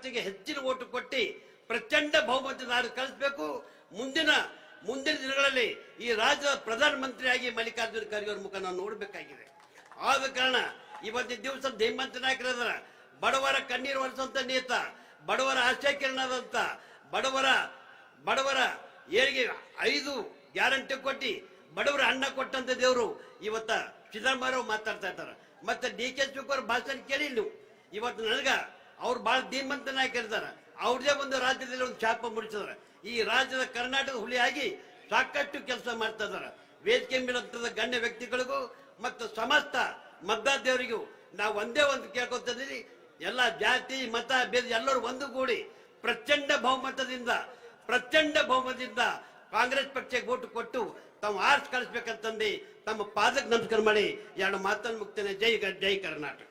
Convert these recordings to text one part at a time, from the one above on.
ಪಕ್ಷಕ್ಕೆ ಹೆಚ್ಚಿನ ಓಟು ಕೊಟ್ಟು ಪ್ರಚಂಡ ಬಹುಮತದ ಕಳಿಸಬೇಕು. ಮುಂದಿನ ದಿನಗಳಲ್ಲಿ ಈ ರಾಜ್ಯದ ಪ್ರಧಾನಮಂತ್ರಿಯಾಗಿ ಮಲ್ಲಿಕಾರ್ಜುನ ಖರ್ಗೆ ಅವರ ಮುಖ ನಾವು ನೋಡಬೇಕಾಗಿದೆ. ಆದ ಕಾರಣ ಇವತ್ತಿನ ದಿವಸ ಧೀಮಂತ ನಾಯಕರಾದ ಬಡವರ ಕಣ್ಣೀರು ಒರೆಸುವಂತ ನೇತ, ಬಡವರ ಆಶಾಕಿರಣದಂತ, ಬಡವರ ಏಳಿಗೆ 5 ಗ್ಯಾರಂಟಿ ಕೊಟ್ಟಿ ಬಡವರ ಅನ್ನ ಕೊಟ್ಟಂತ ದೇವರು ಇವತ್ತ ಸಿದ್ದರಾಮಯ್ಯ ಮಾತಾಡ್ತಾ ಇದ್ದಾರೆ. ಮತ್ತೆ DK ಶಿವಕುಮಾರ್ ಭಾಷಣ ಕೇಳಿ ನೀವು ಇವತ್ತು ನನಗ ಅವ್ರು ಬಹಳ ಧೀಮಂತ ನಾಯಕರಿದ್ದಾರೆ. ಅವ್ರದೇ ಒಂದು ರಾಜ್ಯದಲ್ಲಿ ಒಂದು ಛಾಪ ಮೂಡಿಸಿದಾರೆ. ಈ ರಾಜ್ಯದ ಕರ್ನಾಟಕ ಹುಲಿಯಾಗಿ ಸಾಕಷ್ಟು ಕೆಲಸ ಮಾಡ್ತಾ ಇದ್ದಾರೆ. ವೇದಿಕೆ ಮೇಲಂತದ ಗಣ್ಯ ವ್ಯಕ್ತಿಗಳಿಗೂ ಮತ್ತು ಸಮಸ್ತ ಮತದಾರರಿಗೂ ನಾವು ಒಂದೇ ಒಂದು ಕೇಳ್ಕೊತಿದ್ದೀವಿ, ಎಲ್ಲ ಜಾತಿ ಮತ ಭೇದ ಎಲ್ಲರೂ ಒಂದುಗೂಡಿ ಪ್ರಚಂಡ ಬಹುಮತದಿಂದ ಕಾಂಗ್ರೆಸ್ ಪಕ್ಷಕ್ಕೆ ಓಟು ಕೊಟ್ಟು ತಾವು ಆರ್ಸ್ ಕಳಿಸ್ಬೇಕಂತಂದು ತಮ್ಮ ಪಾದಕ್ಕೆ ನಮಸ್ಕಾರ ಮಾಡಿ 2 ಮಾತನ್ನು ಮುಕ್ತೇನೆ. ಜೈ ಕರ್ನಾಟಕ.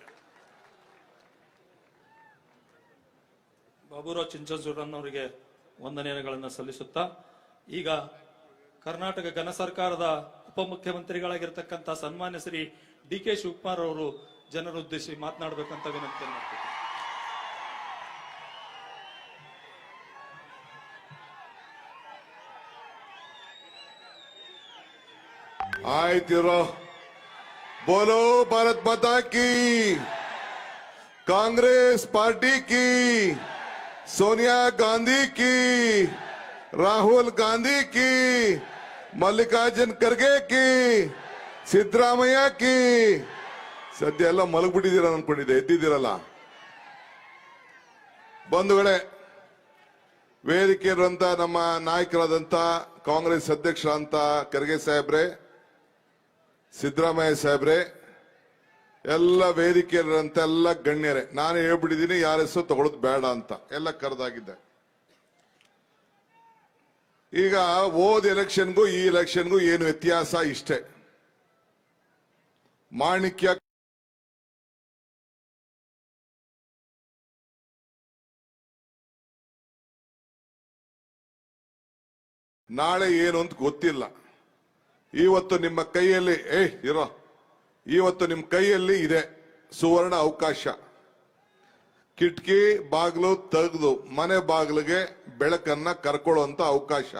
ಬಾಬುರಾವ್ ಚಿಂಚನಸೂರನ್ನವರಿಗೆ ವಂದನೆಗಳನ್ನು ಸಲ್ಲಿಸುತ್ತಾ ಈಗ ಕರ್ನಾಟಕ ಘನ ಸರ್ಕಾರದ ಉಪಮುಖ್ಯಮಂತ್ರಿಗಳಾಗಿರ್ತಕ್ಕಂಥ ಸನ್ಮಾನ್ಯ ಶ್ರೀ DK ಶಿವಕುಮಾರ್ ಅವರು ಜನರುದ್ದೇಶಿಸಿ ಮಾತನಾಡಬೇಕಂತ ವಿನಂತಿ ಮಾಡ್ತೀನಿ. ಆಯ್ತಿರೋ बोलो भारत माता की, कांग्रेस पार्टी की, सोनिया गांधी की, राहुल गांधी की, मल्लिकार्जुन खड़गे की, सिद्धरामಯ್ಯ की. ಸದ್ಯ ಎಲ್ಲ ಮಲಗ್ಬಿಟ್ಟಿದ್ದೀರ ಅನ್ಕೊಂಡಿದ್ದೆ, ಎದ್ದಿದ್ದೀರಲ್ಲ ಬಂಧುಗಳೇ. ವೇದಿಕೆ ಇರುವಂತ ನಮ್ಮ ನಾಯಕರಾದಂತ ಕಾಂಗ್ರೆಸ್ ಅಧ್ಯಕ್ಷರಾದಂತ ಖರ್ಗೆ ಸಾಹೇಬ್ರೆ, ಸಿದ್ದರಾಮಯ್ಯ ಸಾಹೇಬ್ರೆ, ಎಲ್ಲ ವೇದಿಕೆ ಇರುವಂತ ಎಲ್ಲ ಗಣ್ಯರೇ, ನಾನು ಹೇಳ್ಬಿಟ್ಟಿದ್ದೀನಿ ಯಾರ ಹೆಸರು ತಗೊಳ್ಳೋದು ಬೇಡ ಅಂತ, ಎಲ್ಲ ಕರೆದಾಗಿದ್ದೆ. ಈಗ ಹೋದ ಎಲೆಕ್ಷನ್ಗೂ ಈ ಎಲೆಕ್ಷನ್ಗೂ ಏನು ವ್ಯತ್ಯಾಸ ಇಷ್ಟೇ. ಮಾಣಿಕ್ಯ ನಾಳೆ ಏನು ಅಂತ ಗೊತ್ತಿಲ್ಲ. ಇವತ್ತು ನಿಮ್ಮ ಕೈಯಲ್ಲಿ ಇವತ್ತು ನಿಮ್ಮ ಕೈಯಲ್ಲಿ ಇದೆ ಸುವರ್ಣ ಅವಕಾಶ. ಕಿಟಕಿ ಬಾಗಿಲು ತೆಗೆದು ಮನೆ ಬಾಗಿಲಿಗೆ ಬೆಳಕನ್ನ ಕರ್ಕೊಳ್ಳುವಂತ ಅವಕಾಶ.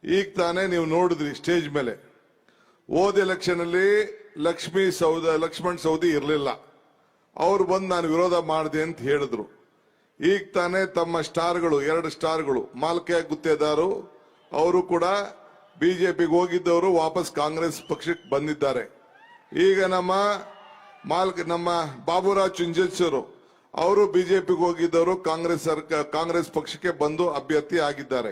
ಈಗ ತಾನೇ ನೀವು ನೋಡಿದ್ರಿ ಸ್ಟೇಜ್ ಮೇಲೆ. ಹೋದ ಎಲೆಕ್ಷನ್ ಅಲ್ಲಿ ಲಕ್ಷ್ಮಣ್ ಸವದಿ ಇರಲಿಲ್ಲ, ಅವ್ರು ಬಂದು ನಾನು ವಿರೋಧ ಮಾಡಿದೆ ಅಂತ ಹೇಳಿದ್ರು. ಈಗ ತಾನೇ ತಮ್ಮ ಸ್ಟಾರ್ಗಳು 2 ಸ್ಟಾರ್ಗಳು ಮಾಲ್ಕೆ ಗುತ್ತೇದಾರು ಅವರು ಕೂಡ ಬಿಜೆಪಿಗೆ ಹೋಗಿದ್ದವರು ವಾಪಸ್ ಕಾಂಗ್ರೆಸ್ ಪಕ್ಷಕ್ಕೆ ಬಂದಿದ್ದಾರೆ. ಈಗ ನಮ್ಮ ಬಾಬುರಾವ್ ಚಿಂಚನಸೂರು ಅವರು ಬಿಜೆಪಿಗೆ ಹೋಗಿದ್ದವರು ಕಾಂಗ್ರೆಸ್ ಪಕ್ಷಕ್ಕೆ ಬಂದು ಅಭ್ಯರ್ಥಿ ಆಗಿದ್ದಾರೆ.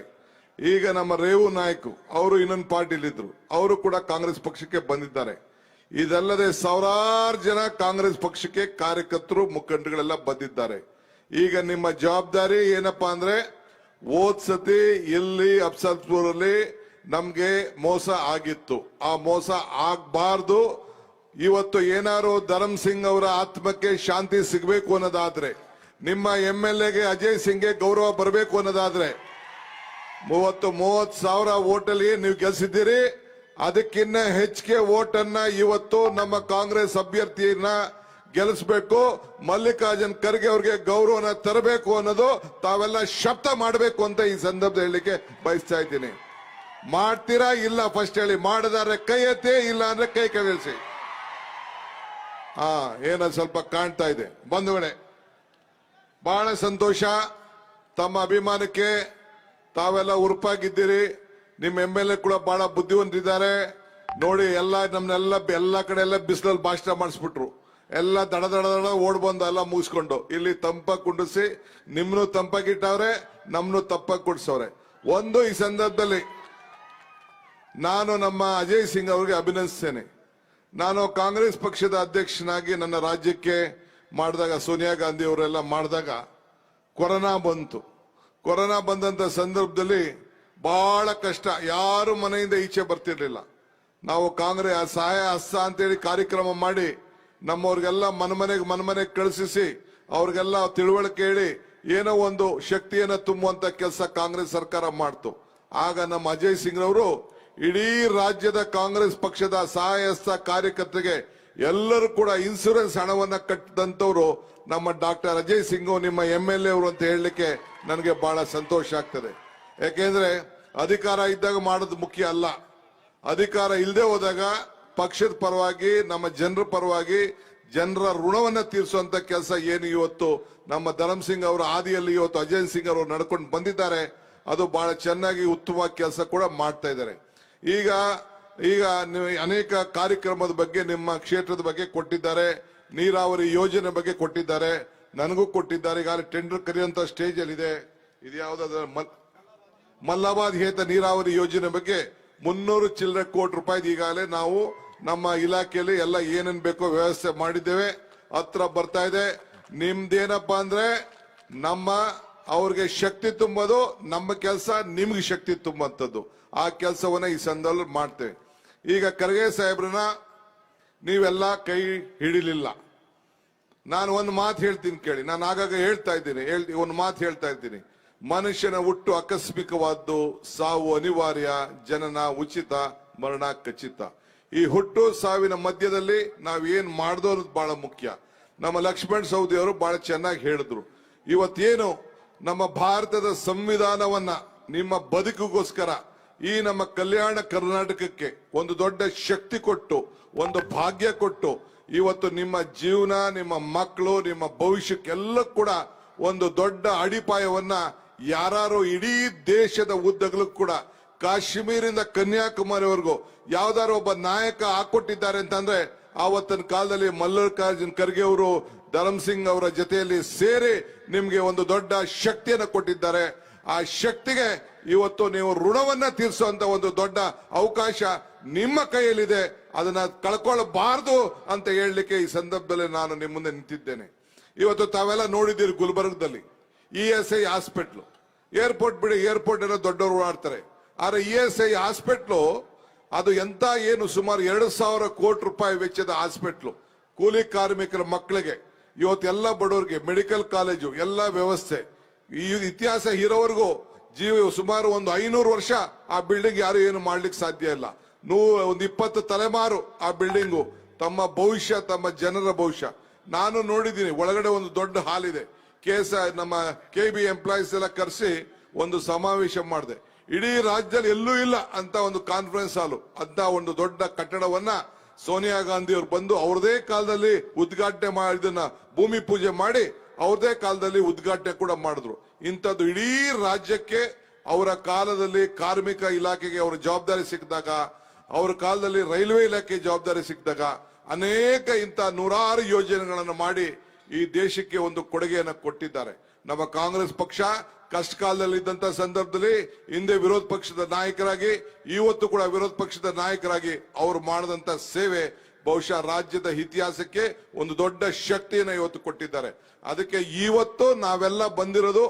ಈಗ ನಮ್ಮ ರೇವು ನಾಯ್ಕ ಅವರು ಇನ್ನೊಂದು ಪಾರ್ಟಿಲಿದ್ರು, ಅವರು ಕೂಡ ಕಾಂಗ್ರೆಸ್ ಪಕ್ಷಕ್ಕೆ ಬಂದಿದ್ದಾರೆ. ಇದಲ್ಲದೆ ಸಾವಿರಾರು ಜನ ಕಾಂಗ್ರೆಸ್ ಪಕ್ಷಕ್ಕೆ ಕಾರ್ಯಕರ್ತರು ಮುಖಂಡಗಳೆಲ್ಲ ಬಂದಿದ್ದಾರೆ. ಈಗ ನಿಮ್ಮ ಜವಾಬ್ದಾರಿ ಏನಪ್ಪಾ ಅಂದ್ರೆ, ಹೋದ್ ಸತಿ ಇಲ್ಲಿ ಅಫ್ಸಲ್ಪುರಲ್ಲಿ ನಮ್ಗೆ ಮೋಸ ಆಗಿತ್ತು, ಆ ಮೋಸ ಆಗ್ಬಾರ್ದು. ಇವತ್ತು ಏನಾರು ಧರ್ಮ್ ಸಿಂಗ್ ಅವರ ಆತ್ಮಕ್ಕೆ ಶಾಂತಿ ಸಿಗಬೇಕು ಅನ್ನೋದಾದ್ರೆ, ನಿಮ್ಮ MLAಗೆ ಅಜಯ್ ಸಿಂಗ್ಗೆ ಗೌರವ ಬರಬೇಕು ಅನ್ನೋದಾದ್ರೆ 30,000 ಓಟಲ್ಲಿ ನೀವು ಗೆಲ್ಸಿದ್ದೀರಿ. ಅದಕ್ಕಿನ್ನ ಹೆಚ್ಚಿಗೆ ಓಟನ್ನ ಇವತ್ತು ನಮ್ಮ ಕಾಂಗ್ರೆಸ್ ಅಭ್ಯರ್ಥಿಯನ್ನ ಗೆಲ್ಲಿಸಬೇಕು, ಮಲ್ಲಿಕಾರ್ಜುನ್ ಖರ್ಗೆ ಅವ್ರಿಗೆ ಗೌರವನ ತರಬೇಕು ಅನ್ನೋದು ತಾವೆಲ್ಲ ಶಬ್ದ ಮಾಡಬೇಕು ಅಂತ ಈ ಸಂದರ್ಭ ಹೇಳಲಿಕ್ಕೆ ಬಯಸ್ತಾ ಇದ್ದೀನಿ. ಮಾಡ್ತೀರಾ ಇಲ್ಲ ಫಸ್ಟ್ ಹೇಳಿ, ಮಾಡದಾದ್ರೆ ಕೈ ಎತ್ತಿ, ಇಲ್ಲ ಅಂದ್ರೆ ಕೈ ಕೆಳಗಿಳಿಸಿ. ಏನ ಸ್ವಲ್ಪ ಕಾಣ್ತಾ ಇದೆ ಬಂಧುಗಳೇ, ಬಹಳ ಸಂತೋಷ. ತಮ್ಮ ಅಭಿಮಾನಕ್ಕೆ ತಾವೆಲ್ಲ ಉರುಪಾಗಿದ್ದೀರಿ. ನಿಮ್ಮ MLA ಕೂಡ ಬಹಳ ಬುದ್ಧಿವಂತಿದ್ದಾರೆ ನೋಡಿ. ಎಲ್ಲ ಕಡೆ ಎಲ್ಲ ಬಿಸಿಲಲ್ಲಿ ಭಾಷಣ ಮಾಡಿಸ್ಬಿಟ್ರು, ಎಲ್ಲ ದಡ ಓಡ್ ಬಂದು ಎಲ್ಲ ಮುಗಿಸ್ಕೊಂಡು ಇಲ್ಲಿ ತಂಪಾಗಿ ಕುಂಡಿಸಿ, ನಿಮ್ನು ತಂಪಾಗಿಟ್ಟವ್ರೆ, ನಮ್ನು ತಪ್ಪಾಗಿ ಕುಡಿಸವ್ರೆ. ಈ ಸಂದರ್ಭದಲ್ಲಿ ನಾನು ನಮ್ಮ ಅಜಯ್ ಸಿಂಗ್ ಅವರಿಗೆ ಅಭಿನಂದಿಸ್ತೇನೆ. ನಾನು ಕಾಂಗ್ರೆಸ್ ಪಕ್ಷದ ಅಧ್ಯಕ್ಷನಾಗಿ ನನ್ನ ರಾಜ್ಯಕ್ಕೆ ಮಾಡಿದಾಗ, ಸೋನಿಯಾ ಗಾಂಧಿ ಅವರೆಲ್ಲ ಮಾಡಿದಾಗ ಕೊರೋನಾ ಬಂತು. ಕೊರೋನಾ ಬಂದಂತ ಸಂದರ್ಭದಲ್ಲಿ ಬಹಳ ಕಷ್ಟ, ಯಾರು ಮನೆಯಿಂದ ಈಚೆ ಬರ್ತಿರ್ಲಿಲ್ಲ. ನಾವು ಕಾಂಗ್ರೆಸ್ ಸಹಾಯ ಹಸ್ತ ಅಂತೇಳಿ ಕಾರ್ಯಕ್ರಮ ಮಾಡಿ ನಮ್ಮವ್ರಿಗೆಲ್ಲ ಮನೆಮನೆಗೆ ಕಳಿಸಿ ಅವ್ರಿಗೆಲ್ಲ ತಿಳುವಳಿಕೆ ಹೇಳಿ ಏನೋ ಒಂದು ಶಕ್ತಿಯನ್ನ ತುಂಬುವಂತ ಕೆಲಸ ಕಾಂಗ್ರೆಸ್ ಸರ್ಕಾರ ಮಾಡ್ತು. ಆಗ ನಮ್ಮ ಅಜಯ್ ಸಿಂಗ್ ರವರು ಇಡೀ ರಾಜ್ಯದ ಕಾಂಗ್ರೆಸ್ ಪಕ್ಷದ ಸಹಾಯ ಹಸ್ತ ಕಾರ್ಯಕರ್ತರಿಗೆ ಎಲ್ಲರೂ ಕೂಡ ಇನ್ಸೂರೆನ್ಸ್ ಹಣವನ್ನ ಕಟ್ಟಿದಂತವ್ರು ನಮ್ಮ ಡಾಕ್ಟರ್ ಅಜಯ್ ಸಿಂಗ್ ನಿಮ್ಮ MLA ಅವರು ಅಂತ ಹೇಳಲಿಕ್ಕೆ ನನಗೆ ಬಹಳ ಸಂತೋಷ ಆಗ್ತದೆ. ಯಾಕೆಂದ್ರೆ ಅಧಿಕಾರ ಇದ್ದಾಗ ಮಾಡೋದು ಮುಖ್ಯ ಅಲ್ಲ, ಅಧಿಕಾರ ಇಲ್ಲದೆ ಹೋದಾಗ ಪಕ್ಷದ ಪರವಾಗಿ ನಮ್ಮ ಜನರ ಪರವಾಗಿ ಜನರ ಋಣವನ್ನ ತೀರಿಸುವಂತ ಕೆಲಸ ಏನು ಇವತ್ತು ನಮ್ಮ ಧರಮ್ ಸಿಂಗ್ ಅವರ ಹಾದಿಯಲ್ಲಿ ಇವತ್ತು ಅಜಯ್ ಸಿಂಗ್ ಅವರು ನಡ್ಕೊಂಡು ಬಂದಿದ್ದಾರೆ, ಅದು ಬಹಳ ಚೆನ್ನಾಗಿ ಉತ್ತಮವಾಗಿ ಕೆಲಸ ಕೂಡ ಮಾಡ್ತಾ ಇದ್ದಾರೆ. ಈಗ ಅನೇಕ ಕಾರ್ಯಕ್ರಮದ ಬಗ್ಗೆ ನಿಮ್ಮ ಕ್ಷೇತ್ರದ ಬಗ್ಗೆ ಕೊಟ್ಟಿದ್ದಾರೆ, ನೀರಾವರಿ ಯೋಜನೆ ಬಗ್ಗೆ ಕೊಟ್ಟಿದ್ದಾರೆ, ನನಗೂ ಕೊಟ್ಟಿದ್ದಾರೆ. ಈಗಾಗಲೇ ಟೆಂಡರ್ ಕರೆಯುವಂತ ಸ್ಟೇಜ್ ಅಲ್ಲಿ ಇದೆ. ಇದು ಯಾವ್ದಾದ್ರು ಮಲ್ಲಾಬಾದ್ ಹೇತ ನೀರಾವರಿ ಯೋಜನೆ ಬಗ್ಗೆ 300 ಚಿಲ್ಲರೆ ಕೋಟಿ ರೂಪಾಯಿ ಈಗಾಗಲೇ ನಾವು ನಮ್ಮ ಇಲಾಖೆಯಲ್ಲಿ ಎಲ್ಲ ಏನೇನ್ ಬೇಕೋ ವ್ಯವಸ್ಥೆ ಮಾಡಿದ್ದೇವೆ. ಹತ್ರ ಬರ್ತಾ ಇದೆ. ನಿಮ್ದೇನಪ್ಪಾ ಅಂದ್ರೆ ಅವ್ರಿಗೆ ಶಕ್ತಿ ತುಂಬೋದು, ನಮ್ಮ ಕೆಲಸ ನಿಮ್ಗೆ ಶಕ್ತಿ ತುಂಬುವಂಥದ್ದು. ಆ ಕೆಲಸವನ್ನ ಈ ಸಂದರ್ಭದಲ್ಲಿ ಮಾಡ್ತೇವೆ. ಈಗ ಖರ್ಗೆ ಸಾಹೇಬ್ರನ್ನ ನೀವೆಲ್ಲ ಕೈ ಹಿಡಿಲಿಲ್ಲ. ನಾನು ಒಂದು ಮಾತು ಹೇಳ್ತೀನಿ ಕೇಳಿ. ನಾನು ಆಗಾಗ ಹೇಳ್ತಾ ಇದ್ದೀನಿ, ಒಂದು ಮಾತು ಹೇಳ್ತಾ ಇದ್ದೀನಿ. ಮನುಷ್ಯನ ಹುಟ್ಟು ಆಕಸ್ಮಿಕವಾದ್ದು, ಸಾವು ಅನಿವಾರ್ಯ, ಜನನ ಉಚಿತ, ಮರಣ ಖಚಿತ. ಈ ಹುಟ್ಟು ಸಾವಿನ ಮಧ್ಯದಲ್ಲಿ ನಾವೇನ್ ಮಾಡ್ದೋ ಅನ್ನೋದು ಬಹಳ ಮುಖ್ಯ. ನಮ್ಮ ಲಕ್ಷ್ಮಣ್ ಸವದಿ ಅವರು ಬಹಳ ಚೆನ್ನಾಗಿ ಹೇಳಿದ್ರು. ಇವತ್ತೇನು ನಮ್ಮ ಭಾರತದ ಸಂವಿಧಾನವನ್ನ ನಿಮ್ಮ ಬದುಕಿಗೋಸ್ಕರ ಈ ನಮ್ಮ ಕಲ್ಯಾಣ ಕರ್ನಾಟಕಕ್ಕೆ ಒಂದು ದೊಡ್ಡ ಶಕ್ತಿ ಕೊಟ್ಟು, ಒಂದು ಭಾಗ್ಯ ಕೊಟ್ಟು, ಇವತ್ತು ನಿಮ್ಮ ಜೀವನ, ನಿಮ್ಮ ಮಕ್ಕಳು, ನಿಮ್ಮ ಭವಿಷ್ಯಕ್ಕೆಲ್ಲ ಕೂಡ ಒಂದು ದೊಡ್ಡ ಅಡಿಪಾಯವನ್ನ ಯಾರು ಇಡೀ ದೇಶದ ಉದ್ದಗಲೂ ಕೂಡ ಕಾಶ್ಮೀರಿಂದ ಕನ್ಯಾಕುಮಾರಿವರೆಗೂ ಯಾವ್ದಾರು ಒಬ್ಬ ನಾಯಕ ಹಾಕೊಟ್ಟಿದ್ದಾರೆ ಅಂತಂದ್ರೆ ಆವತ್ತಿನ ಕಾಲದಲ್ಲಿ ಮಲ್ಲಿಕಾರ್ಜುನ್ ಖರ್ಗೆ ಅವರು ಧರಮ್ ಸಿಂಗ್ ಅವರ ಜೊತೆಯಲ್ಲಿ ಸೇರಿ ನಿಮ್ಗೆ ಒಂದು ದೊಡ್ಡ ಶಕ್ತಿಯನ್ನು ಕೊಟ್ಟಿದ್ದಾರೆ. ಆ ಶಕ್ತಿಗೆ ಇವತ್ತು ನೀವು ಋಣವನ್ನ ತೀರಿಸುವಂತ ಒಂದು ದೊಡ್ಡ ಅವಕಾಶ ನಿಮ್ಮ ಕೈಯಲ್ಲಿದೆ. ಅದನ್ನ ಕಳ್ಕೊಳ್ಳಬಾರದು ಅಂತ ಹೇಳಲಿಕ್ಕೆ ಈ ಸಂದರ್ಭದಲ್ಲಿ ನಾನು ನಿಮ್ಮ ಮುಂದೆ ನಿಂತಿದ್ದೇನೆ. ಇವತ್ತು ತಾವೆಲ್ಲ ನೋಡಿದ್ದೀರಿ ಗುಲ್ಬರ್ಗದಲ್ಲಿ ESI ಹಾಸ್ಪಿಟ್ಲು, ಏರ್ಪೋರ್ಟ್ ಬಿಡಿ, ಏರ್ಪೋರ್ಟ್ ಏನೋ ದೊಡ್ಡವರು ಆಡ್ತಾರೆ. ಆದ್ರೆ ESI ಹಾಸ್ಪಿಟ್ಲು ಅದು ಎಂತ ಏನು ಸುಮಾರು 2,000 ಕೋಟಿ ರೂಪಾಯಿ ವೆಚ್ಚದ ಹಾಸ್ಪಿಟ್ಲು. ಕೂಲಿ ಕಾರ್ಮಿಕರ ಮಕ್ಕಳಿಗೆ, ಇವತ್ತೆಲ್ಲ ಬಡವರಿಗೆ ಮೆಡಿಕಲ್ ಕಾಲೇಜು ಎಲ್ಲ ವ್ಯವಸ್ಥೆ. ಈ ಇತಿಹಾಸ ಇರೋವರೆಗೂ ಸುಮಾರು ಒಂದು 500 ವರ್ಷ ಆ ಬಿಲ್ಡಿಂಗ್ ಯಾರು ಏನು ಮಾಡ್ಲಿಕ್ಕೆ ಸಾಧ್ಯ ಇಲ್ಲ. ಒಂದು 20 ತಲೆಮಾರು ಆ ಬಿಲ್ಡಿಂಗು ತಮ್ಮ ಭವಿಷ್ಯ, ತಮ್ಮ ಜನರ ಭವಿಷ್ಯ. ನಾನು ನೋಡಿದ್ದೀನಿ, ಒಳಗಡೆ ಒಂದು ದೊಡ್ಡ ಹಾಲ್ ಇದೆ. ನಮ್ಮ KB ಎಂಪ್ಲಾಯೀಸ್ ಎಲ್ಲ ಕರೆಸಿ ಒಂದು ಸಮಾವೇಶ ಮಾಡಿದೆ. ಇಡೀ ರಾಜ್ಯದಲ್ಲಿ ಎಲ್ಲೂ ಇಲ್ಲ ಅಂತ ಒಂದು ಕಾನ್ಫರೆನ್ಸ್ ಹಾಲು, ಅಂತ ಒಂದು ದೊಡ್ಡ ಕಟ್ಟಡವನ್ನ ಸೋನಿಯಾ ಗಾಂಧಿ ಅವರು ಬಂದು ಅವ್ರದೇ ಕಾಲದಲ್ಲಿ ಉದ್ಘಾಟನೆ ಮಾಡಿದನ್ನ ಭೂಮಿ ಪೂಜೆ ಮಾಡಿ ಅವ್ರದೇ ಕಾಲದಲ್ಲಿ ಉದ್ಘಾಟನೆ ಕೂಡ ಮಾಡಿದ್ರು. ಇಂಥದ್ದು ಇಡೀ ರಾಜ್ಯಕ್ಕೆ ಅವರ ಕಾಲದಲ್ಲಿ ಕಾರ್ಮಿಕ ಇಲಾಖೆಗೆ ಅವರ ಜವಾಬ್ದಾರಿ ಸಿಕ್ಕಿದಾಗ, ಅವರ ಕಾಲದಲ್ಲಿ ರೈಲ್ವೆ ಇಲಾಖೆ ಜವಾಬ್ದಾರಿ ಸಿಕ್ಕಿದಾಗ ಅನೇಕ ಇಂಥ 100 ಯೋಜನೆಗಳನ್ನು ಮಾಡಿ ಈ ದೇಶಕ್ಕೆ ಒಂದು ಕೊಡುಗೆಯನ್ನು ಕೊಟ್ಟಿದ್ದಾರೆ. ನಮ್ಮ ಕಾಂಗ್ರೆಸ್ ಪಕ್ಷ ಕಷ್ಟ ಕಾಲದಲ್ಲಿ ಇದ್ದಂತ ಸಂದರ್ಭದಲ್ಲಿ ಹಿಂದೆ ವಿರೋಧ ಪಕ್ಷದ ನಾಯಕರಾಗಿ, ಇವತ್ತು ಕೂಡ ವಿರೋಧ ಪಕ್ಷದ ನಾಯಕರಾಗಿ ಅವರು ಮಾಡಿದಂತ ಸೇವೆ ಬಹುಶಃ ರಾಜ್ಯದ ಇತಿಹಾಸಕ್ಕೆ ಒಂದು ದೊಡ್ಡ ಶಕ್ತಿಯನ್ನು ಇವತ್ತು ಕೊಟ್ಟಿದ್ದಾರೆ. ಅದಕ್ಕೆ ಇವತ್ತು ನಾವೆಲ್ಲ ಬಂದಿರೋದು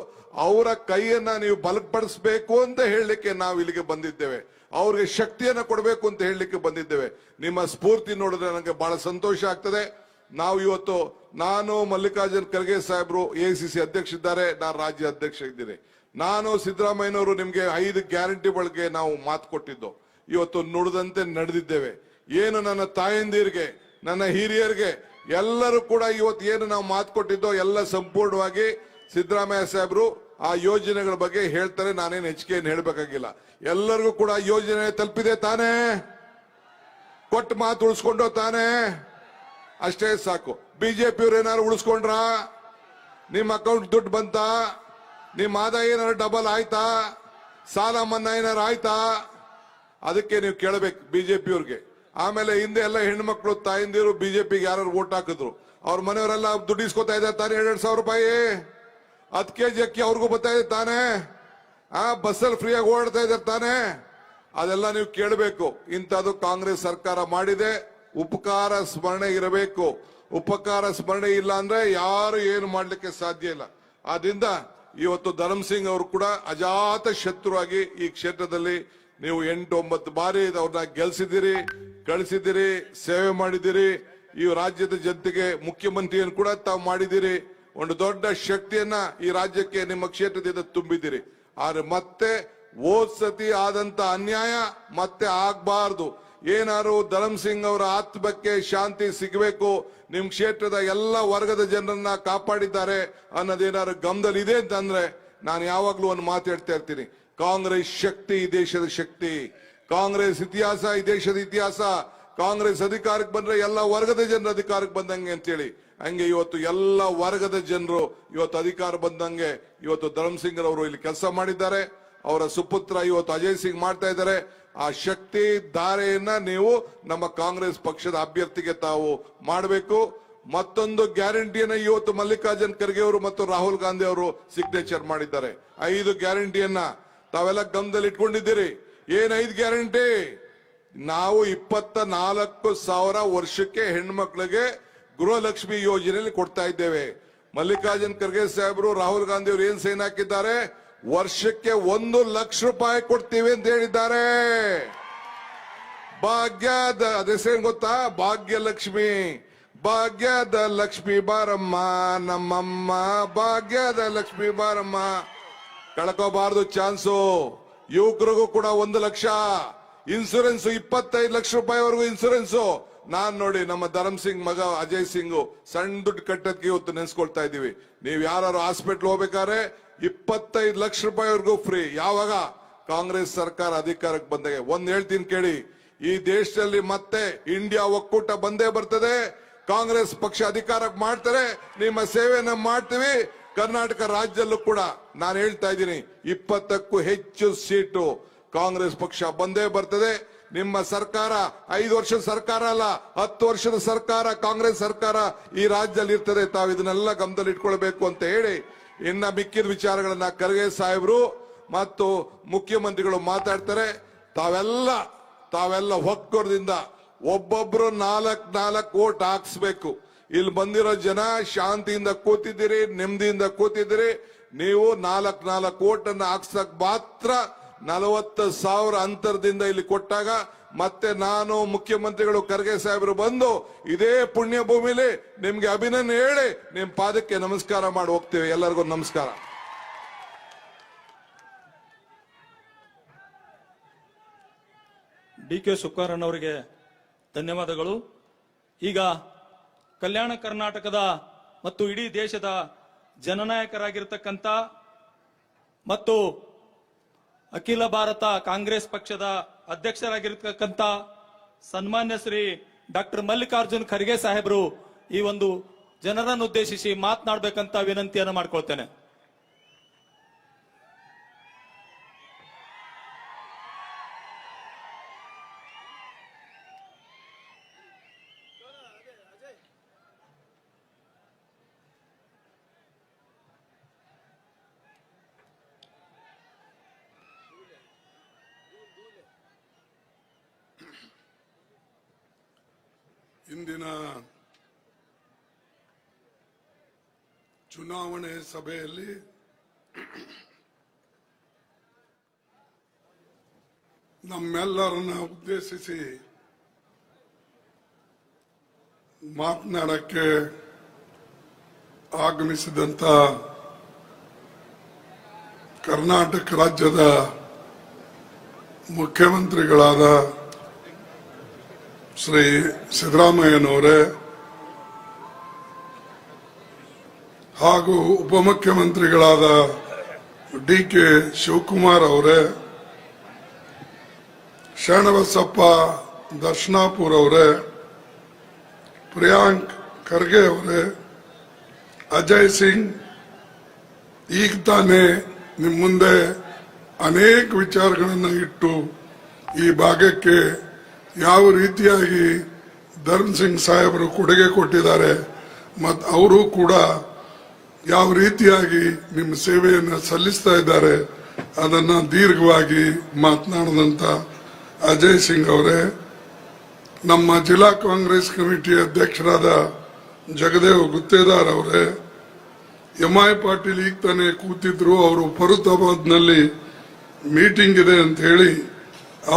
ಅವರ ಕೈಯನ್ನ ನೀವು ಬಲಪಡಿಸಬೇಕು ಅಂತ ಹೇಳಲಿಕ್ಕೆ ನಾವು ಇಲ್ಲಿಗೆ ಬಂದಿದ್ದೇವೆ. ಅವ್ರಿಗೆ ಶಕ್ತಿಯನ್ನ ಕೊಡಬೇಕು ಅಂತ ಹೇಳಲಿಕ್ಕೆ ಬಂದಿದ್ದೇವೆ. ನಿಮ್ಮ ಸ್ಫೂರ್ತಿ ನೋಡಿದ್ರೆ ನನಗೆ ಬಹಳ ಸಂತೋಷ ಆಗ್ತದೆ. ನಾವು ಇವತ್ತು, ನಾನು ಮಲ್ಲಿಕಾರ್ಜುನ್ ಖರ್ಗೆ ಸಾಹೇಬ್ರು AICC ಅಧ್ಯಕ್ಷ ಇದ್ದಾರೆ, ನಾನು ರಾಜ್ಯ ಅಧ್ಯಕ್ಷ ಇದ್ದೀನಿ. ನಾನು ಸಿದ್ದರಾಮಯ್ಯನವರು ನಿಮ್ಗೆ 5 ಗ್ಯಾರಂಟಿ ಬಗ್ಗೆ ನಾವು ಮಾತು ಕೊಟ್ಟಿದ್ದು, ಇವತ್ತು ನುಡಿದಂತೆ ನಡೆದಿದ್ದೇವೆ. ಏನು ನನ್ನ ತಾಯಂದಿರಿಗೆ, ನನ್ನ ಹಿರಿಯರಿಗೆ ಎಲ್ಲರೂ ಕೂಡ ಇವತ್ತು ಏನು ನಾವು ಮಾತು ಕೊಟ್ಟಿದ್ದೋ ಎಲ್ಲ ಸಂಪೂರ್ಣವಾಗಿ ಸಿದ್ದರಾಮಯ್ಯ ಸಾಹೇಬ್ರು ಆ ಯೋಜನೆಗಳ ಬಗ್ಗೆ ಹೇಳ್ತಾರೆ. ನಾನೇನು ಹೆಚ್ಚಿಗೆ ಏನು ಹೇಳ್ಬೇಕಾಗಿಲ್ಲ. ಎಲ್ಲರಿಗೂ ಕೂಡ ಯೋಜನೆ ತಲುಪಿದೆ ತಾನೇ, ಕೊಟ್ಟು ಮಾತು ಉಳಿಸ್ಕೊಂಡೋ ತಾನೇ, ಅಷ್ಟೇ ಸಾಕು. ಬಿಜೆಪಿಯವ್ರು ಏನಾದ್ರು ಉಳಿಸ್ಕೊಂಡ್ರ? ನಿಮ್ಮ ಅಕೌಂಟ್ ದುಡ್ಡು ಬಂತ? ನಿಮ್ಮ ಆದಾಯ ಏನಾದ್ರು ಡಬಲ್ ಆಯ್ತಾ? ಸಾಲ ಮನ್ನಾ ಏನಾರು ಆಯ್ತಾ? ಅದಕ್ಕೆ ನೀವು ಕೇಳಬೇಕು ಬಿಜೆಪಿಯವ್ರಿಗೆ. ಆಮೇಲೆ ಹಿಂದೆ ಎಲ್ಲ ಹೆಣ್ಮಕ್ಳು ತಾಯಿಂದಿರು ಬಿಜೆಪಿಗೆ ಯಾರು ವೋಟ್ ಹಾಕಿದ್ರು, ಅವ್ರ ಮನೆಯವರೆಲ್ಲ ದುಡ್ಡು ಇಸ್ಕೊತಾ ಇದ್ದಾರೆ ತಾನೇ, 2,000 ರೂಪಾಯಿ 10 kg ಅಕ್ಕಿ ಅವ್ರಿಗೂ ಬರ್ತಾ ಇದೆ ತಾನೇ, ಬಸ್ಸಲ್ಲಿ ಫ್ರೀಯಾಗಿ ಓಡಾಡ್ತಾ ಇದ್ದಾರೆ ತಾನೇ. ಅದೆಲ್ಲ ನೀವು ಕೇಳಬೇಕು. ಇಂಥದ್ದು ಕಾಂಗ್ರೆಸ್ ಸರ್ಕಾರ ಮಾಡಿದೆ. ಉಪಕಾರ ಸ್ಮರಣೆ ಇರಬೇಕು. ಉಪಕಾರ ಸ್ಮರಣೆ ಇಲ್ಲ ಅಂದ್ರೆ ಯಾರು ಏನು ಮಾಡ್ಲಿಕ್ಕೆ ಸಾಧ್ಯ ಇಲ್ಲ. ಆದ್ರಿಂದ ಇವತ್ತು ಧರಮ್ ಸಿಂಗ್ ಅವರು ಕೂಡ ಅಜಾತ ಶತ್ರುವಾಗಿ ಈ ಕ್ಷೇತ್ರದಲ್ಲಿ ನೀವು 8-9 ಬಾರಿ ಅವ್ರನ್ನ ಗೆಲ್ಸಿದ್ದೀರಿ, ಕಳಿಸಿದ್ದೀರಿ, ಸೇವೆ ಮಾಡಿದ್ದೀರಿ. ಈ ರಾಜ್ಯದ ಜನತೆಗೆ ಮುಖ್ಯಮಂತ್ರಿಯನ್ನು ಕೂಡ ತಾವು ಮಾಡಿದ್ದೀರಿ. ಒಂದು ದೊಡ್ಡ ಶಕ್ತಿಯನ್ನ ಈ ರಾಜ್ಯಕ್ಕೆ ನಿಮ್ಮ ಕ್ಷೇತ್ರದಿಂದ ತುಂಬಿದ್ದೀರಿ. ಆದ್ರೆ ಮತ್ತೆ ಹೋದ್ ಸತಿ ಆದಂತ ಅನ್ಯಾಯ ಮತ್ತೆ ಆಗ್ಬಾರ್ದು. ಏನಾದ್ರು ಧರಮ್ ಸಿಂಗ್ ಅವರ ಆತ್ಮಕ್ಕೆ ಶಾಂತಿ ಸಿಗಬೇಕು, ನಿಮ್ ಕ್ಷೇತ್ರದ ಎಲ್ಲ ವರ್ಗದ ಜನರನ್ನ ಕಾಪಾಡಿದ್ದಾರೆ ಅನ್ನೋದೇನಾದ್ರು ಗಮನದಲ್ಲಿ ಇದೆ ಅಂತಂದ್ರೆ ನಾನು ಯಾವಾಗ್ಲೂ ಒಂದು ಮಾತು ಹೇಳ್ತಾ ಇರ್ತೀನಿ, ಕಾಂಗ್ರೆಸ್ ಶಕ್ತಿ ಈ ದೇಶದ ಶಕ್ತಿ, ಕಾಂಗ್ರೆಸ್ ಇತಿಹಾಸ ಈ ದೇಶದ ಇತಿಹಾಸ, ಕಾಂಗ್ರೆಸ್ ಅಧಿಕಾರಕ್ಕೆ ಬಂದ್ರೆ ಎಲ್ಲ ವರ್ಗದ ಜನರ ಅಧಿಕಾರಕ್ಕೆ ಬಂದಂಗೆ ಅಂತೇಳಿ. ಹಂಗೆ ಇವತ್ತು ಎಲ್ಲ ವರ್ಗದ ಜನರು ಇವತ್ತು ಅಧಿಕಾರ ಬಂದಂಗೆ ಇವತ್ತು ಧರಮ್ ಸಿಂಗ್ ಅವರು ಇಲ್ಲಿ ಕೆಲಸ ಮಾಡಿದ್ದಾರೆ. ಅವರ ಸುಪುತ್ರ ಇವತ್ತು ಅಜಯ್ ಸಿಂಗ್ ಮಾಡ್ತಾ ಇದ್ದಾರೆ. ಆ ಶಕ್ತಿ ಧಾರೆಯನ್ನ ನೀವು ನಮ್ಮ ಕಾಂಗ್ರೆಸ್ ಪಕ್ಷದ ಅಭ್ಯರ್ಥಿಗೆ ತಾವು ಮಾಡಬೇಕು. ಮತ್ತೊಂದು ಗ್ಯಾರಂಟಿಯನ್ನ ಇವತ್ತು ಮಲ್ಲಿಕಾರ್ಜುನ್ ಖರ್ಗೆ ಅವರು ಮತ್ತು ರಾಹುಲ್ ಗಾಂಧಿ ಅವರು ಸಿಗ್ನೇಚರ್ ಮಾಡಿದ್ದಾರೆ. 5 ಗ್ಯಾರಂಟಿಯನ್ನ ತಾವೆಲ್ಲ ಗಮನದಲ್ಲಿ ಇಟ್ಕೊಂಡಿದ್ದೀರಿ. ಏನ್ 5 ಗ್ಯಾರಂಟಿ? ನಾವು 24,000 ವರ್ಷಕ್ಕೆ ಹೆಣ್ಮಕ್ಳಿಗೆ ಗೃಹಲಕ್ಷ್ಮಿ ಯೋಜನೆಯಲ್ಲಿ ಕೊಡ್ತಾ ಇದ್ದೇವೆ. ಮಲ್ಲಿಕಾರ್ಜುನ್ ಖರ್ಗೆ ಸಾಹೇಬರು, ರಾಹುಲ್ ಗಾಂಧಿ ಅವರು ಏನ್ ಸೈನ್ ಹಾಕಿದ್ದಾರೆ, ವರ್ಷಕ್ಕೆ 1 ಲಕ್ಷ ರೂಪಾಯಿ ಕೊಡ್ತೀವಿ ಅಂತ ಹೇಳಿದ್ದಾರೆ. ಭಾಗ್ಯದ ಅದೇನ್ ಗೊತ್ತಾ, ಭಾಗ್ಯಲಕ್ಷ್ಮಿ, ಭಾಗ್ಯದ ಲಕ್ಷ್ಮಿ ಬಾರಮ್ಮ ನಮ್ಮಮ್ಮ, ಭಾಗ್ಯದ ಲಕ್ಷ್ಮಿ ಬಾರಮ್ಮ. ಕಳ್ಕೋಬಾರದು ಚಾನ್ಸು. ಯುವಕರಿಗೂ ಕೂಡ 1 ಲಕ್ಷ ಇನ್ಸೂರೆನ್ಸ್, 25 ಲಕ್ಷ ರೂಪಾಯಿವರೆಗೂ ಇನ್ಸೂರೆನ್ಸ್. ನಾನ್ ನೋಡಿ ನಮ್ಮ ಧರಮ್ ಸಿಂಗ್ ಮಗ ಅಜಯ್ ಸಿಂಗ್ ಸಣ್ಣ ದುಡ್ಡು ಕಟ್ಟೋದಕ್ಕೆ ಇವತ್ತು ನೆನ್ಸ್ಕೊಳ್ತಾ ಇದೀವಿ. ನೀವ್ ಯಾರು ಹಾಸ್ಪಿಟ್ಲ್ ಹೋಗ್ಬೇಕಾದ್ರೆ 25 ಲಕ್ಷ ರೂಪಾಯಿವರೆಗೂ ಫ್ರೀ. ಯಾವಾಗ? ಕಾಂಗ್ರೆಸ್ ಸರ್ಕಾರ ಅಧಿಕಾರಕ್ಕೆ ಬಂದಾಗ. ಒಂದ್ ಹೇಳ್ತೀನಿ ಕೇಳಿ, ಈ ದೇಶದಲ್ಲಿ ಮತ್ತೆ ಇಂಡಿಯಾ ಒಕ್ಕೂಟ ಬಂದೇ ಬರ್ತದೆ. ಕಾಂಗ್ರೆಸ್ ಪಕ್ಷ ಅಧಿಕಾರಕ್ಕೆ ಮಾಡ್ತಾರೆ, ನಿಮ್ಮ ಸೇವೆಯನ್ನ ಮಾಡ್ತೀವಿ. ಕರ್ನಾಟಕ ರಾಜ್ಯದಲ್ಲೂ ಕೂಡ ನಾನು ಹೇಳ್ತಾ ಇದ್ದೀನಿ, 20ಕ್ಕೂ ಹೆಚ್ಚು ಸೀಟು ಕಾಂಗ್ರೆಸ್ ಪಕ್ಷ ಬಂದೇ ಬರ್ತದೆ. ನಿಮ್ಮ ಸರ್ಕಾರ 5 ವರ್ಷದ ಸರ್ಕಾರ ಅಲ್ಲ, 10 ವರ್ಷದ ಸರ್ಕಾರ, ಕಾಂಗ್ರೆಸ್ ಸರ್ಕಾರ ಈ ರಾಜ್ಯದಲ್ಲಿ ಇರ್ತದೆ. ತಾವು ಇದನ್ನೆಲ್ಲ ಗಮನದಲ್ಲಿ ಇಟ್ಕೊಳ್ಬೇಕು ಅಂತ ಹೇಳಿ, ಇನ್ನ ಮಿಕ್ಕಿದ ವಿಚಾರಗಳನ್ನ ಖರ್ಗೆ ಸಾಹೇಬರು ಮತ್ತು ಮುಖ್ಯಮಂತ್ರಿಗಳು ಮಾತಾಡ್ತಾರೆ. ತಾವೆಲ್ಲ ಒಕ್ಕೂಟದಿಂದ ಒಬ್ಬೊಬ್ರು 4 ಓಟ್ ಹಾಕ್ಸ್ಬೇಕು. ಇಲ್ಲಿ ಬಂದಿರೋ ಜನ ಶಾಂತಿಯಿಂದ ಕೂತಿದ್ದೀರಿ, ನೆಮ್ಮದಿಯಿಂದ ಕೂತಿದ್ದೀರಿ. ನೀವು 4 ಓಟ್ ಅನ್ನ ಹಾಕ್ಸಕ್ ಮಾತ್ರ 40,000 ಅಂತರದಿಂದ ಇಲ್ಲಿ ಕೊಟ್ಟಾಗ ಮತ್ತೆ ನಾನು ಮುಖ್ಯಮಂತ್ರಿಗಳು ಖರ್ಗೆ ಸಾಹೇಬರು ಬಂದು ಇದೇ ಪುಣ್ಯ ಭೂಮಿಲಿ ನಿಮ್ಗೆ ಅಭಿನಂದನೆ ಹೇಳಿ ನಿಮ್ ಪಾದಕ್ಕೆ ನಮಸ್ಕಾರ ಮಾಡಿ ಹೋಗ್ತೇವೆ. ಎಲ್ಲರಿಗೂ ನಮಸ್ಕಾರ. ಡಿ.ಕೆ. ಶಿವಕುಮಾರ್ ಅವರಿಗೆ ಧನ್ಯವಾದಗಳು. ಈಗ ಕಲ್ಯಾಣ ಕರ್ನಾಟಕದ ಮತ್ತು ಇಡೀ ದೇಶದ ಜನನಾಯಕರಾಗಿರ್ತಕ್ಕಂಥ ಮತ್ತು ಅಖಿಲ ಭಾರತ ಕಾಂಗ್ರೆಸ್ ಪಕ್ಷದ ಅಧ್ಯಕ್ಷರಾಗಿರ್ತಕ್ಕಂಥ ಸನ್ಮಾನ್ಯ ಶ್ರೀ ಡಾಕ್ಟರ್ ಮಲ್ಲಿಕಾರ್ಜುನ್ ಖರ್ಗೆ ಸಾಹೇಬರು ಈ ಒಂದು ಜನರನ್ನು ಉದ್ದೇಶಿಸಿ ಮಾತನಾಡಬೇಕಂತ ವಿನಂತಿಯನ್ನು ಮಾಡ್ಕೊಳ್ತೇನೆ. ಇಂದಿನ ಚುನಾವಣೆ ಸಭೆಯಲ್ಲಿ ನಮ್ಮೆಲ್ಲರನ್ನ ಉದ್ದೇಶಿಸಿ ಮಾತನಾಡಕ್ಕೆ ಆಗಮಿಸಿದಂತ ಕರ್ನಾಟಕ ರಾಜ್ಯದ ಮುಖ್ಯಮಂತ್ರಿಗಳಾದ ಶ್ರೀ ಸಿದ್ದರಾಮಯ್ಯನವರೇ ಹಾಗೂ ಉಪಮುಖ್ಯಮಂತ್ರಿಗಳಾದ ಡಿ.ಕೆ. ಶಿವಕುಮಾರ್ ಅವರೇ, ಶರಣಬಸಪ್ಪ ದರ್ಶನಾಪುರ್ ಅವರೇ, ಪ್ರಿಯಾಂಕ್ ಖರ್ಗೆ ಅವರೇ, ಅಜಯ್ ಸಿಂಗ್, ಈಗ ತಾನೇ ನಿಮ್ಮ ಮುಂದೆ ಅನೇಕ ವಿಚಾರಗಳನ್ನು ಇಟ್ಟು ಈ ಭಾಗಕ್ಕೆ ಯಾವ ರೀತಿಯಾಗಿ ಧರ್ಮ್ ಸಿಂಗ್ ಸಾಹೇಬರು ಕೊಡುಗೆ ಕೊಟ್ಟಿದ್ದಾರೆ ಮತ್ತು ಅವರು ಕೂಡ ಯಾವ ರೀತಿಯಾಗಿ ನಿಮ್ಮ ಸೇವೆಯನ್ನು ಸಲ್ಲಿಸ್ತಾ ಇದ್ದಾರೆ ಅದನ್ನ ದೀರ್ಘವಾಗಿ ಮಾತನಾಡಿದಂತ ಅಜಯ್ ಸಿಂಗ್ ಅವರೇ, ನಮ್ಮ ಜಿಲ್ಲಾ ಕಾಂಗ್ರೆಸ್ ಕಮಿಟಿ ಅಧ್ಯಕ್ಷರಾದ ಜಗದೇವ್ ಗುತ್ತೇದಾರ್ ಅವರೇ, ಎಂ.ಐ. ಪಾಟೀಲ್ ಈಗ ತಾನೇ ಕೂತಿದ್ರು, ಅವರು ಫರುತಾಬಾದ್ನಲ್ಲಿ ಮೀಟಿಂಗ್ ಇದೆ ಅಂತ ಹೇಳಿ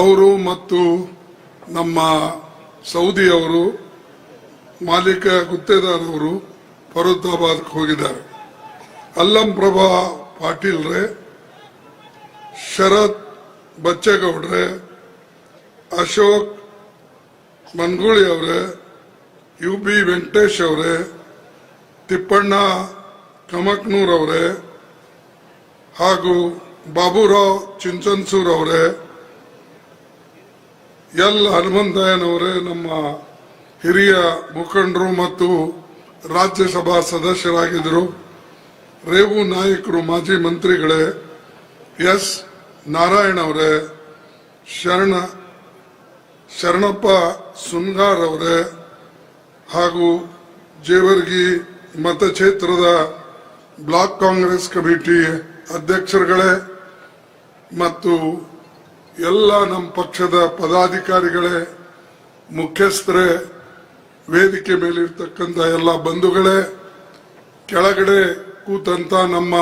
ಅವರು ಮತ್ತು ನಮ್ಮ ಸೌದಿ ಅವರು ಮಾಲೀಕ ಗುತ್ತೇದಾರ್ ಅವರು ಫರುತಾಬಾದ್ಗೆ ಹೋಗಿದ್ದಾರೆ. ಅಲ್ಲಂ ಪ್ರಭಾ ಪಾಟೀಲ್ರೆ, ಶರತ್ ಬಚ್ಚೇಗೌಡ್ರೆ, ಅಶೋಕ್ ಮನ್ಗೂಳಿ ಅವರೇ, UB ವೆಂಕಟೇಶ್ ಅವರೇ, ತಿಪ್ಪಣ್ಣ ಕಮಕ್ನೂರ್ ಅವರೇ ಹಾಗೂ ಬಾಬುರಾವ್ ಚಿಂಚನ್ಸೂರ್ ಅವರೇ, ಎಲ್ ಹನುಮಂತಯ್ಯನವರೇ, ನಮ್ಮ ಹಿರಿಯ ಮುಖಂಡರು ಮತ್ತು ರಾಜ್ಯಸಭಾ ಸದಸ್ಯರಾಗಿದ್ದರು, ರೇವು ನಾಯಕರು, ಮಾಜಿ ಮಂತ್ರಿಗಳೇ, ಎಸ್ ನಾರಾಯಣ ಅವರೇ, ಶರಣಪ್ಪ ಸುನ್ಗಾರ್ ಅವರೇ ಹಾಗೂ ಜೇವರ್ಗಿ ಮತಕ್ಷೇತ್ರದ ಬ್ಲಾಕ್ ಕಾಂಗ್ರೆಸ್ ಕಮಿಟಿ ಅಧ್ಯಕ್ಷರುಗಳೇ ಮತ್ತು ಎಲ್ಲ ನಮ್ಮ ಪಕ್ಷದ ಪದಾಧಿಕಾರಿಗಳೇ, ಮುಖ್ಯಸ್ಥರೇ, ವೇದಿಕೆ ಮೇಲಿರ್ತಕ್ಕಂಥ ಎಲ್ಲ ಬಂಧುಗಳೇ, ಕೆಳಗಡೆ ಕೂತಂತ ನಮ್ಮ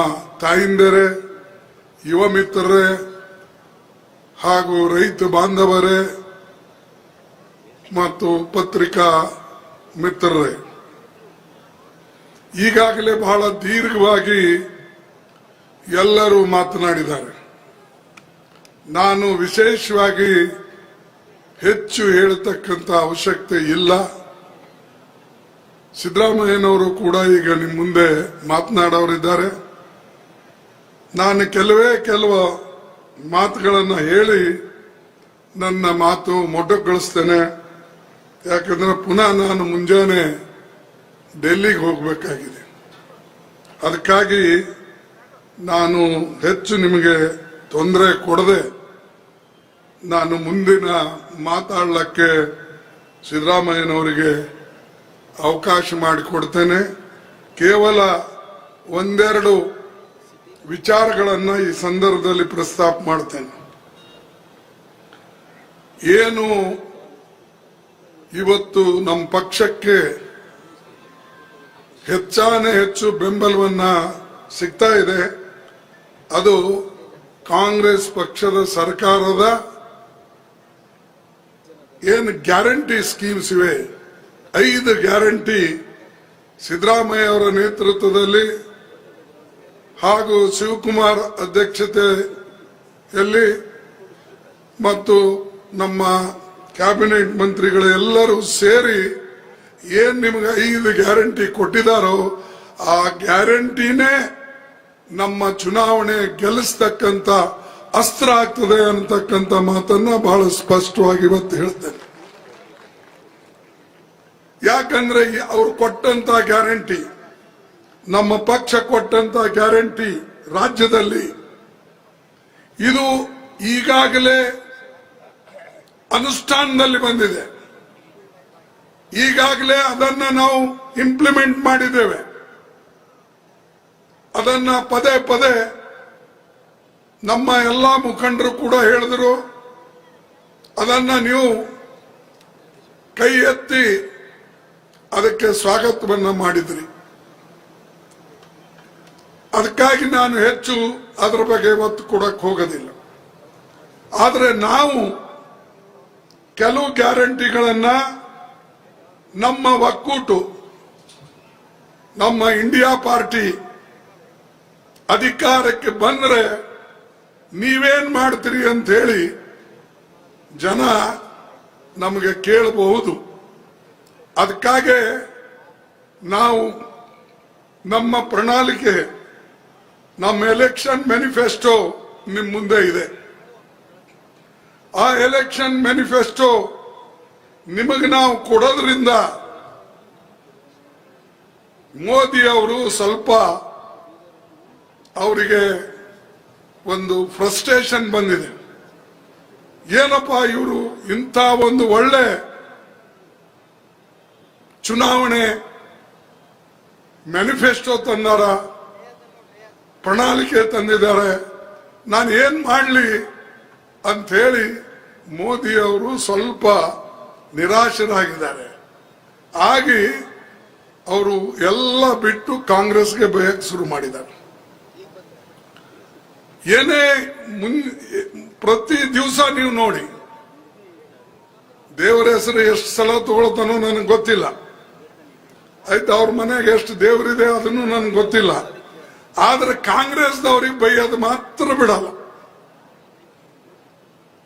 ತಾಯಿಂದರೇ, ಯುವ ಮಿತ್ರರೇ ಹಾಗೂ ರೈತ ಬಾಂಧವರೇ ಮತ್ತು ಪತ್ರಿಕಾ ಮಿತ್ರರೇ, ಈಗಾಗಲೇ ಬಹಳ ದೀರ್ಘವಾಗಿ ಎಲ್ಲರೂ ಮಾತನಾಡಿದ್ದಾರೆ. ನಾನು ವಿಶೇಷವಾಗಿ ಹೆಚ್ಚು ಹೇಳತಕ್ಕಂಥ ಅವಶ್ಯಕತೆ ಇಲ್ಲ. ಸಿದ್ದರಾಮಯ್ಯನವರು ಕೂಡ ಈಗ ನಿಮ್ಮ ಮುಂದೆ ಮಾತನಾಡೋರಿದ್ದಾರೆ. ನಾನು ಕೆಲವು ಮಾತುಗಳನ್ನು ಹೇಳಿ ನನ್ನ ಮಾತು ಮೊಟಕುಗೊಳಿಸ್ತೇನೆ. ಯಾಕಂದ್ರೆ ಪುನಃ ನಾನು ಮುಂಜಾನೆ ಡೆಲ್ಲಿಗೆ ಹೋಗಬೇಕಾಗಿದೆ. ಅದಕ್ಕಾಗಿ ನಾನು ಹೆಚ್ಚು ನಿಮಗೆ ತೊಂದರೆ ಕೊಡದೆ ನಾನು ಮುಂದಿನ ಮಾತಾಡಲಿಕ್ಕೆ ಸಿದ್ದರಾಮಯ್ಯನವರಿಗೆ ಅವಕಾಶ ಮಾಡಿಕೊಡ್ತೇನೆ. ಕೇವಲ ಒಂದೆರಡು ವಿಚಾರಗಳನ್ನು ಈ ಸಂದರ್ಭದಲ್ಲಿ ಪ್ರಸ್ತಾಪ ಮಾಡ್ತೇನೆ. ಏನು ಇವತ್ತು ನಮ್ಮ ಪಕ್ಷಕ್ಕೆ ಹೆಚ್ಚು ಬೆಂಬಲವನ್ನ ಸಿಗ್ತಾ ಇದೆ, ಅದು ಕಾಂಗ್ರೆಸ್ ಪಕ್ಷದ ಸರ್ಕಾರದ ಏನು ಗ್ಯಾರಂಟಿ ಸ್ಕೀಮ್ಸ್ ಇವೆ, 5 ಗ್ಯಾರಂಟಿ ಸಿದ್ದರಾಮಯ್ಯ ಅವರ ನೇತೃತ್ವದಲ್ಲಿ ಹಾಗೂ ಶಿವಕುಮಾರ್ ಅಧ್ಯಕ್ಷತೆಯಲ್ಲಿ ಮತ್ತು ನಮ್ಮ ಕ್ಯಾಬಿನೆಟ್ ಮಂತ್ರಿಗಳು ಎಲ್ಲರೂ ಸೇರಿ ಏನ್ ನಿಮಗೆ 5 ಗ್ಯಾರಂಟಿ ಕೊಟ್ಟಿದ್ದಾರೋ ಆ ಗ್ಯಾರಂಟಿನೇ ನಮ್ಮ ಚುನಾವಣೆ ಗೆಲ್ಲಿಸ್ತಕ್ಕಂಥ ಅಸ್ತ್ರ ಆಗ್ತದೆ ಅಂತಕ್ಕಂಥ ಮಾತನ್ನ ಬಹಳ ಸ್ಪಷ್ಟವಾಗಿ ಇವತ್ತು ಹೇಳ್ತೇನೆ. ಯಾಕಂದ್ರೆ ಅವರು ಕೊಟ್ಟಂತ ಗ್ಯಾರಂಟಿ, ನಮ್ಮ ಪಕ್ಷ ಕೊಟ್ಟಂತ ಗ್ಯಾರಂಟಿ ರಾಜ್ಯದಲ್ಲಿ ಇದು ಈಗಾಗಲೇ ಅನುಷ್ಠಾನದಲ್ಲಿ ಬಂದಿದೆ. ಈಗಾಗಲೇ ಅದನ್ನ ನಾವು ಇಂಪ್ಲಿಮೆಂಟ್ ಮಾಡಿದ್ದೇವೆ. ಅದನ್ನ ಪದೇ ಪದೇ ನಮ್ಮ ಎಲ್ಲಾ ಮುಖಂಡರು ಕೂಡ ಹೇಳಿದ್ರು. ಅದನ್ನ ನೀವು ಕೈ ಎತ್ತಿ ಅದಕ್ಕೆ ಸ್ವಾಗತವನ್ನ ಮಾಡಿದ್ರಿ. ಅದಕ್ಕಾಗಿ ನಾನು ಹೆಚ್ಚು ಅದರ ಬಗ್ಗೆ ಒತ್ತು ಕೊಡಕ್ಕೆ ಹೋಗೋದಿಲ್ಲ. ಆದರೆ ನಾವು ಕೆಲವು ಗ್ಯಾರಂಟಿಗಳನ್ನ ನಮ್ಮ ಒಕ್ಕೂಟು, ನಮ್ಮ ಇಂಡಿಯಾ ಪಾರ್ಟಿ ಅಧಿಕಾರಕ್ಕೆ ಬಂದ್ರೆ ನೀವೇನ್ ಮಾಡ್ತೀರಿ ಅಂತ ಹೇಳಿ ಜನ ನಮಗೆ ಕೇಳಬಹುದು. ಅದಕ್ಕಾಗಿ ನಾವು ನಮ್ಮ ಪ್ರಣಾಳಿಕೆ, ನಮ್ಮ ಎಲೆಕ್ಷನ್ ಮ್ಯಾನಿಫೆಸ್ಟೋ ನಿಮ್ ಮುಂದೆ ಇದೆ. ಆ ಎಲೆಕ್ಷನ್ ಮ್ಯಾನಿಫೆಸ್ಟೋ ನಿಮಗೆ ನಾವು ಕೊಡೋದ್ರಿಂದ ಮೋದಿ ಅವರು ಸ್ವಲ್ಪ ಅವರಿಗೆ ಒಂದು ಫ್ರಸ್ಟ್ರೇಷನ್ ಬಂದಿದೆ. ಏನಪ್ಪ ಇವರು ಇಂಥ ಒಂದು ಒಳ್ಳೆ ಚುನಾವಣೆ ಮ್ಯಾನಿಫೆಸ್ಟೋ ತಂದಾರ, ಪ್ರಣಾಳಿಕೆ ತಂದಿದ್ದಾರೆ, ನಾನು ಏನ್ ಮಾಡಲಿ ಅಂತ ಹೇಳಿ ಮೋದಿ ಅವರು ಸ್ವಲ್ಪ ನಿರಾಶರಾಗಿದ್ದಾರೆ. ಆಗಿ ಅವರು ಎಲ್ಲ ಬಿಟ್ಟು ಕಾಂಗ್ರೆಸ್ಗೆ ಬಯಕ್ ಶುರು ಮಾಡಿದ್ದಾರೆ. ಏನೇ ಪ್ರತಿ ದಿವಸ ನೀವು ನೋಡಿ, ದೇವರ ಹೆಸರು ಎಷ್ಟು ಸಲ ತಗೊಳ್ತಾನೋ ನನಗೆ ಗೊತ್ತಿಲ್ಲ. ಆಯ್ತು, ಅವ್ರ ಮನೆಗೆ ಎಷ್ಟು ದೇವರಿದೆ ಅದನ್ನು ನನಗೆ ಗೊತ್ತಿಲ್ಲ. ಆದ್ರೆ ಕಾಂಗ್ರೆಸ್ದವ್ರಿಗೆ ಬೈಯೋದು ಮಾತ್ರ ಬಿಡಲ್ಲ.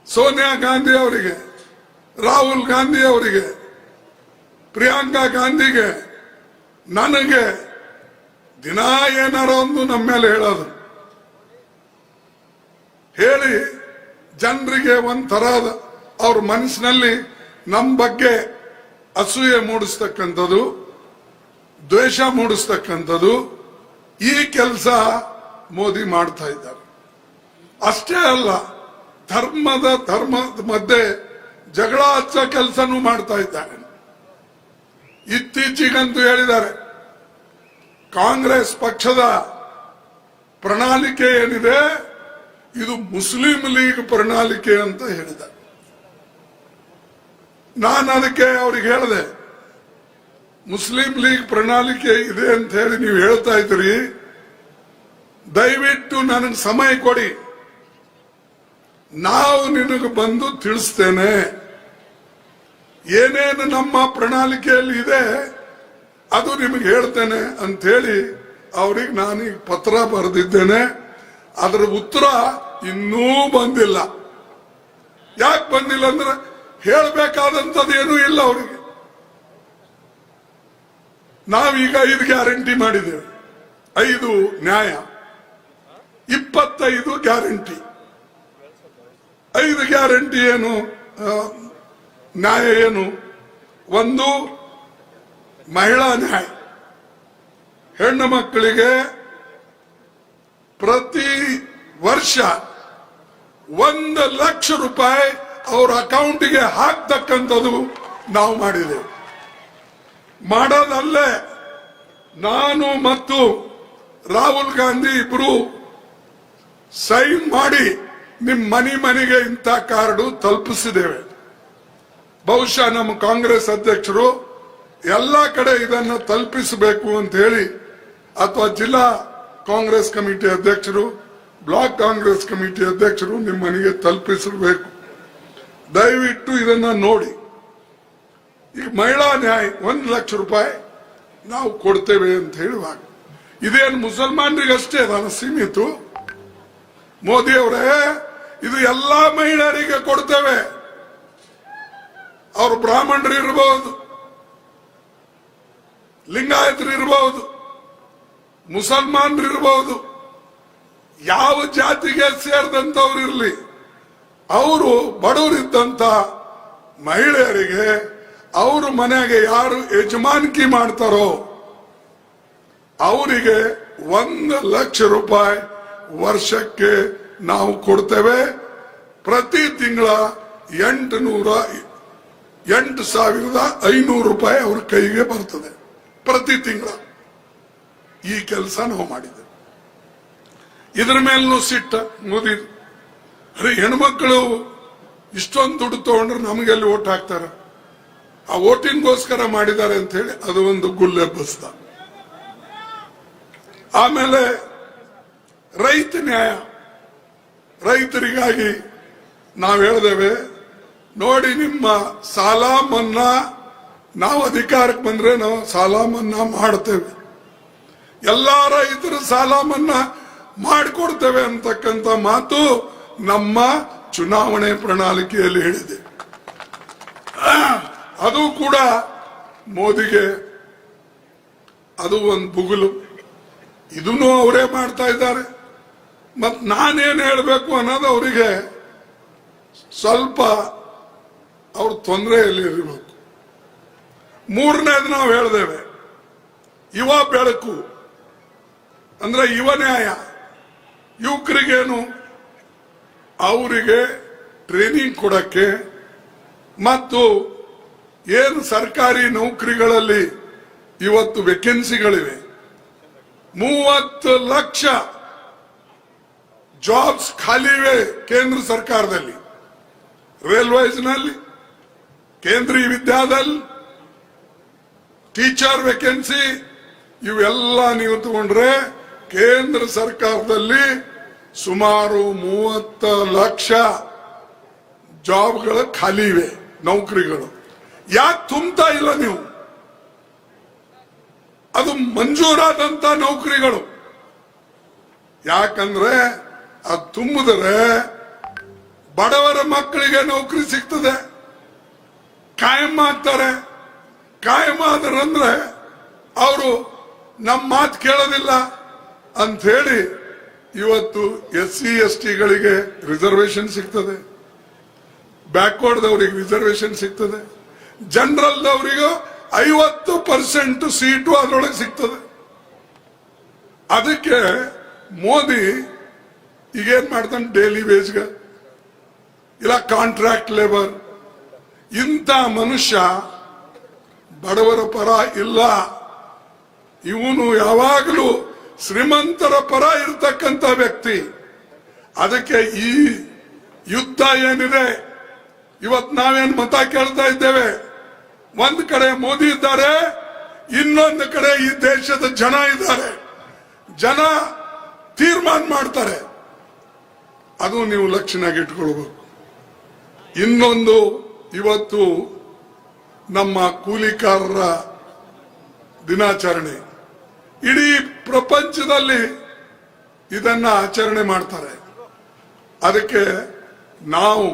ಸೋನಿಯಾ ಗಾಂಧಿ ಅವರಿಗೆ ರಾಹುಲ್ ಗಾಂಧಿ ಅವರಿಗೆ, ಪ್ರಿಯಾಂಕಾ ಗಾಂಧಿಗೆ, ನನಗೆ ದಿನಾ ಏನಾರ ಒಂದು ನಮ್ಮ ಮೇಲೆ ಹೇಳೋದು, ಹೇಳಿ ಜನರಿಗೆ ಒಂಥರದ ಅವ್ರ ಮನಸ್ಸಿನಲ್ಲಿ ನಮ್ಮ ಬಗ್ಗೆ ಅಸೂಯೆ ಮೂಡಿಸ್ತಕ್ಕಂಥದ್ದು, ದ್ವೇಷ ಮೂಡಿಸ್ತಕ್ಕಂಥದ್ದು ಈ ಕೆಲಸ ಮೋದಿ ಮಾಡ್ತಾ ಇದ್ದಾರೆ. ಅಷ್ಟೇ ಅಲ್ಲ, ಧರ್ಮದ ಮಧ್ಯೆ ಜಗಳ ಹಚ್ಚೋ ಕೆಲಸನೂ ಮಾಡ್ತಾ ಇದ್ದಾರೆ. ಇತ್ತೀಚೆಗಂತೂ ಹೇಳಿದ್ದಾರೆ, ಕಾಂಗ್ರೆಸ್ ಪಕ್ಷದ ಪ್ರಣಾಳಿಕೆ ಏನಿದೆ ಇದು ಮುಸ್ಲಿಂ ಲೀಗ್ ಪ್ರಣಾಳಿಕೆ ಅಂತ ಹೇಳಿದ್ದಾರೆ. ನಾನು ಅದಕ್ಕೆ ಅವ್ರಿಗೆ ಹೇಳಿದೆ, ಮುಸ್ಲಿಂ ಲೀಗ್ ಪ್ರಣಾಳಿಕೆ ಇದೆ ಅಂತ ಹೇಳಿ ನೀವು ಹೇಳ್ತಾ ಇದ್ರಿ, ದಯವಿಟ್ಟು ನನಗೆ ಸಮಯ ಕೊಡಿ, ನಾವು ನಿನಗೆ ಬಂದು ತಿಳಿಸ್ತೇನೆ, ಏನೇನು ನಮ್ಮ ಪ್ರಣಾಳಿಕೆಯಲ್ಲಿ ಇದೆ ಅದು ನಿಮಗೆ ಹೇಳ್ತೇನೆ ಅಂತ ಹೇಳಿ ಅವ್ರಿಗೆ ನಾನೀಗ ಪತ್ರ ಬರೆದಿದ್ದೇನೆ. ಅದರ ಉತ್ತರ ಇನ್ನೂ ಬಂದಿಲ್ಲ. ಯಾಕೆ ಬಂದಿಲ್ಲ ಅಂದ್ರೆ ಹೇಳಬೇಕಾದಂಥದ್ದು ಏನೂ ಇಲ್ಲ ಅವರಿಗೆ. ನಾವೀಗ 5 ಗ್ಯಾರಂಟಿ ಮಾಡಿದ್ದೇವೆ, 5 ನ್ಯಾಯ, 25 ಗ್ಯಾರಂಟಿ. 5 ಗ್ಯಾರಂಟಿ ಏನು, ನ್ಯಾಯ ಏನು? ಒಂದು ಮಹಿಳಾ ನ್ಯಾಯ, ಹೆಣ್ಣು ಮಕ್ಕಳಿಗೆ ಪ್ರತಿ ವರ್ಷ 1 ಲಕ್ಷ ರೂಪಾಯಿ ಅವರ ಅಕೌಂಟಿಗೆ ಹಾಕ್ತಕ್ಕಂಥದ್ದು ನಾವು ಮಾಡಿದೆವು. ಮಾಡೋದಲ್ಲೇ ನಾನು ಮತ್ತು ರಾಹುಲ್ ಗಾಂಧಿ ಇಬ್ರು ಸೈನ್ ಮಾಡಿ ನಿಮ್ಮ ಮನೆಗೆ ಇಂಥ ಕಾರ್ಡು ತಲುಪಿಸಿದ್ದೇವೆ. ಬಹುಶಃ ನಮ್ಮ ಕಾಂಗ್ರೆಸ್ ಅಧ್ಯಕ್ಷರು ಎಲ್ಲ ಕಡೆ ಇದನ್ನು ತಲುಪಿಸಬೇಕು ಅಂತ ಹೇಳಿ, ಅಥವಾ ಜಿಲ್ಲಾ ಕಾಂಗ್ರೆಸ್ ಕಮಿಟಿ ಅಧ್ಯಕ್ಷರು, ಬ್ಲಾಕ್ ಕಾಂಗ್ರೆಸ್ ಕಮಿಟಿ ಅಧ್ಯಕ್ಷರು ನಿಮ್ಮ ಮನೆಗೆ ತಲುಪಿಸಬೇಕು. ದಯವಿಟ್ಟು ಇದನ್ನ ನೋಡಿ. ಈಗ ಮಹಿಳಾ ನ್ಯಾಯ 1 ಲಕ್ಷ ರೂಪಾಯಿ ನಾವು ಕೊಡ್ತೇವೆ ಅಂತ ಹೇಳುವಾಗ ಇದೇನು ಮುಸಲ್ಮಾನರಿಗಷ್ಟೇ ನಾನು ಸೀಮಿತ? ಮೋದಿ ಅವರೇ, ಇದು ಎಲ್ಲಾ ಮಹಿಳೆಯರಿಗೆ ಕೊಡ್ತೇವೆ. ಅವರು ಬ್ರಾಹ್ಮಣರು ಇರಬಹುದು, ಲಿಂಗಾಯತರು ಇರಬಹುದು, ಮುಸಲ್ಮಾನರು ಇರಬಹುದು, ಯಾವ ಜಾತಿಗೆ ಸೇರಿದಂತವ್ರು ಇರಲಿ, ಅವರು ಬಡವರಿದ್ದಂತ ಮಹಿಳೆಯರಿಗೆ ಅವ್ರ ಮನೆಗೆ ಯಾರು ಯಜಮಾನಿಕೆ ಮಾಡ್ತಾರೋ ಅವರಿಗೆ 1 ಲಕ್ಷ ರೂಪಾಯಿ ವರ್ಷಕ್ಕೆ ನಾವು ಕೊಡ್ತೇವೆ. ಪ್ರತಿ ತಿಂಗಳ 8,500 ರೂಪಾಯಿ ಅವ್ರ ಕೈಗೆ ಬರ್ತದೆ ಪ್ರತಿ ತಿಂಗಳ. ಈ ಕೆಲಸ ನಾವು ಮಾಡಿದ್ದೇವೆ. ಇದರ ಮೇಲೂ ಸಿಟ್ಟ ಮೋದಿ, ಅರೆ ಹೆಣ್ಮಕ್ಳು ಇಷ್ಟೊಂದು ದುಡ್ಡು ತಗೊಂಡ್ರೆ ನಮಗೆಲ್ಲಿ ಓಟ್ ಹಾಕ್ತಾರ, ಆ ಓಟಿಂಗ್ಗೋಸ್ಕರ ಮಾಡಿದ್ದಾರೆ ಅಂತ ಹೇಳಿ ಅದು ಒಂದು ಗುಲ್ಲೆ ಬಸ್ತ. ಆಮೇಲೆ ರೈತ ನ್ಯಾಯ, ರೈತರಿಗಾಗಿ ನಾವು ಹೇಳಿದೇವೆ, ನೋಡಿ ನಿಮ್ಮ ಸಾಲ ಮನ್ನಾ ನಾವು ಅಧಿಕಾರಕ್ಕೆ ಬಂದ್ರೆ ನಾವು ಸಾಲ ಮನ್ನಾ ಮಾಡ್ತೇವೆ, ಎಲ್ಲಾ ರೈತರ ಸಾಲ ಮನ್ನಾ ಮಾಡಿಕೊಡ್ತೇವೆ ಅಂತಕ್ಕಂಥ ಮಾತು ನಮ್ಮ ಚುನಾವಣೆ ಪ್ರಣಾಳಿಕೆಯಲ್ಲಿ ಹೇಳಿದೆ. ಅದು ಕೂಡ ಮೋದಿಗೆ ಅದು ಒಂದು ಬುಗುಲು. ಇದನ್ನು ಅವರೇ ಮಾಡ್ತಾ ಇದ್ದಾರೆ. ಮತ್ ನಾನೇನು ಹೇಳಬೇಕು ಅನ್ನೋದು ಅವರಿಗೆ ಸ್ವಲ್ಪ ಅವ್ರ ತೊಂದರೆಯಲ್ಲಿ ಇರಬೇಕು. ಮೂರನೇದು ನಾವು ಹೇಳಿದ್ದೇವೆ, ಯುವ ಬೆಳಕು ಅಂದ್ರೆ ಯುವ ನ್ಯಾಯ. ಯುವಕರಿಗೇನು, ಅವರಿಗೆ ಟ್ರೈನಿಂಗ್ ಕೊಡಕ್ಕೆ ಮತ್ತು ಏನು ಸರ್ಕಾರಿ ನೌಕರಿಗಳಲ್ಲಿ ಇವತ್ತು ವೇಕೆನ್ಸಿಗಳಿವೆ, 30 ಲಕ್ಷ ಜಾಬ್ಸ್ ಖಾಲಿ ಇವೆ ಕೇಂದ್ರ ಸರ್ಕಾರದಲ್ಲಿ, ರೈಲ್ವೇಸ್ನಲ್ಲಿ, ಕೇಂದ್ರೀಯ ವಿದ್ಯಾದಲ್ಲಿ, ಟೀಚರ್ ವೇಕೆನ್ಸಿ, ಇವೆಲ್ಲ ನೀವು ತಗೊಂಡ್ರೆ ಕೇಂದ್ರ ಸರ್ಕಾರದಲ್ಲಿ ಸುಮಾರು 30 ಲಕ್ಷ ಜಾಬ್ಗಳು ಖಾಲಿ ಇವೆ, ನೌಕರಿಗಳು. ಯಾಕೆ ತುಂಬ್ತಾ ಇಲ್ಲ ನೀವು? ಅದು ಮಂಜೂರಾದಂತ ನೌಕರಿಗಳು. ಯಾಕಂದ್ರೆ ಅದು ತುಂಬಿದ್ರೆ ಬಡವರ ಮಕ್ಕಳಿಗೆ ನೌಕರಿ ಸಿಗ್ತದೆ, ಕಾಯಂ ಆಗ್ತಾರೆ. ಕಾಯಂ ಆದ್ರಂದ್ರೆ ಅವರು ನಮ್ಮ ಮಾತು ಕೇಳೋದಿಲ್ಲ ಅಂತ ಹೇಳಿ ಇವತ್ತು SC/ST ಗಳಿಗೆ ರಿಸರ್ವೇಶನ್ ಸಿಗ್ತದೆ, ಬ್ಯಾಕ್ವರ್ಡ್ ರಿಸರ್ವೇಶನ್ ಸಿಗ್ತದೆ, ಜನರಲ್ ಅವರಿಗೂ 50% ಸೀಟು ಅದರೊಳಗೆ ಸಿಗ್ತದೆ. ಅದಕ್ಕೆ ಮೋದಿ ಈಗೇನ್ ಮಾಡ್ತಾನೆ, ಡೈಲಿ ವೇಜ್ಗೆ ಇಲ್ಲ ಕಾಂಟ್ರಾಕ್ಟ್ ಲೇಬರ್. ಇಂಥ ಮನುಷ್ಯ ಬಡವರ ಪರ ಇಲ್ಲ, ಇವನು ಯಾವಾಗಲೂ ಶ್ರೀಮಂತರ ಪರ ಇರ್ತಕ್ಕಂಥ ವ್ಯಕ್ತಿ. ಅದಕ್ಕೆ ಈ ಯುದ್ಧ ಏನಿದೆ, ಇವತ್ತು ನಾವೇನು ಮತ ಕೇಳ್ತಾ ಇದ್ದೇವೆ, ಒಂದ್ ಕಡೆ ಮೋದಿ ಇದ್ದಾರೆ, ಇನ್ನೊಂದು ಕಡೆ ಈ ದೇಶದ ಜನ ಇದ್ದಾರೆ. ಜನ ತೀರ್ಮಾನ ಮಾಡ್ತಾರೆ, ಅದು ನೀವು ಲಕ್ಷಣಾಗಿ ಇಟ್ಕೊಳ್ಬೇಕು. ಇನ್ನೊಂದು, ಇವತ್ತು ನಮ್ಮ ಕೂಲಿಕಾರರ ದಿನಾಚರಣೆ, ಇಡೀ ಪ್ರಪಂಚದಲ್ಲಿ ಇದನ್ನ ಆಚರಣೆ ಮಾಡ್ತಾರೆ. ಅದಕ್ಕೆ ನಾವು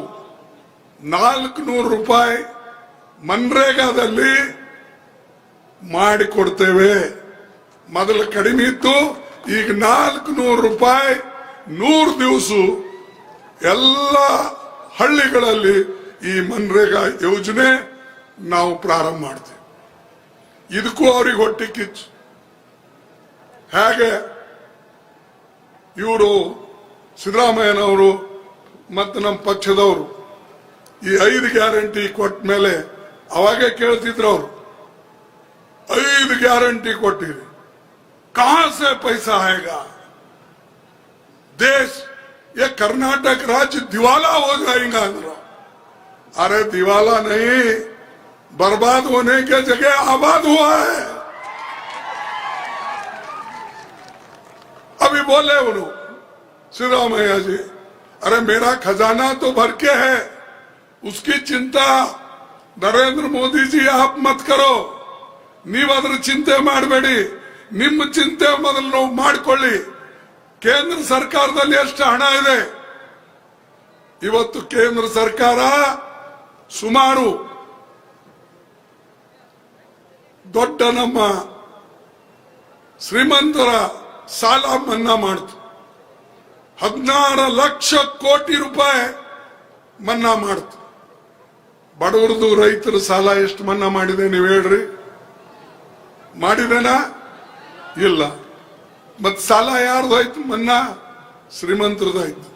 400 ರೂಪಾಯಿ ಮನ್ರೇಗಾದಲ್ಲಿ ಮಾಡಿಕೊಡ್ತೇವೆ. ಮೊದಲು ಕಡಿಮೆ ಇತ್ತು, ಈಗ 400 ರೂಪಾಯಿ 100 ದಿವಸ ಎಲ್ಲ ಹಳ್ಳಿಗಳಲ್ಲಿ ಈ ಮನ್ರೇಗಾ ಯೋಜನೆ ನಾವು ಪ್ರಾರಂಭ ಮಾಡ್ತೇವೆ. ಇದಕ್ಕೂ ಅವ್ರಿಗೆ ಹೊಟ್ಟೆ ಕಿಚ್ಚು. ಹೇಗೆ ಇವರು ಸಿದ್ದರಾಮಯ್ಯನವರು ಮತ್ತು ನಮ್ಮ ಪಕ್ಷದವರು ಈ 5 ಗ್ಯಾರಂಟಿ ಕೊಟ್ಟ ಮೇಲೆ ಅವಾಗೆ ಕೇಳ್ತಿದ್ರು ಅವರು, 5 ಗ್ಯಾರಂಟಿ ಕೊಟ್ಟಿರಿ, कहां से पैसा आएगा? देश ये कर्नाटक राज्य दिवाला हो जाएगा अंदर। अरे दिवाला नहीं, बर्बाद होने के जगह आबाद हुआ है। अभी बोले उन्होंने सिद्धरामैया जी, अरे मेरा खजाना तो भर के है, उसकी चिंता नरेंद्र मोदी जी आप मत करो, ನೀವು ಅದರ ಚಿಂತೆ ಮಾಡಬೇಡಿ, ನಿಮ್ಮ ಚಿಂತೆ ಮೊದಲು ನಾವು ಮಾಡಿಕೊಳ್ಳಿ. ಕೇಂದ್ರ ಸರ್ಕಾರದಲ್ಲಿ ಎಷ್ಟು ಹಣ ಇದೆ? ಇವತ್ತು ಕೇಂದ್ರ ಸರ್ಕಾರ ಸುಮಾರು ದೊಡ್ಡ ನಮ್ಮ ಶ್ರೀಮಂತರ ಸಾಲ ಮನ್ನಾ ಮಾಡಿತು. 16 ಲಕ್ಷ ಕೋಟಿ ರೂಪಾಯಿ ಮನ್ನಾ ಮಾಡಿತು. ಬಡವರದು ರೈತರ ಸಾಲ ಎಷ್ಟು ಮನ್ನಾ ಮಾಡಿದೆ ನೀವು ಹೇಳ್ರಿ? ಮಾಡಿದೇನಾ? ಇಲ್ಲ. ಮತ್ ಸಾಲ ಯಾರ್ದಾಯ್ತು ಮನ್ನಾ? ಶ್ರೀಮಂತರದಾಯ್ತು.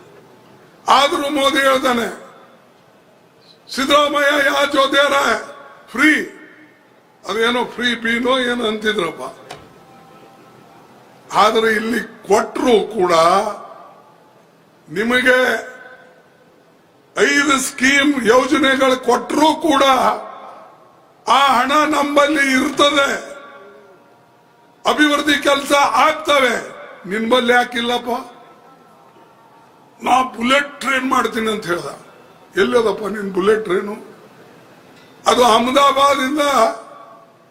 ಆದ್ರೂ ಮೋದಿ ಹೇಳ್ತಾನೆ, ಸಿದ್ದರಾಮಯ್ಯ ಯಾ ಜೋ ದೇ ರಹಾ ಹೈ ಫ್ರೀ, ಅದೇನೋ ಫ್ರೀ ಬೀನೋ ಏನೋ ಅಂತಿದ್ರಪ್ಪ. ಆದ್ರೆ ಇಲ್ಲಿ ಕೊಟ್ಟರು ಕೂಡ ನಿಮಗೆ 5 ಸ್ಕೀಮ್ ಯೋಜನೆಗಳು ಕೊಟ್ಟರು ಕೂಡ ಆ ಹಣ ನಮ್ಮಲ್ಲಿ ಇರ್ತದೆ, ಅಭಿವೃದ್ಧಿ ಕೆಲಸ ಆಗ್ತವೆ. ನಿನ್ಬಲ್ಲಿ ಯಾಕಿಲ್ಲಪ್ಪ? ನಾ ಬುಲೆಟ್ ಟ್ರೈನ್ ಮಾಡ್ತೀನಿ ಅಂತ ಹೇಳ್ದ. ಎಲ್ಲದಪ್ಪ ನಿನ್ ಬುಲೆಟ್ ಟ್ರೈನು? ಅದು ಅಹಮದಾಬಾದ್ ಇಂದ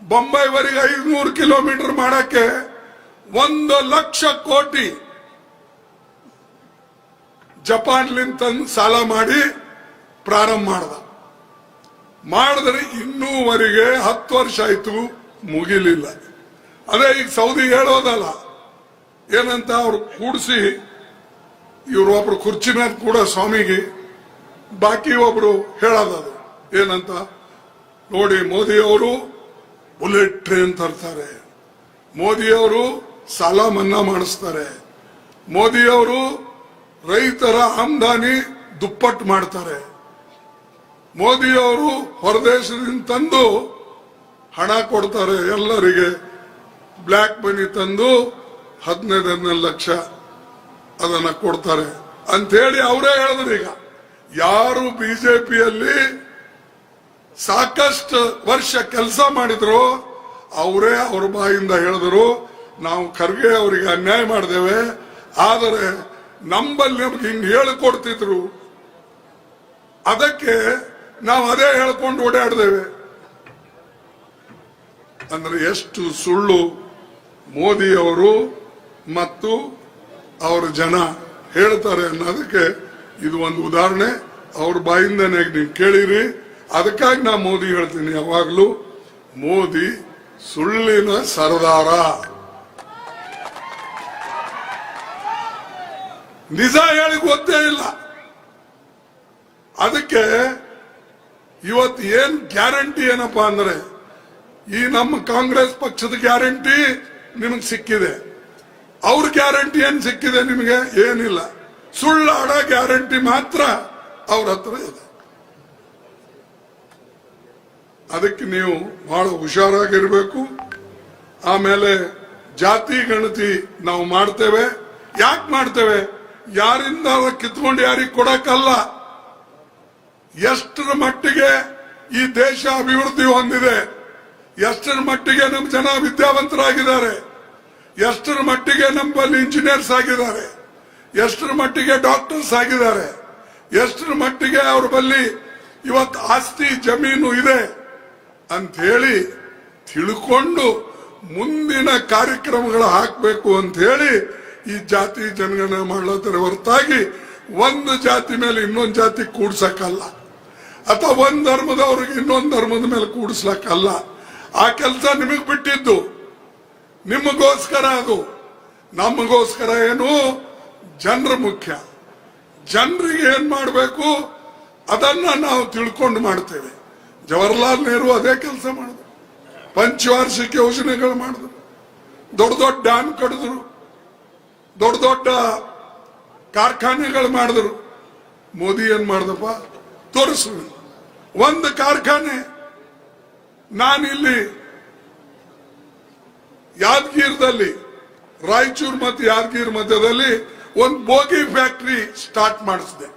ಬೊಂಬೈವರೆಗೆ 500 ಕಿಲೋಮೀಟರ್ ಮಾಡಕ್ಕೆ 1 ಲಕ್ಷ ಕೋಟಿ ಜಪಾನ್ಲಿಂದ ಸಾಲ ಮಾಡಿ ಪ್ರಾರಂಭ ಮಾಡಿದ್ರೆ ಇನ್ನೂವರೆಗೆ 10 ವರ್ಷ ಆಯ್ತು, ಮುಗಿಲಿಲ್ಲ. ಅದೇ ಈಗ ಸೌದಿ ಹೇಳೋದಲ್ಲ, ಏನಂತ ಅವ್ರು ಕೂಡಿಸಿ, ಇವರು ಒಬ್ರು ಕುರ್ಚಿ ಮೇಲೆ ಕೂಡ ಸ್ವಾಮಿಗೆ, ಬಾಕಿ ಒಬ್ರು ಹೇಳೋದದು ಏನಂತ ನೋಡಿ, ಮೋದಿಯವರು ಬುಲೆಟ್ ಟ್ರೈನ್ ತರ್ತಾರೆ, ಮೋದಿಯವರು ಸಾಲ ಮನ್ನಾ ಮಾಡಿಸ್ತಾರೆ, ಮೋದಿಯವರು ರೈತರ ಆಮದಾನಿ ದುಪ್ಪಟ್ಟು ಮಾಡ್ತಾರೆ, ಮೋದಿಯವರು ಹೊರದೇಶದಿಂದ ತಂದು ಹಣ ಕೊಡ್ತಾರೆ ಎಲ್ಲರಿಗೆ, ಬ್ಲ್ಯಾಕ್ ಮನಿ ತಂದು 15 ಲಕ್ಷ ಅದನ್ನ ಕೊಡ್ತಾರೆ ಅಂತ ಹೇಳಿ ಅವರೇ ಹೇಳಿದ್ರು. ಈಗ ಯಾರು ಬಿಜೆಪಿಯಲ್ಲಿ ಸಾಕಷ್ಟು ವರ್ಷ ಕೆಲಸ ಮಾಡಿದ್ರು ಅವರೇ ಅವ್ರ ಬಾಯಿಂದ ಹೇಳಿದ್ರು, ನಾವು ಖರ್ಗೆ ಅವರಿಗೆ ಅನ್ಯಾಯ ಮಾಡಿದೇವೆ, ಆದರೆ ನಂಬಲ್ಲಿ ನಮ್ಗೆ ಹಿಂಗ್ ಹೇಳಿಕೊಡ್ತಿದ್ರು, ಅದಕ್ಕೆ ನಾವು ಅದೇ ಹೇಳ್ಕೊಂಡು ಓಡಾಡ್ದೇವೆ. ಅಂದ್ರೆ ಎಷ್ಟು ಸುಳ್ಳು ಮೋದಿಯವರು ಮತ್ತು ಅವರ ಜನ ಹೇಳ್ತಾರೆ ಅನ್ನೋದಕ್ಕೆ ಇದು ಒಂದು ಉದಾಹರಣೆ. ಅವ್ರ ಬಾಯಿಂದನೇ ನೀವು ಕೇಳಿರಿ. ಅದಕ್ಕಾಗಿ ನಾ ಮೋದಿ ಹೇಳ್ತೀನಿ, ಯಾವಾಗ್ಲೂ ಮೋದಿ ಸುಳ್ಳಿನ ಸರದಾರ. ನಿಜ ಹೇಳಿ ಗೊತ್ತೇ ಇಲ್ಲ. ಅದಕ್ಕೆ ಇವತ್ತು ಏನ್ ಗ್ಯಾರಂಟಿ ಏನಪ್ಪಾ ಅಂದ್ರೆ, ಈ ನಮ್ಮ ಕಾಂಗ್ರೆಸ್ ಪಕ್ಷದ ಗ್ಯಾರಂಟಿ ನಿಮಗೆ ಸಿಕ್ಕಿದೆ, ಅವ್ರ ಗ್ಯಾರಂಟಿ ಏನ್ ಸಿಕ್ಕಿದೆ ನಿಮಗೆ? ಏನಿಲ್ಲ. ಸುಳ್ಳಾಡ ಗ್ಯಾರಂಟಿ ಮಾತ್ರ ಅವ್ರ ಹತ್ರ ಇದೆ. ಅದಕ್ಕೆ ನೀವು ಬಹಳ ಹುಷಾರಾಗಿರ್ಬೇಕು. ಆಮೇಲೆ ಜಾತಿ ಗಣತಿ ನಾವು ಮಾಡ್ತೇವೆ. ಯಾಕೆ ಮಾಡ್ತೇವೆ? ಯಾರಿಂದ ಕಿತ್ಕೊಂಡು ಯಾರಿಗೆ ಕೊಡಕ್ಕಲ್ಲ. ಎಷ್ಟರ ಮಟ್ಟಿಗೆ ಈ ದೇಶ ಅಭಿವೃದ್ಧಿ ಹೊಂದಿದೆ, ಎಷ್ಟರ ಮಟ್ಟಿಗೆ ನಮ್ಮ ಜನ ವಿದ್ಯಾವಂತರಾಗಿದ್ದಾರೆ, ಎಷ್ಟರ ಮಟ್ಟಿಗೆ ನಮ್ಮಲ್ಲಿ ಇಂಜಿನಿಯರ್ಸ್ ಆಗಿದ್ದಾರೆ, ಎಷ್ಟರ ಮಟ್ಟಿಗೆ ಡಾಕ್ಟರ್ಸ್ ಆಗಿದ್ದಾರೆ, ಎಷ್ಟರ ಮಟ್ಟಿಗೆ ಅವ್ರ ಬಳಿ ಇವತ್ತು ಆಸ್ತಿ ಜಮೀನು ಇದೆ ಅಂತ ಹೇಳಿ ತಿಳ್ಕೊಂಡು ಮುಂದಿನ ಕಾರ್ಯಕ್ರಮಗಳು ಹಾಕಬೇಕು ಅಂತ ಹೇಳಿ ಈ ಜಾತಿ ಜನಗಣನೆ ಮಾಡಲತ್ತಾರೆ ಹೊರತಾಗಿ ಒಂದು ಜಾತಿ ಮೇಲೆ ಇನ್ನೊಂದು ಜಾತಿ ಕೂಡ್ಸಕ್ಕಲ್ಲ, ಅಥವಾ ಒಂದ್ ಧರ್ಮದವ್ರಿಗೆ ಇನ್ನೊಂದು ಧರ್ಮದ ಮೇಲೆ ಕೂಡಿಸ್ಲಕ್ಕಲ್ಲ. ಆ ಕೆಲಸ ನಿಮಗ್ ಬಿಟ್ಟಿದ್ದು, ನಿಮಗೋಸ್ಕರ ಅದು. ನಮಗೋಸ್ಕರ ಏನು? ಜನರ ಮುಖ್ಯ. ಜನರಿಗೆ ಏನ್ ಮಾಡಬೇಕು ಅದನ್ನ ನಾವು ತಿಳ್ಕೊಂಡು ಮಾಡ್ತೇವೆ. ಜವಾಹರ್ಲಾಲ್ ನೆಹರು ಅದೇ ಕೆಲಸ ಮಾಡಿದ್ರು. ಪಂಚವಾರ್ಷಿಕ ಯೋಜನೆಗಳು ಮಾಡಿದ್ರು, ದೊಡ್ಡ ದೊಡ್ಡ ಡ್ಯಾಮ್ ಕಡಿದ್ರು, ದೊಡ್ಡ ದೊಡ್ಡ ಕಾರ್ಖಾನೆಗಳು ಮಾಡಿದ್ರು. ಮೋದಿ ಏನ್ ಮಾಡ್ದಪ್ಪ? ತೋರಿಸು ಒಂದು ಕಾರ್ಖಾನೆ. ನಾನಿಲ್ಲಿ ಯಾದಗಿರದಲ್ಲಿ, ರಾಯಚೂರು ಮತ್ತು ಯಾದಗಿರಿ ಮಧ್ಯದಲ್ಲಿ ಒಂದು ಬೋಗಿ ಫ್ಯಾಕ್ಟರಿ ಸ್ಟಾರ್ಟ್ ಮಾಡಿಸಿದೆ.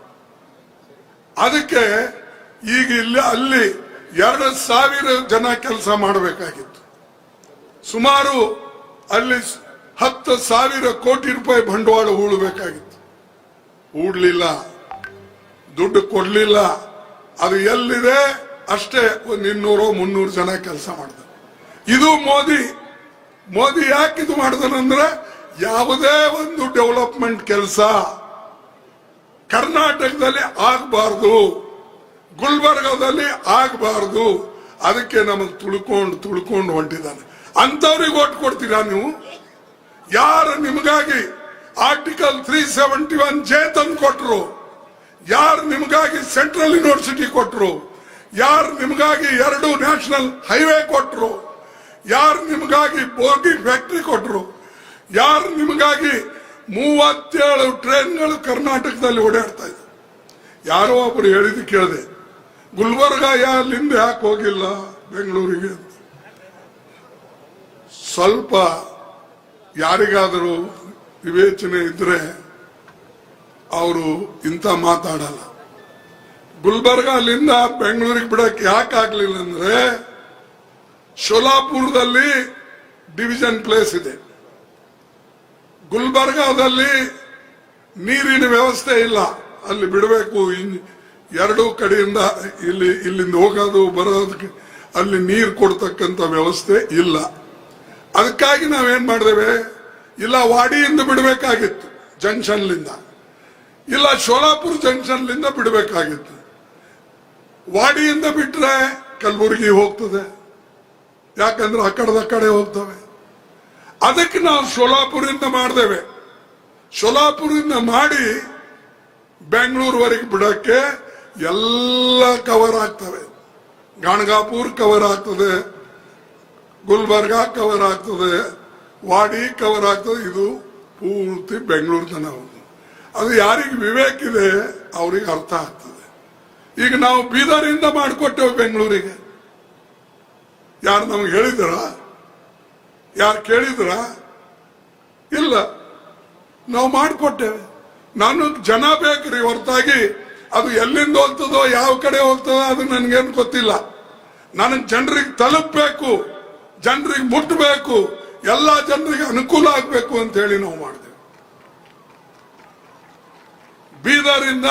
ಅದಕ್ಕೆ ಈಗ ಅಲ್ಲಿ 2,000 ಜನ ಕೆಲಸ ಮಾಡಬೇಕಾಗಿತ್ತು. ಸುಮಾರು ಅಲ್ಲಿ 10,000 ಕೋಟಿ ರೂಪಾಯಿ ಬಂಡವಾಳ ಹೂಡಬೇಕಾಗಿತ್ತು. ಹೂಡ್ಲಿಲ್ಲ, ದುಡ್ಡು ಕೊಡ್ಲಿಲ್ಲ. ಅದು ಎಲ್ಲಿದೆ ಅಷ್ಟೇ ಒಂದು 200-300 ಜನ ಕೆಲಸ ಮಾಡಿದ್ರು. ಇದು ಮೋದಿ ಯಾಕೆ ಇದು ಮಾಡಿದನಂದ್ರೆ, ಯಾವುದೇ ಒಂದು ಡೆವಲಪ್ಮೆಂಟ್ ಕೆಲಸ ಕರ್ನಾಟಕದಲ್ಲಿ ಆಗಬಾರ್ದು, ಗುಲ್ಬರ್ಗಾದಲ್ಲಿ ಆಗಬಾರ್ದು. ಅದಕ್ಕೆ ನಮಗೆ ತುಳ್ಕೊಂಡು ಹೊಂಟಿದ್ದಾನೆ. ಅಂತವ್ರಿಗೆ ಓಟ್ ಕೊಡ್ತೀರಾ ನೀವು? ಯಾರು ನಿಮಗಾಗಿ ಆರ್ಟಿಕಲ್ 371J ತಂದು ಕೊಟ್ರು? ಯಾರು ನಿಮಗಾಗಿ ಸೆಂಟ್ರಲ್ ಯೂನಿವರ್ಸಿಟಿ ಕೊಟ್ರು? ಯಾರು ನಿಮಗಾಗಿ 2 ನ್ಯಾಷನಲ್ ಹೈವೇ ಕೊಟ್ರು? ಯಾರು ನಿಮಗಾಗಿ ಬೋಗಿ ಫ್ಯಾಕ್ಟರಿ ಕೊಟ್ರು? ಯಾರು ನಿಮಗಾಗಿ 37 ಟ್ರೈನ್ಗಳು ಕರ್ನಾಟಕದಲ್ಲಿ ಓಡಾಡ್ತಾ ಇದೆ? ಯಾರೋ ಒಬ್ರು ಹೇಳಿದ್ದು ಕೇಳಿದೆ, ಗುಲ್ಬರ್ಗ ಅಲ್ಲಿಂದ ಯಾಕೆ ಹೋಗಿಲ್ಲ ಬೆಂಗಳೂರಿಗೆ? ಸ್ವಲ್ಪ ಯಾರಿಗಾದರೂ ವಿವೇಚನೆ ಇದ್ರೆ ಅವರು ಇಂಥ ಮಾತಾಡಲ್ಲ. ಗುಲ್ಬರ್ಗ ಅಲ್ಲಿಂದ ಬೆಂಗಳೂರಿಗೆ ಬಿಡಕ್ಕೆ ಯಾಕೆ ಆಗ್ಲಿಲ್ಲ ಅಂದ್ರೆ, ಶೋಲಾಪುರದಲ್ಲಿ ಡಿವಿಷನ್ ಪ್ಲೇಸ್ ಇದೆ, ಗುಲ್ಬರ್ಗಾದಲ್ಲಿ ನೀರಿನ ವ್ಯವಸ್ಥೆ ಇಲ್ಲ, ಅಲ್ಲಿ ಬಿಡಬೇಕು. 2 ಕಡೆಯಿಂದ ಇಲ್ಲಿಂದ ಹೋಗೋದು ಬರೋದಕ್ಕೆ ಅಲ್ಲಿ ನೀರು ಕೊಡ್ತಕ್ಕಂಥ ವ್ಯವಸ್ಥೆ ಇಲ್ಲ. ಅದಕ್ಕಾಗಿ ನಾವೇನ್ ಮಾಡಿದೇವೆ, ಇಲ್ಲ ವಾಡಿಯಿಂದ ಬಿಡಬೇಕಾಗಿತ್ತು ಜಂಕ್ಷನ್ಲಿಂದ, ಇಲ್ಲ ಶೋಲಾಪುರ ಜಂಕ್ಷನ್ಲಿಂದ ಬಿಡಬೇಕಾಗಿತ್ತು. ವಾಡಿಯಿಂದ ಬಿಟ್ರೆ ಕಲಬುರಗಿ ಹೋಗ್ತದೆ, ಯಾಕಂದ್ರೆ ಆ ಕಡೆ ಹೋಗ್ತವೆ. ಅದಕ್ಕೆ ನಾವು ಶೋಲಾಪುರದಿಂದ ಮಾಡಿದೇವೆ. ಶೋಲಾಪುರದಿಂದ ಮಾಡಿ ಬೆಂಗಳೂರುವರೆಗೆ ಬಿಡಕ್ಕೆ ಎಲ್ಲ ಕವರ್ ಆಗ್ತವೆ. ಗಾಣಗಾಪುರ್ ಕವರ್ ಆಗ್ತದೆ, ಗುಲ್ಬರ್ಗಾ ಕವರ್ ಆಗ್ತದೆ, ವಾಡಿ ಕವರ್ ಆಗ್ತದೆ. ಇದು ಪೂರ್ತಿ ಬೆಂಗಳೂರು ತನ ಹೋಗುದು. ಅದು ಯಾರಿಗೆ ವಿವೇಕ್ ಇದೆ ಅವ್ರಿಗೆ ಅರ್ಥ ಆಗ್ತದೆ. ಈಗ ನಾವು ಬೀದರಿಂದ ಮಾಡಿಕೊಟ್ಟೇವೆ ಬೆಂಗಳೂರಿಗೆ. ಯಾರು ನಮ್ಗೆ ಹೇಳಿದ್ರ? ಯಾರು ಕೇಳಿದ್ರ? ಇಲ್ಲ, ನಾವು ಮಾಡಿಕೊಟ್ಟೇವೆ. ನಾನು ಜನ ಬೇಕ್ರಿ ಹೊರತಾಗಿ ಅದು ಎಲ್ಲಿಂದ ಹೋಗ್ತದೋ ಯಾವ ಕಡೆ ಹೋಗ್ತದೋ ಅದು ನನ್ಗೇನು ಗೊತ್ತಿಲ್ಲ. ನನಗೆ ಜನರಿಗೆ ತಲುಪಬೇಕು, ಜನರಿಗೆ ಮುಟ್ಟಬೇಕು, ಎಲ್ಲ ಜನರಿಗೆ ಅನುಕೂಲ ಆಗ್ಬೇಕು ಅಂತ ಹೇಳಿ ನಾವು ಮಾಡಿದೆವು. ಬೀದರಿಂದ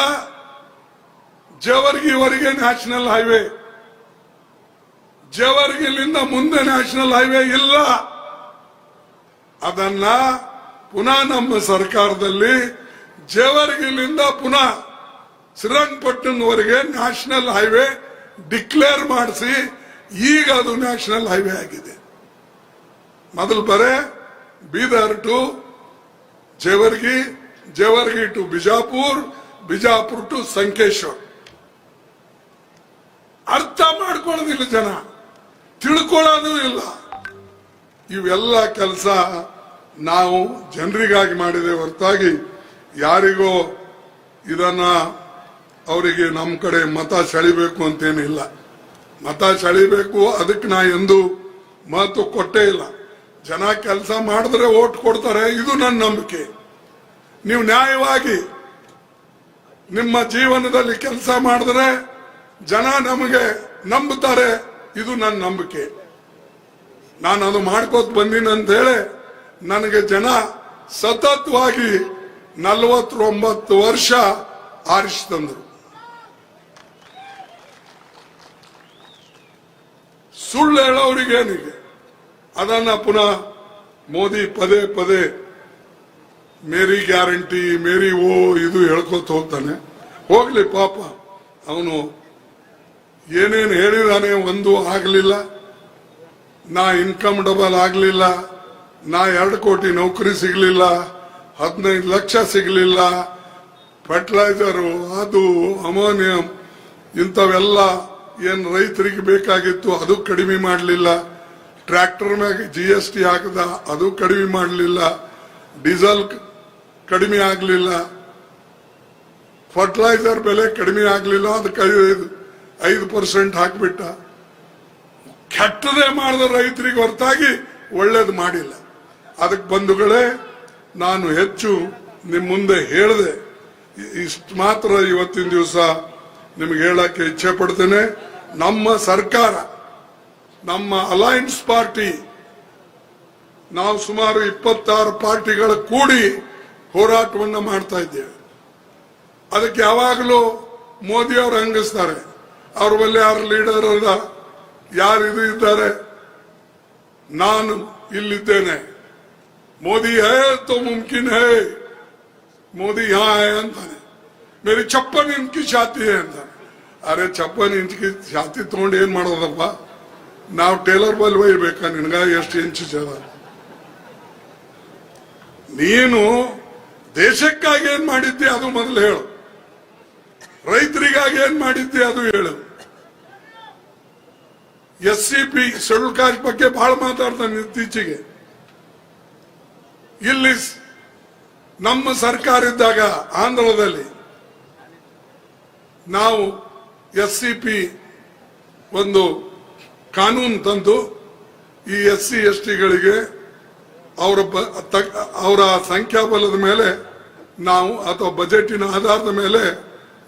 ಜೇವರ್ಗಿವರೆಗೆ ನ್ಯಾಷನಲ್ ಹೈವೇ, ಜೇವರ್ಗಿಲಿಂದ ಮುಂದೆ ನ್ಯಾಷನಲ್ ಹೈವೇ ಇಲ್ಲ. ಅದನ್ನ ಪುನಃ ನಮ್ಮ ಸರ್ಕಾರದಲ್ಲಿ ಜೇವರ್ಗಿಲಿಂದ ಪುನಃ ಶ್ರೀರಂಗಪಟ್ಟಣವರೆಗೆ ನ್ಯಾಷನಲ್ ಹೈವೇ ಡಿಕ್ಲೇರ್ ಮಾಡಿಸಿ ಈಗ ಅದು ನ್ಯಾಷನಲ್ ಹೈವೇ ಆಗಿದೆ. ಮೊದಲು ಬರೇ Bidar to Jevargi, Jevargi to Bijapur, Bijapur to Sankeshwar. ಅರ್ಥ ಮಾಡ್ಕೊಳ್ಳೋದಿಲ್ಲ ಜನ, ತಿಳ್ಕೊಳ್ಳೋದು ಇಲ್ಲ. ಇವೆಲ್ಲ ಕೆಲಸ ನಾವು ಜನರಿಗಾಗಿ ಮಾಡಿದೆ ಹೊರತಾಗಿ ಯಾರಿಗೋ ಇದನ್ನ ಅವರಿಗೆ ನಮ್ಮ ಕಡೆ ಮತ ಸೆಳಿಬೇಕು ಅಂತೇನಿಲ್ಲ. ಮತ ಸೆಳಿಬೇಕು ಅದಕ್ಕೆ ನಾ ಎಂದು ಮಹತ್ವ ಕೊಟ್ಟೇ ಇಲ್ಲ. ಜನ ಕೆಲಸ ಮಾಡಿದ್ರೆ ಓಟ್ ಕೊಡ್ತಾರೆ, ಇದು ನನ್ನ ನಂಬಿಕೆ. ನೀವು ನ್ಯಾಯವಾಗಿ ನಿಮ್ಮ ಜೀವನದಲ್ಲಿ ಕೆಲಸ ಮಾಡಿದ್ರೆ ಜನ ನಮಗೆ ನಂಬುತ್ತಾರೆ, ಇದು ನನ್ನ ನಂಬಿಕೆ. ನಾನು ಅದು ಮಾಡ್ಕೋತ ಬಂದೀನಿ ಅಂತ ಹೇಳಿ ನನಗೆ ಜನ ಸತತವಾಗಿ 49 ವರ್ಷ ಆರಿಸಿ ತಂದರು. ಸುಳ್ಳು ಹೇಳೋರಿಗೇನಿಗೆ ಅದನ್ನ ಪುನಃ ಮೋದಿ ಪದೇ ಪದೇ ಮೇರಿ ಗ್ಯಾರಂಟಿ, ಮೇರಿ ಇದು ಹೇಳ್ಕೊತ ಹೋಗ್ತಾನೆ. ಹೋಗ್ಲಿ ಪಾಪ, ಅವನು ಏನೇನು ಹೇಳಿದಾನೆ ಒಂದು ಆಗಲಿಲ್ಲ. ನಾ ಇನ್ಕಮ್ ಡಬಲ್ ಆಗಲಿಲ್ಲ, ನಾ 2 ಕೋಟಿ ನೌಕರಿ ಸಿಗಲಿಲ್ಲ, 15 ಲಕ್ಷ ಸಿಗಲಿಲ್ಲ, ಫರ್ಟಿಲೈಸರು, ಅದು ಅಮೋನಿಯಂ ಇಂಥವೆಲ್ಲ ಏನ್ ರೈತರಿಗೆ ಬೇಕಾಗಿತ್ತು ಅದು ಕಡಿಮೆ ಮಾಡಲಿಲ್ಲ. ಟ್ರ್ಯಾಕ್ಟರ್ ಮ್ಯಾಗ GST ಹಾಕದ ಅದು ಕಡಿಮೆ ಮಾಡಲಿಲ್ಲ. ಡೀಸೆಲ್ ಕಡಿಮೆ ಆಗಲಿಲ್ಲ. ಫರ್ಟಿಲೈಸರ್ ಬೆಲೆ ಕಡಿಮೆ ಆಗಲಿಲ್ಲ, ಅದಕ್ಕೆ 5% ಹಾಕಿಬಿಟ್ಟ. ಕೆಟ್ಟದೇ ಮಾಡಿದ ರೈತರಿಗೆ ಹೊರತಾಗಿ ಒಳ್ಳೇದು ಮಾಡಿಲ್ಲ. ಅದಕ್ಕೆ ಬಂಧುಗಳೇ, ನಾನು ಹೆಚ್ಚು ನಿಮ್ಮ ಮುಂದೆ ಹೇಳಿದೆ. ಇಷ್ಟು ಮಾತ್ರ ಇವತ್ತಿನ ದಿವಸ ನಿಮಗೆ ಹೇಳಕ್ಕೆ ಇಚ್ಛೆ ಪಡ್ತೇನೆ. ನಮ್ಮ ಸರ್ಕಾರ, ನಮ್ಮ ಅಲಯನ್ಸ್ ಪಾರ್ಟಿ, ನಾವು ಸುಮಾರು 26 ಪಾರ್ಟಿಗಳ ಕೂಡಿ ಹೋರಾಟವನ್ನು ಮಾಡ್ತಾ ಇದ್ದೇವೆ. ಅದಕ್ಕೆ ಯಾವಾಗಲೂ ಮೋದಿ ಅವರು ಹಂಗಿಸ್ತಾರೆ, ಅವ್ರ ಬಳಿ ಯಾರು ಲೀಡರ್ ಅಲ್ಲ, ಯಾರು ಇದು ಇದ್ದಾರೆ, ನಾನು ಇಲ್ಲಿದ್ದೇನೆ, ಮೋದಿ ಹೈ ತೋ ಮುಮ್ಕಿನ್ ಹೈ, ಮೋದಿ ಯಹಾ ಹೈ ಅಂತಾನೆ. ಮೇರಿ 56 ಇಂಚ್ ಕಿ ಛಾತಿ ಹೈ ಅಂತಾನೆ. ಅರೆ 56 ಇಂಚ್ ಕಿ ಛಾತಿ ತಗೊಂಡು ಏನ್ ಮಾಡೋದಪ್ಪ? ನಾವು ಟೇಲರ್ ಬಲ್ ಒಯ್ಬೇಕಾ ನಿನ್ಗ? ಎಷ್ಟು ಇಂಚು ಜನ? ನೀನು ದೇಶಕ್ಕಾಗಿ ಏನ್ ಮಾಡಿದ್ದೆ ಅದು ಮೊದಲು ಹೇಳು, ರೈತರಿಗಾಗಿ ಏನ್ ಮಾಡಿದ್ದೆ ಅದು ಹೇಳು. SCP ಶೆಡ್ಯೂಲ್ ಕಾಸ್ಟ್ ಬಗ್ಗೆ ಬಹಳ ಮಾತಾಡ್ತಾನೆ ಇತ್ತೀಚೆಗೆ. ಇಲ್ಲಿ ನಮ್ಮ ಸರ್ಕಾರ ಇದ್ದಾಗ ಆಂಧ್ರದಲ್ಲಿ ನಾವು SCP ಒಂದು ಕಾನೂನು ತಂದು ಈ SC STಗಳಿಗೆ ಅವರ ಸಂಖ್ಯಾಬಲದ ಮೇಲೆ ನಾವು ಅಥವಾ ಬಜೆಟಿನ ಆಧಾರದ ಮೇಲೆ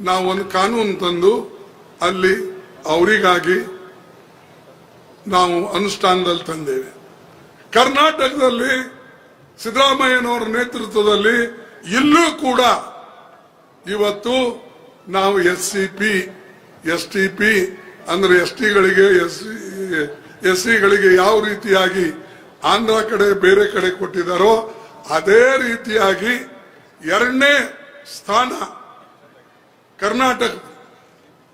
ನಾವು ಒಂದು ಕಾನೂನು ತಂದು ಅಲ್ಲಿ ಅವರಿಗಾಗಿ ನಾವು ಅನುಷ್ಠಾನದಲ್ಲಿ ತಂದೇವೆ. ಕರ್ನಾಟಕದಲ್ಲಿ ಸಿದ್ದರಾಮಯ್ಯನವರ ನೇತೃತ್ವದಲ್ಲಿ ಇಲ್ಲೂ ಕೂಡ ಇವತ್ತು ನಾವು SCP STP ಅಂದ್ರೆ STಗಳಿಗೆ SCಗಳಿಗೆ ಯಾವ ರೀತಿಯಾಗಿ ಆಂಧ್ರ ಕಡೆ ಬೇರೆ ಕಡೆ ಕೊಟ್ಟಿದ್ದಾರೋ ಅದೇ ರೀತಿಯಾಗಿ 2ನೇ ಸ್ಥಾನ ಕರ್ನಾಟಕ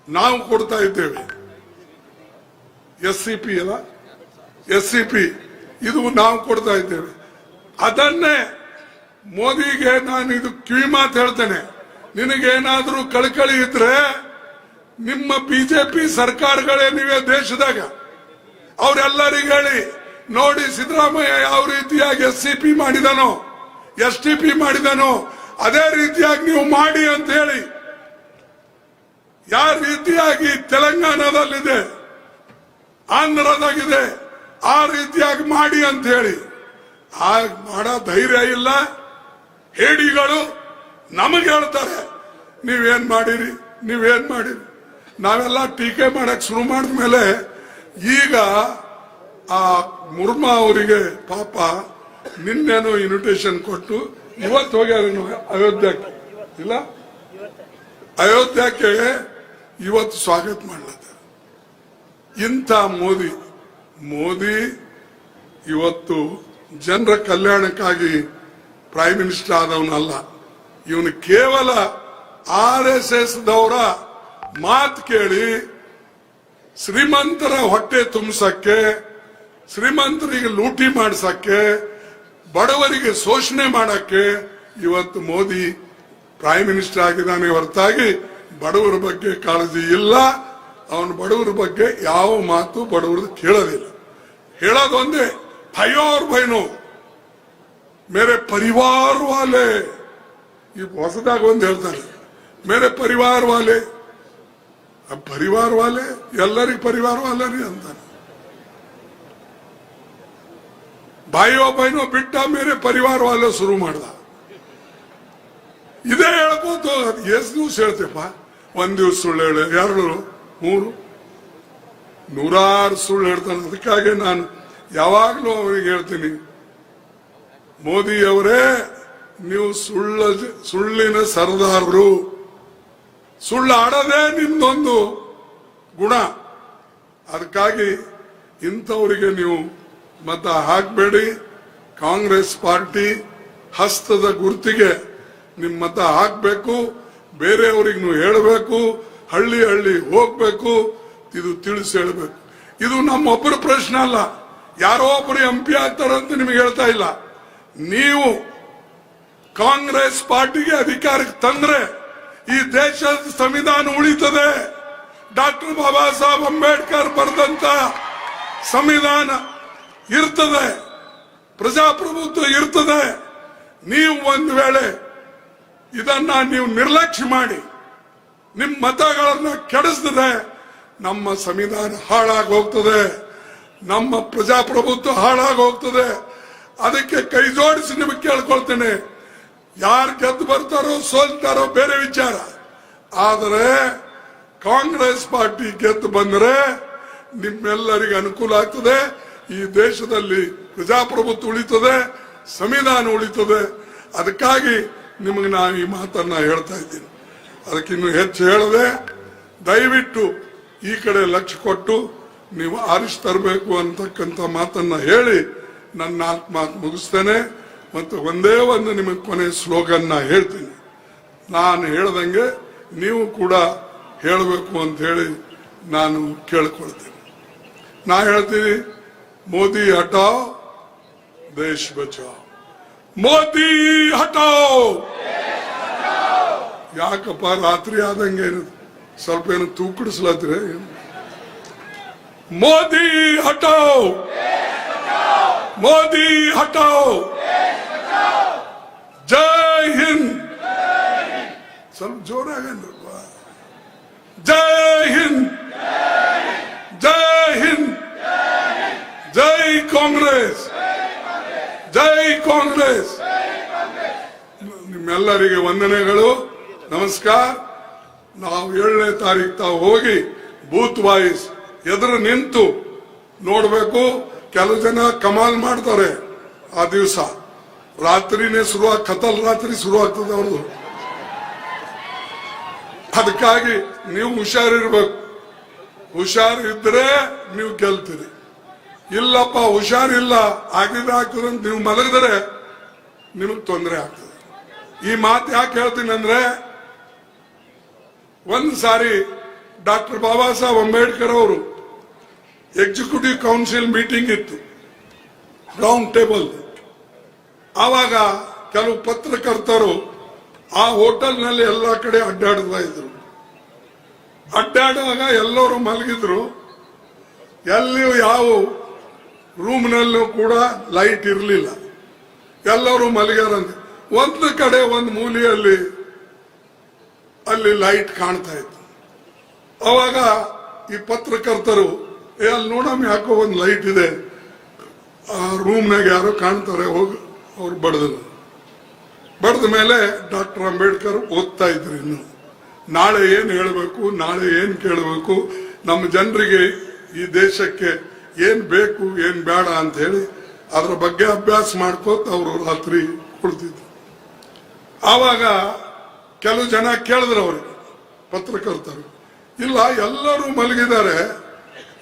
ನಾವು ಕೊಡ್ತಾ ಇದ್ದೇವೆ. SCP ಅಲ್ಲ, SCP ಇದು ನಾವು ಕೊಡ್ತಾ ಇದ್ದೇವೆ. ಅದನ್ನೇ ಮೋದಿಗೆ ನಾನು ಇದು ಕಿವಿ ಮಾತು ಹೇಳ್ತೇನೆ, ನಿನಗೇನಾದ್ರೂ ಕಳಕಳಿ ಇದ್ರೆ ನಿಮ್ಮ BJP ಸರ್ಕಾರಗಳೇ ನೀವೇ ದೇಶದಾಗ ಅವರೆಲ್ಲರಿಗೂ ಹೇಳಿ ನೋಡಿ, ಸಿದ್ದರಾಮಯ್ಯ ಯಾವ ರೀತಿಯಾಗಿ SCP ಮಾಡಿದನೋ STP ಮಾಡಿದನೋ ಅದೇ ರೀತಿಯಾಗಿ ನೀವು ಮಾಡಿ ಅಂತ ಹೇಳಿ. ಯಾವ ರೀತಿಯಾಗಿ ತೆಲಂಗಾಣದಲ್ಲಿದೆ, ಆಂಧ್ರದಾಗಿದೆ, ಆ ರೀತಿಯಾಗಿ ಮಾಡಿ ಅಂತ ಹೇಳಿ ಮಾಡೋ ಧೈರ್ಯ ಇಲ್ಲ. ಹೇಡಿಗಳು ನಮಗೆ ಹೇಳ್ತಾರೆ ನೀವೇನ್ ಮಾಡಿರಿ, ನೀವೇನ್ ಮಾಡಿರಿ. ನಾವೆಲ್ಲ ಟೀಕೆ ಮಾಡಕ್ ಶುರು ಮಾಡಿದ್ಮೇಲೆ ಈಗ ಆ ಮುರ್ಮಾ ಅವರಿಗೆ ಪಾಪ ನಿನ್ನೇನೋ ಇನ್ವಿಟೇಷನ್ ಕೊಟ್ಟು ಇವತ್ತು ಹೋಗ್ಯಾರೇನು ಅಯೋಧ್ಯಕ್ಕೆ, ಇಲ್ಲ ಅಯೋಧ್ಯಕ್ಕೆ ಇವತ್ತು ಸ್ವಾಗತ ಮಾಡ್ಲತ್ತಾರೆ. ಇಂಥ ಮೋದಿ ಇವತ್ತು ಜನರ ಕಲ್ಯಾಣಕ್ಕಾಗಿ ಪ್ರೈಮ್ ಮಿನಿಸ್ಟರ್ ಆದವನಲ್ಲ. ಇವನು ಕೇವಲ RSS ದವರ ಮಾತು ಕೇಳಿ ಶ್ರೀಮಂತರ ಹೊಟ್ಟೆ ತುಂಬಿಸಕ್ಕೆ, ಶ್ರೀಮಂತರಿಗೆ ಲೂಟಿ ಮಾಡಿಸಕ್ಕೆ, ಬಡವರಿಗೆ ಶೋಷಣೆ ಮಾಡಕ್ಕೆ ಇವತ್ತು ಮೋದಿ ಪ್ರೈಮ್ ಮಿನಿಸ್ಟರ್ ಆಗಿದ್ದಾನೆ ಹೊರತಾಗಿ ಬಡವರ ಬಗ್ಗೆ ಕಾಳಜಿ ಇಲ್ಲ. ಅವನು ಬಡವರ ಬಗ್ಗೆ ಯಾವ ಮಾತು ಬಡವರು ಕೇಳೋದಿಲ್ಲ. ಹೇಳೋದೊಂದೇ, ಭಯೋ और बहनों मेरे परिवार वाले, ಈ ಹೊಸದಾಗ ಒಂದು ಹೇಳ್ತಾನೆ, मेरे परिवार वाले. ಪರಿವಾರ ವಾಲೆ ಎಲ್ಲರಿಗೂ ಪರಿವಾರ ವಾಲೆ ಅಂತಾನೆ. ಭಾಯೋ ಬೈನೋ ಬಿಟ್ಟ ಮೇರೆ ಪರಿವಾರ ವಾಲೆ ಶುರು ಮಾಡ್ದ. ಇದೇ ಹೇಳ್ಕೋತ ಎಷ್ಟು ದಿವಸ ಹೇಳ್ತೇಪ್ಪ? ಒಂದ್ ದಿವಸ ಸುಳ್ಳು ಹೇಳ, 2, 3, 100 ಸುಳ್ಳು ಹೇಳ್ತಾನೆ. ಅದಕ್ಕಾಗಿ ನಾನು ಯಾವಾಗ್ಲೂ ಅವರಿಗೆ ಹೇಳ್ತೀನಿ, ಮೋದಿ ಅವರೇ, ನೀವು ಸುಳ್ಳಿನ ಸರ್ದಾರರು. ಸುಳ್ಳು ಆಡೋದೇ ನಿಮ್ದೊಂದು ಗುಣ. ಅದಕ್ಕಾಗಿ ಇಂಥವರಿಗೆ ನೀವು ಮತ ಹಾಕಬೇಡಿ. ಕಾಂಗ್ರೆಸ್ ಪಾರ್ಟಿ ಹಸ್ತದ ಗುರುತಿಗೆ ನಿಮ್ ಮತ ಹಾಕಬೇಕು. ಬೇರೆಯವ್ರಿಗೆ ನೀವು ಹೇಳಬೇಕು, ಹಳ್ಳಿ ಹಳ್ಳಿ ಹೋಗ್ಬೇಕು, ಇದು ತಿಳಿಸಿ ಹೇಳಬೇಕು. ಇದು ನಮ್ಮೊಬ್ಬರ ಪ್ರಶ್ನೆ ಅಲ್ಲ, ಯಾರೋ ಒಬ್ಬರು MP ಆಗ್ತಾರಂತ ನಿಮಗೆ ಹೇಳ್ತಾ ಇಲ್ಲ. ನೀವು ಕಾಂಗ್ರೆಸ್ ಪಾರ್ಟಿಗೆ ಅಧಿಕಾರಕ್ಕೆ ತಂದ್ರೆ ಈ ದೇಶದ ಸಂವಿಧಾನ ಉಳಿತದೆ. ಡಾಕ್ಟರ್ ಬಾಬಾ ಸಾಹೇಬ್ ಅಂಬೇಡ್ಕರ್ ಬರೆದಂತ ಸಂವಿಧಾನ ಇರ್ತದೆ, ಪ್ರಜಾಪ್ರಭುತ್ವ ಇರ್ತದೆ. ನೀವು ಒಂದು ವೇಳೆ ಇದನ್ನ ನೀವು ನಿರ್ಲಕ್ಷ್ಯ ಮಾಡಿ ನಿಮ್ಮ ಮತಗಳನ್ನ ಕೆಡಿಸಿದ್ರೆ ನಮ್ಮ ಸಂವಿಧಾನ ಹಾಳಾಗಿ ಹೋಗ್ತದೆ, ನಮ್ಮ ಪ್ರಜಾಪ್ರಭುತ್ವ ಹಾಳಾಗಿ ಹೋಗ್ತದೆ. ಅದಕ್ಕೆ ಕೈ ಜೋಡಿಸಿ ನಿಮಗೆ ಕೇಳ್ಕೊಳ್ತೇನೆ, ಯಾರು ಗೆದ್ದು ಬರ್ತಾರೋ ಸೋಲ್ತಾರೋ ಬೇರೆ ವಿಚಾರ, ಆದರೆ ಕಾಂಗ್ರೆಸ್ ಪಾರ್ಟಿ ಗೆದ್ದು ಬಂದರೆ ನಿಮ್ಮೆಲ್ಲರಿಗೆ ಅನುಕೂಲ ಆಗ್ತದೆ. ಈ ದೇಶದಲ್ಲಿ ಪ್ರಜಾಪ್ರಭುತ್ವ ಉಳಿತದೆ, ಸಂವಿಧಾನ ಉಳಿತದೆ. ಅದಕ್ಕಾಗಿ ನಿಮಗೆ ನಾನು ಈ ಮಾತನ್ನ ಹೇಳ್ತಾ ಇದ್ದೀನಿ. ಅದಕ್ಕಿನ್ನು ಹೆಚ್ಚು ಹೇಳದೆ ದಯವಿಟ್ಟು ಈ ಕಡೆ ಲಕ್ಷ್ಯ ಕೊಟ್ಟು ನೀವು ಆರಿಸಿ ತರಬೇಕು ಅಂತಕ್ಕಂಥ ಮಾತನ್ನ ಹೇಳಿ ನನ್ನ 4 ಮಾತು ಮುಗಿಸ್ತೇನೆ. ಮತ್ತು ಒಂದೇ ಒಂದು ನಿಮಗೆ ಕೊನೆ ಸ್ಲೋಗನ್ನ ಹೇಳ್ತೀನಿ. ನಾನು ಹೇಳ್ದಂಗೆ ನೀವು ಕೂಡ ಹೇಳಬೇಕು ಅಂತ ಹೇಳಿ ನಾನು ಕೇಳ್ಕೊಳ್ತೀನಿ. ನಾ ಹೇಳ್ತೀನಿ, ಮೋದಿ ಹಟಾವ್ ದೇಶ ಬಚಾವ್, ಮೋದಿ ಹಟಾವ್. ಯಾಕಪ್ಪ ರಾತ್ರಿ ಆದಂಗೆ ಸ್ವಲ್ಪ ಏನು ತೂಕಡಿಸ್ಲತ್ರೆ? ಮೋದಿ ಹಟಾವ್, ಮೋದಿ ಹಟಾವ್. ಜೈ ಹಿಂದ್. ಸ್ವಲ್ಪ ಜೋರಾಗಲ್ರಪ್ಪ. ಜೈ ಹಿಂದ್, ಜೈ ಹಿಂದ್, ಜೈ ಕಾಂಗ್ರೆಸ್, ಜೈ ಕಾಂಗ್ರೆಸ್. ನಿಮ್ಮೆಲ್ಲರಿಗೆ ವಂದನೆಗಳು, ನಮಸ್ಕಾರ. ನಾವು 7ನೇ ತಾರೀಕು ತಾವು ಹೋಗಿ ಬೂತ್ ವಾಯ್ಸ್ ಎದುರು ನಿಂತು ನೋಡ್ಬೇಕು. ಕೆಲವು ಜನ ಕಮಾಲ್ ಮಾಡ್ತಾರೆ. ಆ ದಿವಸ ರಾತ್ರಿನೇ ಕತಲ್ ರಾತ್ರಿ ಶುರುವಾಗ್ತದೆ ಅವ್ರದ್ದು. ಅದಕ್ಕಾಗಿ ನೀವು ಹುಷಾರಿರ್ಬೇಕು. ಹುಷಾರಿದ್ರೆ ನೀವು ಗೆಲ್ತೀರಿ. ಇಲ್ಲಪ್ಪ ಹುಷಾರಿಲ್ಲ, ಆಗಿದ್ರೆ ಆಗ್ತದೆ ಅಂತ ನೀವು ಮಲಗಿದ್ರೆ ನಿಮಗೆ ತೊಂದರೆ ಆಗ್ತದೆ. ಈ ಮಾತು ಯಾಕೆ ಹೇಳ್ತೀನಿ ಅಂದ್ರೆ, ಒಂದ್ ಸಾರಿ ಡಾಕ್ಟರ್ ಬಾಬಾ ಸಾಹೇಬ್ ಅಂಬೇಡ್ಕರ್ ಅವರು ಎಕ್ಸಿಕ್ಯೂಟಿವ್ ಕೌನ್ಸಿಲ್ ಮೀಟಿಂಗ್ ಇತ್ತು, ರೌಂಡ್ ಟೇಬಲ್. ಆವಾಗ ಕೆಲವು ಪತ್ರಕರ್ತರು ಆ ಹೋಟೆಲ್ನಲ್ಲಿ ಎಲ್ಲ ಕಡೆ ಅಡ್ಡಾಡ್ತಾ ಇದ್ರು. ಅಡ್ಡಾಡುವಾಗ ಎಲ್ಲರೂ ಮಲಗಿದ್ರು. ಎಲ್ಲಿಯೂ ಯಾವ ರೂಮ್ನಲ್ಲೂ ಕೂಡ ಲೈಟ್ ಇರಲಿಲ್ಲ. ಎಲ್ಲರೂ ಮಲಗ್ಯಾರಂತೆ. ಒಂದು ಕಡೆ ಒಂದು ಮೂಲೆಯಲ್ಲಿ ಅಲ್ಲಿ ಲೈಟ್ ಕಾಣ್ತಾ ಇತ್ತು. ಅವಾಗ ಈ ಪತ್ರಕರ್ತರು, ಅಲ್ಲಿ ನೋಡಮ್ಮ ಯಾಕೋ ಒಂದು ಲೈಟ್ ಇದೆ, ಆ ರೂಮ್ನಾಗ ಯಾರೋ ಕಾಣ್ತಾರೆ, ಹೋಗಿ ಅವ್ರು ಬಡ್ದ ಮೇಲೆ ಡಾಕ್ಟರ್ ಅಂಬೇಡ್ಕರ್ ಓದ್ತಾ ಇದ್ರು. ಇನ್ನು ನಾಳೆ ಏನ್ ಹೇಳಬೇಕು, ನಾಳೆ ಏನ್ ಕೇಳಬೇಕು, ನಮ್ಮ ಜನರಿಗೆ ಈ ದೇಶಕ್ಕೆ ಏನ್ ಬೇಕು ಏನ್ ಬೇಡ ಅಂತ ಹೇಳಿ ಅದ್ರ ಬಗ್ಗೆ ಅಭ್ಯಾಸ ಮಾಡ್ಕೋತ ಅವರು ರಾತ್ರಿ ಕುಳಿತಿದ್ರು. ಆವಾಗ ಕೆಲವು ಜನ ಕೇಳಿದ್ರು ಅವ್ರಿಗೆ, ಪತ್ರಕರ್ತರು, ಇಲ್ಲ ಎಲ್ಲರೂ ಮಲಗಿದ್ದಾರೆ,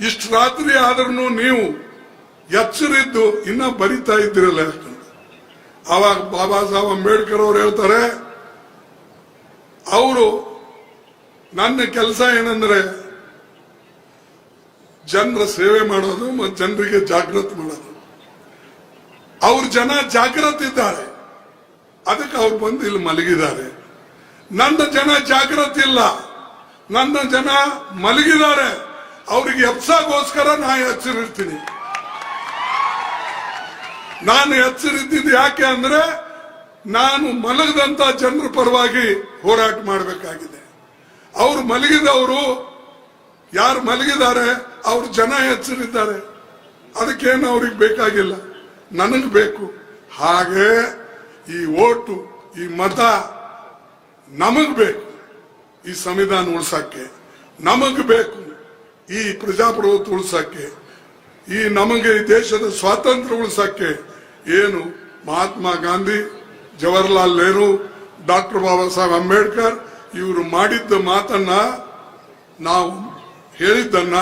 ಇಷ್ಟು ರಾತ್ರಿ ಆದ್ರೂ ನೀವು ಎಚ್ಚರಿದ್ದು ಇನ್ನ ಬರಿತಾ ಇದ್ದೀರಲ್ಲ ಯಾಕಂದ್ರೆ. ಆವಾಗ ಬಾಬಾ ಸಾಹೇಬ್ ಅಂಬೇಡ್ಕರ್ ಅವರು ಹೇಳ್ತಾರೆ, ಅವರು ನನ್ನ ಕೆಲಸ ಏನಂದ್ರೆ ಜನರ ಸೇವೆ ಮಾಡೋದು ಮತ್ತು ಜನರಿಗೆ ಜಾಗೃತಿ ಮಾಡೋದು. ಅವ್ರ ಜನ ಜಾಗೃತಿ ಇದ್ದಾರೆ, ಅದಕ್ಕೆ ಅವ್ರು ಬಂದು ಇಲ್ಲಿ ಮಲಗಿದ್ದಾರೆ. ನನ್ನ ಜನ ಜಾಗೃತಿ ಇಲ್ಲ, ನನ್ನ ಜನ ಮಲಗಿದ್ದಾರೆ. ಅವ್ರಿಗೆ ಎಪ್ಸಾಗೋಸ್ಕರ ನಾ ಎಚ್ಚರಿರ್ತೀನಿ. ನಾನು ಎಚ್ಚರಿದ್ದಿದ್ದು ಯಾಕೆ ಅಂದ್ರೆ ನಾನು ಮಲಗದಂತ ಜನರ ಪರವಾಗಿ ಹೋರಾಟ ಮಾಡಬೇಕಾಗಿದೆ. ಅವ್ರು ಮಲಗಿದವರು ಯಾರು ಮಲಗಿದ್ದಾರೆ ಅವ್ರ ಜನ ಎಚ್ಚರಿದ್ದಾರೆ, ಅದಕ್ಕೇನು ಅವ್ರಿಗೆ ಬೇಕಾಗಿಲ್ಲ, ನನಗೆ ಬೇಕು. ಹಾಗೆ ಈ ಓಟು, ಈ ಮತ ನಮಗ್ ಬೇಕು. ಈ ಸಂವಿಧಾನ ಉಳಿಸಕ್ಕೆ ನಮಗ್ ಬೇಕು, ಈ ಪ್ರಜಾಪ್ರಭುತ್ವ ಉಳಿಸಕ್ಕೆ, ಈ ನಮಗೆ ಈ ದೇಶದ ಸ್ವಾತಂತ್ರ್ಯ ಉಳಿಸಕ್ಕೆ ಏನು ಮಹಾತ್ಮ ಗಾಂಧಿ, ಜವಾಹರ್ಲಾಲ್ ನೆಹರು, ಡಾಕ್ಟರ್ ಬಾಬಾ ಸಾಹೇಬ್ ಅಂಬೇಡ್ಕರ್ ಇವರು ಮಾಡಿದ್ದ ಮಾತನ್ನ, ನಾವು ಹೇಳಿದ್ದನ್ನ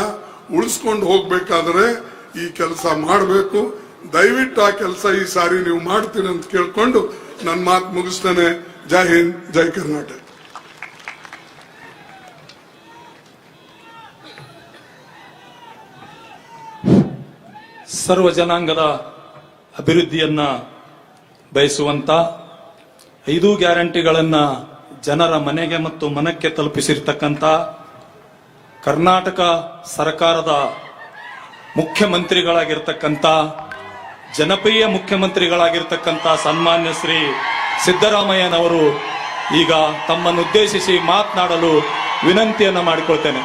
ಉಳಿಸ್ಕೊಂಡು ಹೋಗ್ಬೇಕಾದ್ರೆ ಈ ಕೆಲಸ ಮಾಡಬೇಕು. ದಯವಿಟ್ಟು ಆ ಕೆಲಸ ಈ ಸಾರಿ ನೀವು ಮಾಡ್ತೀರಿ ಅಂತ ಕೇಳ್ಕೊಂಡು ನನ್ನ ಮಾತು ಮುಗಿಸ್ತೇನೆ. ಜೈ ಹಿಂದ್, ಜೈ ಕರ್ನಾಟಕ. ಸರ್ವ ಜನಾಂಗದ ಅಭಿವೃದ್ಧಿಯನ್ನ ಬಯಸುವಂತ 5 ಗ್ಯಾರಂಟಿಗಳನ್ನ ಜನರ ಮನೆಗೆ ಮತ್ತು ಮನಕ್ಕೆ ತಲುಪಿಸಿರ್ತಕ್ಕಂಥ ಕರ್ನಾಟಕ ಸರ್ಕಾರದ ಮುಖ್ಯಮಂತ್ರಿಗಳಾಗಿರ್ತಕ್ಕಂಥ ಜನಪ್ರಿಯ ಮುಖ್ಯಮಂತ್ರಿಗಳಾಗಿರ್ತಕ್ಕಂಥ ಸನ್ಮಾನ್ಯ ಶ್ರೀ ಸಿದ್ದರಾಮಯ್ಯನವರು ಈಗ ತಮ್ಮನ್ನುದ್ದೇಶಿಸಿ ಮಾತನಾಡಲು ವಿನಂತಿಯನ್ನ ಮಾಡಿಕೊಳ್ತೇನೆ.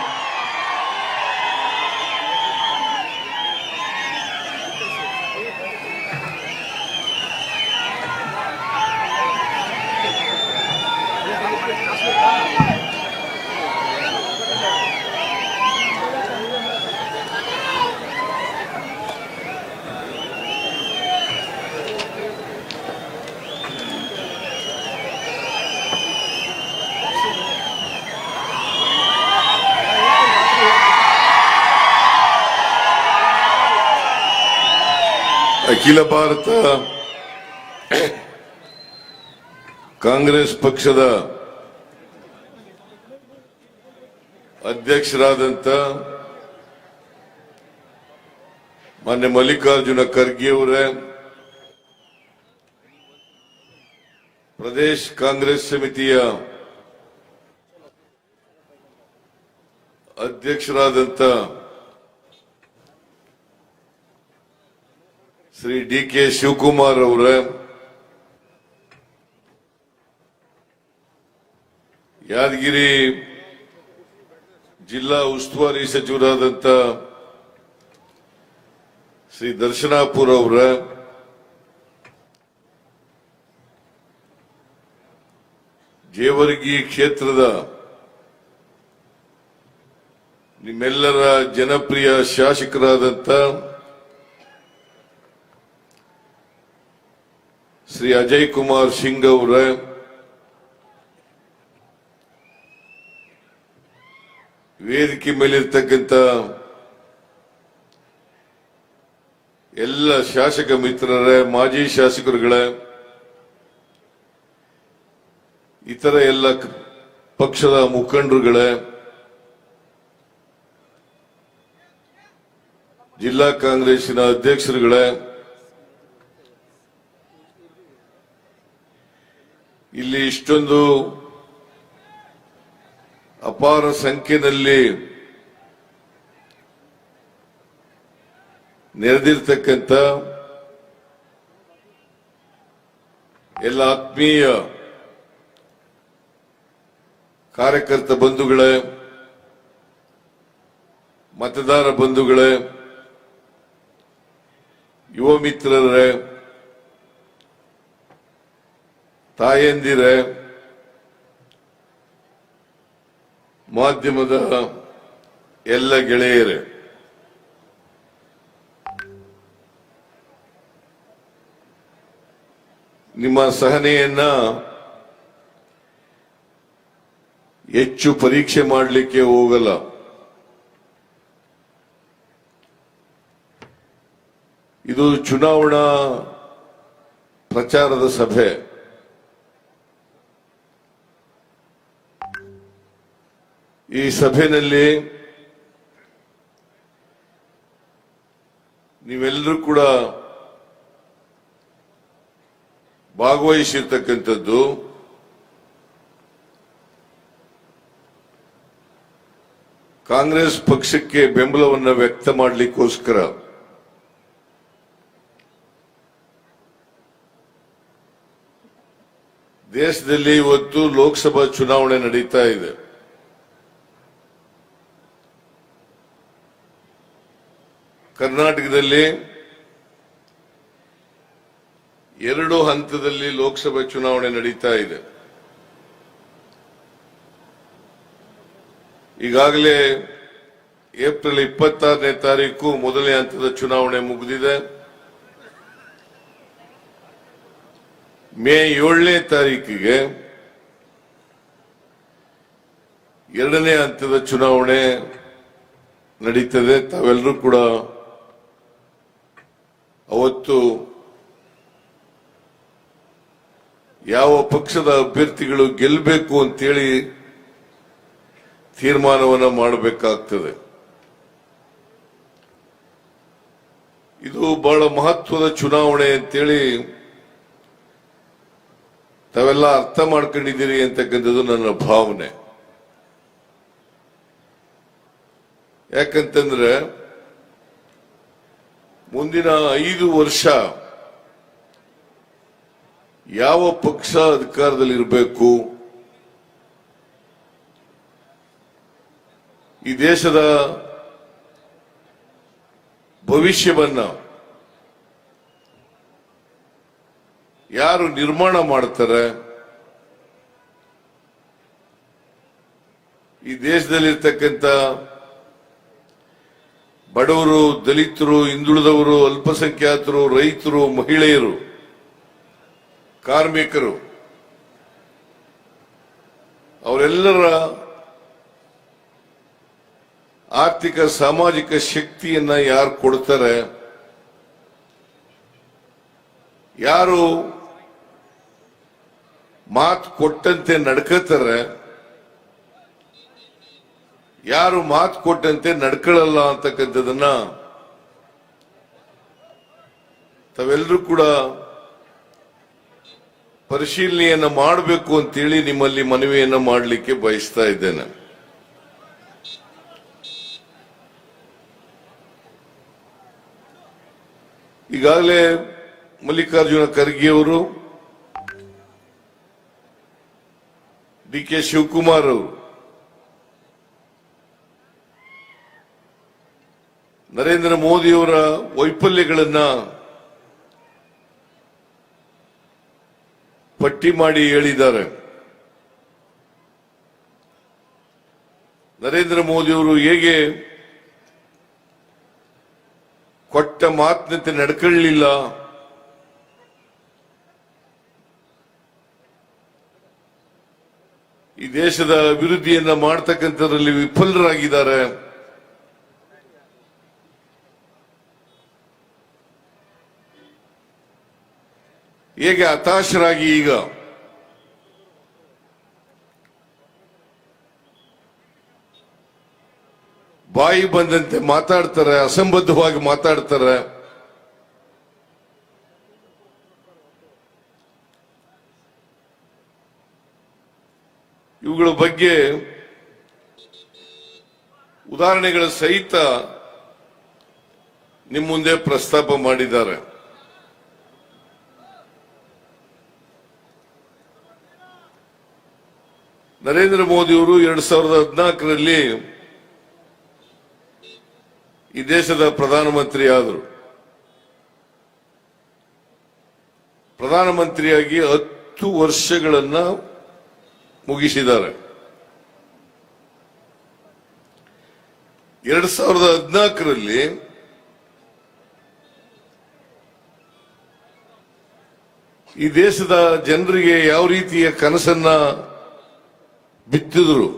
ಅಖಿಲ ಭಾರತ ಕಾಂಗ್ರೆಸ್ ಪಕ್ಷದ ಅಧ್ಯಕ್ಷರಾದಂತ ಮಾನ್ಯ ಮಲ್ಲಿಕಾರ್ಜುನ ಖರ್ಗೆ ಅವರೇ, ಪ್ರದೇಶ್ ಕಾಂಗ್ರೆಸ್ ಸಮಿತಿಯ ಅಧ್ಯಕ್ಷರಾದಂತ ಶ್ರೀ ಡಿ.ಕೆ. ಶಿವಕುಮಾರ್ ಅವರ, ಯಾದಗಿರಿ ಜಿಲ್ಲಾ ಉಸ್ತುವಾರಿ ಸಚಿವರಾದಂತ ಶ್ರೀ ದರ್ಶನಾಪುರ ಅವರ, ಜೇವರ್ಗಿ ಕ್ಷೇತ್ರದ ನಿಮ್ಮೆಲ್ಲರ ಜನಪ್ರಿಯ ಶಾಸಕರಾದಂತ ಶ್ರೀ ಅಜಯ್ ಕುಮಾರ್ ಸಿಂಗ್ ಅವರ, ವೇದಿಕೆ ಮೇಲಿರ್ತಕ್ಕಂಥ ಎಲ್ಲ ಶಾಸಕ ಮಿತ್ರರೇ, ಮಾಜಿ ಶಾಸಕರುಗಳೇ, ಇತರ ಎಲ್ಲ ಪಕ್ಷದ ಮುಖಂಡರುಗಳೇ, ಜಿಲ್ಲಾ ಕಾಂಗ್ರೆಸ್ಸಿನ ಅಧ್ಯಕ್ಷರುಗಳೇ, ಇಲ್ಲಿ ಇಷ್ಟೊಂದು ಅಪಾರ ಸಂಖ್ಯೆಯಲ್ಲಿ ನೆರೆದಿರ್ತಕ್ಕಂಥ ಎಲ್ಲ ಆತ್ಮೀಯ ಕಾರ್ಯಕರ್ತ ಬಂಧುಗಳೇ, ಮತದಾರ ಬಂಧುಗಳೇ, ಯುವ ಮಿತ್ರರೇ, ತಾಯಂದಿರೇ, ಮಾಧ್ಯಮದ ಎಲ್ಲ ಗೆಳೆಯರೇ, ನಿಮ್ಮ ಸಹನೆಯನ್ನ ಹೆಚ್ಚು ಪರೀಕ್ಷೆ ಮಾಡಲಿಕ್ಕೆ ಹೋಗಲ್ಲ. ಇದು ಚುನಾವಣಾ ಪ್ರಚಾರದ ಸಭೆ. ಈ ಸಭೆಯಲ್ಲಿ ಭಾಗವಹಿಸಿರ್ತಕ್ಕಂಥದ್ದು ಕಾಂಗ್ರೆಸ್ ಪಕ್ಷಕ್ಕೆ ಬೆಂಬಲವನ್ನು ವ್ಯಕ್ತ ಮಾಡಲಿಕ್ಕೋಸ್ಕರ. ದೇಶದಲ್ಲಿ ಇವತ್ತು ಲೋಕಸಭಾ ಚುನಾವಣೆ ನಡೀತಾ ಇದೆ. ಕರ್ನಾಟಕದಲ್ಲಿ 2 ಹಂತದಲ್ಲಿ ಲೋಕಸಭಾ ಚುನಾವಣೆ ನಡೀತಾ ಇದೆ. ಈಗಾಗಲೇ ಏಪ್ರಿಲ್ 26ನೇ ತಾರೀಕು ಮೊದಲನೇ ಹಂತದ ಚುನಾವಣೆ ಮುಗಿದಿದೆ. ಮೇ 7ನೇ ತಾರೀಕಿಗೆ 2ನೇ ಹಂತದ ಚುನಾವಣೆ ನಡೀತದೆ. ತಾವೆಲ್ಲರೂ ಕೂಡ ಅವತ್ತು ಯಾವ ಪಕ್ಷದ ಅಭ್ಯರ್ಥಿಗಳು ಗೆಲ್ಲಬೇಕು ಅಂತೇಳಿ ತೀರ್ಮಾನವನ್ನು ಮಾಡಬೇಕಾಗ್ತದೆ. ಇದು ಬಹಳ ಮಹತ್ವದ ಚುನಾವಣೆ ಅಂತೇಳಿ ತಾವೆಲ್ಲ ಅರ್ಥ ಮಾಡ್ಕೊಂಡಿದ್ದೀರಿ ಅಂತಕ್ಕಂಥದ್ದು ನನ್ನ ಭಾವನೆ. ಯಾಕಂತಂದ್ರೆ ಮುಂದಿನ 5 ವರ್ಷ ಯಾವ ಪಕ್ಷ ಅಧಿಕಾರದಲ್ಲಿರಬೇಕು, ಈ ದೇಶದ ಭವಿಷ್ಯವನ್ನ ಯಾರು ನಿರ್ಮಾಣ ಮಾಡ್ತಾರೆ, ಈ ದೇಶದಲ್ಲಿರ್ತಕ್ಕಂಥ ಬಡವರು, ದಲಿತರು, ಹಿಂದುಳಿದವರು, ಅಲ್ಪಸಂಖ್ಯಾತರು, ರೈತರು, ಮಹಿಳೆಯರು, ಕಾರ್ಮಿಕರು ಅವರೆಲ್ಲರ ಆರ್ಥಿಕ ಸಾಮಾಜಿಕ ಶಕ್ತಿಯನ್ನ ಯಾರು ಕೊಡ್ತಾರೆ, ಯಾರು ಮಾತು ಕೊಟ್ಟಂತೆ ನಡ್ಕೋತಾರೆ, ಯಾರು ಮಾತು ಕೊಟ್ಟಂತೆ ನಡ್ಕೊಳ್ಳಲ್ಲ ಅಂತಕ್ಕಂಥದನ್ನ ತಾವೆಲ್ಲರೂ ಕೂಡ ಪರಿಶೀಲನೆಯನ್ನ ಮಾಡಬೇಕು ಅಂತೇಳಿ ನಿಮ್ಮಲ್ಲಿ ಮನವಿಯನ್ನ ಮಾಡಲಿಕ್ಕೆ ಬಯಸ್ತಾ ಇದ್ದೇನೆ. ಈಗಾಗಲೇ ಮಲ್ಲಿಕಾರ್ಜುನ ಖರ್ಗೆ ಅವರು, ಡಿ ಕೆ ಶಿವಕುಮಾರ್ ಅವರು ನರೇಂದ್ರ ಮೋದಿಯವರ ವೈಫಲ್ಯಗಳನ್ನ ಪಟ್ಟಿ ಮಾಡಿ ಹೇಳಿದ್ದಾರೆ. ನರೇಂದ್ರ ಮೋದಿಯವರು ಹೇಗೆ ಕೊಟ್ಟ ಮಾತಿನಂತೆ ನಡ್ಕೊಳ್ಳಲಿಲ್ಲ, ಈ ದೇಶದ ಅಭಿವೃದ್ಧಿಯನ್ನ ಮಾಡತಕ್ಕಂಥದ್ರಲ್ಲಿ ವಿಫಲರಾಗಿದ್ದಾರೆ, ಹೇಗೆ ಹತಾಶರಾಗಿ ಈಗ ಬಾಯಿ ಬಂದಂತೆ ಮಾತಾಡ್ತಾರೆ, ಅಸಂಬದ್ಧವಾಗಿ ಮಾತಾಡ್ತಾರೆ. ಇವುಗಳ ಬಗ್ಗೆ ಉದಾಹರಣೆಗಳ ಸಹಿತ ನಿಮ್ಮ ಮುಂದೆ ಪ್ರಸ್ತಾಪ ಮಾಡಿದ್ದಾರೆ. ನರೇಂದ್ರ ಮೋದಿಯವರು 2014ರಲ್ಲಿ ಈ ದೇಶದ ಪ್ರಧಾನಮಂತ್ರಿ ಆದರು. ಪ್ರಧಾನಮಂತ್ರಿಯಾಗಿ 10 ವರ್ಷಗಳನ್ನ ಮುಗಿಸಿದ್ದಾರೆ. 2014ರಲ್ಲಿ ಈ ದೇಶದ ಜನರಿಗೆ ಯಾವ ರೀತಿಯ ಕನಸನ್ನ ಬಿತ್ತಿದ್ರು,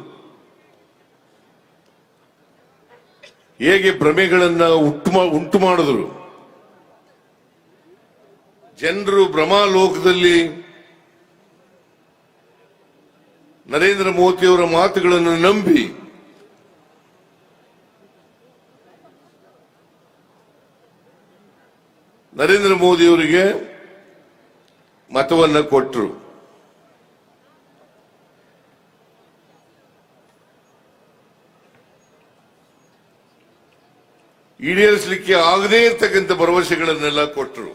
ಹೇಗೆ ಭ್ರಮೆಗಳನ್ನ ಉಂಟು ಮಾಡಿದ್ರು, ಜನರು ಭ್ರಮಾಲೋಕದಲ್ಲಿ ನರೇಂದ್ರ ಮೋದಿಯವರ ಮಾತುಗಳನ್ನು ನಂಬಿ ನರೇಂದ್ರ ಮೋದಿಯವರಿಗೆ ಮತವನ್ನ ಕೊಟ್ಟರು. ಈಡೇರಿಸಲಿಕ್ಕೆ ಆಗದೇ ಇರತಕ್ಕಂಥ ಭರವಸೆಗಳನ್ನೆಲ್ಲ ಕೊಟ್ಟರು.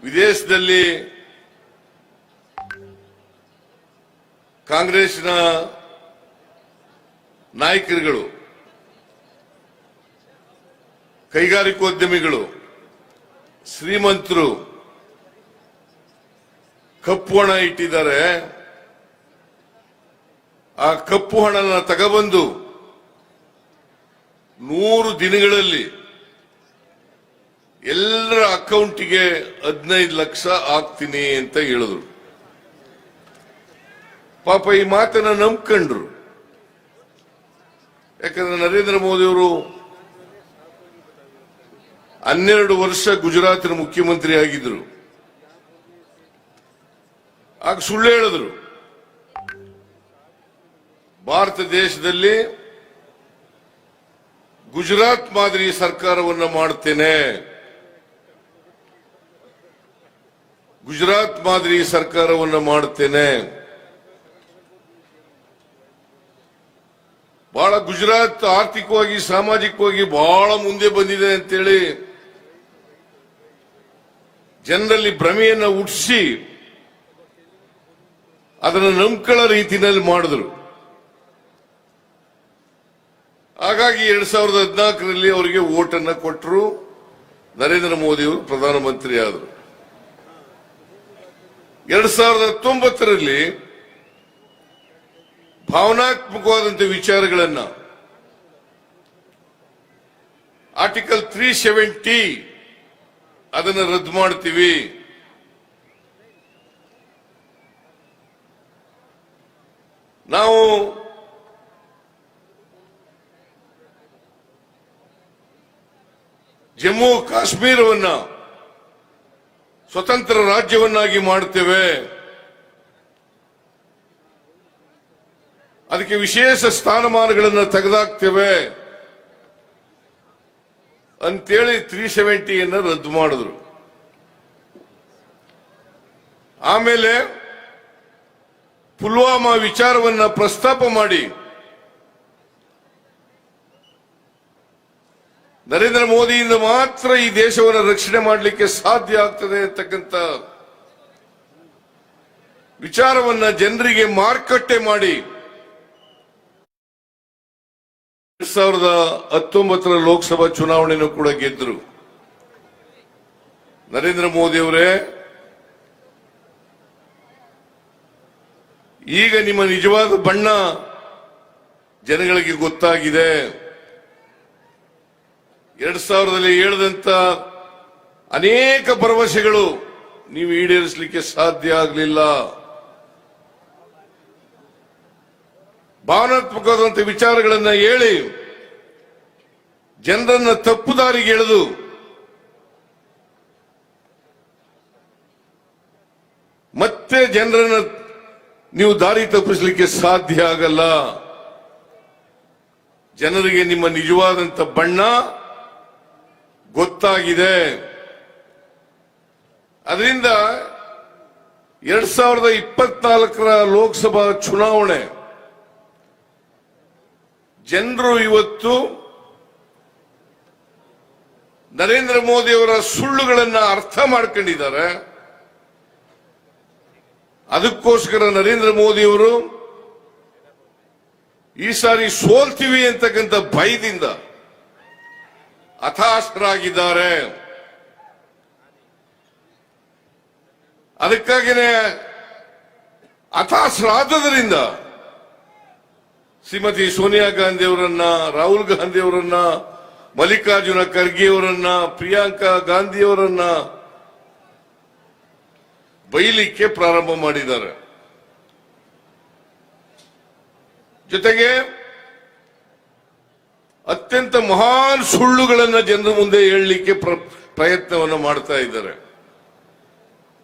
ವಿದೇಶದಲ್ಲಿ ಕಾಂಗ್ರೆಸ್ನ ನಾಯಕರುಗಳು, ಕೈಗಾರಿಕೋದ್ಯಮಿಗಳು, ಶ್ರೀಮಂತರು ಕಪ್ಪು ಹಣ ಇಟ್ಟಿದ್ದಾರೆ. ಆ ಕಪ್ಪು ಹಣನ ತಗೊಬಂದು 100 ದಿನಗಳಲ್ಲಿ ಎಲ್ಲರ ಅಕೌಂಟಿಗೆ 15 ಲಕ್ಷ ಹಾಕ್ತೀನಿ ಅಂತ ಹೇಳಿದ್ರು. ಪಾಪ ಈ ಮಾತನ್ನ ನಂಬ್ಕೊಂಡ್ರು. ಯಾಕಂದ್ರೆ ನರೇಂದ್ರ ಮೋದಿ ಅವರು 12 ವರ್ಷ ಗುಜರಾತಿನ ಮುಖ್ಯಮಂತ್ರಿ ಆಗಿದ್ರು. ಆಗ ಸುಳ್ಳು ಹೇಳಿದ್ರು, ಭಾರತ ದೇಶದಲ್ಲಿ ಗುಜರಾತ್ ಮಾದರಿ ಸರ್ಕಾರವನ್ನ ಮಾಡುತ್ತೇನೆ, ಗುಜರಾತ್ ಮಾದರಿ ಸರ್ಕಾರವನ್ನ ಮಾಡುತ್ತೇನೆ. ಬಹಳ ಗುಜರಾತ್ ಆರ್ಥಿಕವಾಗಿ ಸಾಮಾಜಿಕವಾಗಿ ಬಹಳ ಮುಂದೆ ಬಂದಿದೆ ಅಂತೇಳಿ ಜನರಲ್ಲಿ ಭ್ರಮೆಯನ್ನ ಹುಟ್ಟಿಸಿ ಅದನ್ನು ನಂಬ್ಕೊಳ್ಳೋ ರೀತಿಯಲ್ಲಿ ಮಾಡಿದ್ರು. ಹಾಗಾಗಿ 2014ರಲ್ಲಿ ಅವರಿಗೆ ವೋಟನ್ನ ಕೊಟ್ಟರು. ನರೇಂದ್ರ ಮೋದಿ ಅವರು ಪ್ರಧಾನಮಂತ್ರಿ ಆದರು. 2019ರಲ್ಲಿ ಭಾವನಾತ್ಮಕವಾದಂಥ ವಿಚಾರಗಳನ್ನ ಆರ್ಟಿಕಲ್ 370 ಅದನ್ನು ರದ್ದು ಮಾಡ್ತೀವಿ, ನಾವು ಜಮ್ಮು ಕಾಶ್ಮೀರವನ್ನ ಸ್ವತಂತ್ರ ರಾಜ್ಯವನ್ನಾಗಿ ಮಾಡುತ್ತೇವೆ, ಅದಕ್ಕೆ ವಿಶೇಷ ಸ್ಥಾನಮಾನಗಳನ್ನು ತೆಗೆದಾಕ್ತೇವೆ ಅಂತೇಳಿ 370 ರದ್ದು ಮಾಡಿದ್ರು. ಆಮೇಲೆ ಪುಲ್ವಾಮಾ ವಿಚಾರವನ್ನ ಪ್ರಸ್ತಾಪ ಮಾಡಿ ನರೇಂದ್ರ ಮೋದಿಯಿಂದ ಮಾತ್ರ ಈ ದೇಶವನ್ನು ರಕ್ಷಣೆ ಮಾಡಲಿಕ್ಕೆ ಸಾಧ್ಯ ಆಗ್ತದೆ ಅಂತಕ್ಕಂಥ ವಿಚಾರವನ್ನ ಜನರಿಗೆ ಮಾರುಕಟ್ಟೆ ಮಾಡಿ 2019ರ ಲೋಕಸಭಾ ಚುನಾವಣೆಯನ್ನು ಕೂಡ ಗೆದ್ದರು. ನರೇಂದ್ರ ಮೋದಿ ಅವರೇ, ಈಗ ನಿಮ್ಮ ನಿಜವಾದ ಬಣ್ಣ ಜನಗಳಿಗೆ ಗೊತ್ತಾಗಿದೆ. 2000ರಲ್ಲಿ ಹೇಳಿದಂತ ಅನೇಕ ಭರವಸೆಗಳು ನೀವು ಈಡೇರಿಸಲಿಕ್ಕೆ ಸಾಧ್ಯ ಆಗಲಿಲ್ಲ. ಭಾವನಾತ್ಮಕವಾದಂಥ ವಿಚಾರಗಳನ್ನ ಹೇಳಿ ಜನರನ್ನ ತಪ್ಪು ದಾರಿಗೆ ಎಳೆದು ಮತ್ತೆ ಜನರನ್ನ ನೀವು ದಾರಿ ತಪ್ಪಿಸಲಿಕ್ಕೆ ಸಾಧ್ಯ ಆಗಲ್ಲ. ಜನರಿಗೆ ನಿಮ್ಮ ನಿಜವಾದಂತ ಬಣ್ಣ ಗೊತ್ತಾಗಿದೆ. ಅದರಿಂದ 2024ರ ಲೋಕಸಭಾ ಚುನಾವಣೆ ಜನರು ಇವತ್ತು ನರೇಂದ್ರ ಮೋದಿ ಅವರ ಸುಳ್ಳುಗಳನ್ನ ಅರ್ಥ ಮಾಡ್ಕೊಂಡಿದ್ದಾರೆ. ಅದಕ್ಕೋಸ್ಕರ ನರೇಂದ್ರ ಮೋದಿ ಅವರು ಈ ಸಾರಿ ಸೋಲ್ತೀವಿ ಅಂತಕ್ಕಂಥ ಭಯದಿಂದ ಹತಾಶರಾಗಿದ್ದಾರೆ. ಅದಕ್ಕಾಗಿಯೇ ಹತಾಶರಾದದರಿಂದ ಶ್ರೀಮತಿ ಸೋನಿಯಾ ಗಾಂಧಿ ಅವರನ್ನ, ರಾಹುಲ್ ಗಾಂಧಿ ಅವರನ್ನ, ಮಲ್ಲಿಕಾರ್ಜುನ ಖರ್ಗೆ ಅವರನ್ನ, ಪ್ರಿಯಾಂಕಾ ಗಾಂಧಿ ಅವರನ್ನ ಬೈಲಿಕ್ಕೆ ಪ್ರಾರಂಭ ಮಾಡಿದ್ದಾರೆ. ಜೊತೆಗೆ ಅತ್ಯಂತ ಮಹಾನ್ ಸುಳ್ಳುಗಳನ್ನ ಜನರ ಮುಂದೆ ಹೇಳಲಿಕ್ಕೆ ಪ್ರಯತ್ನವನ್ನು ಮಾಡ್ತಾ ಇದ್ದಾರೆ.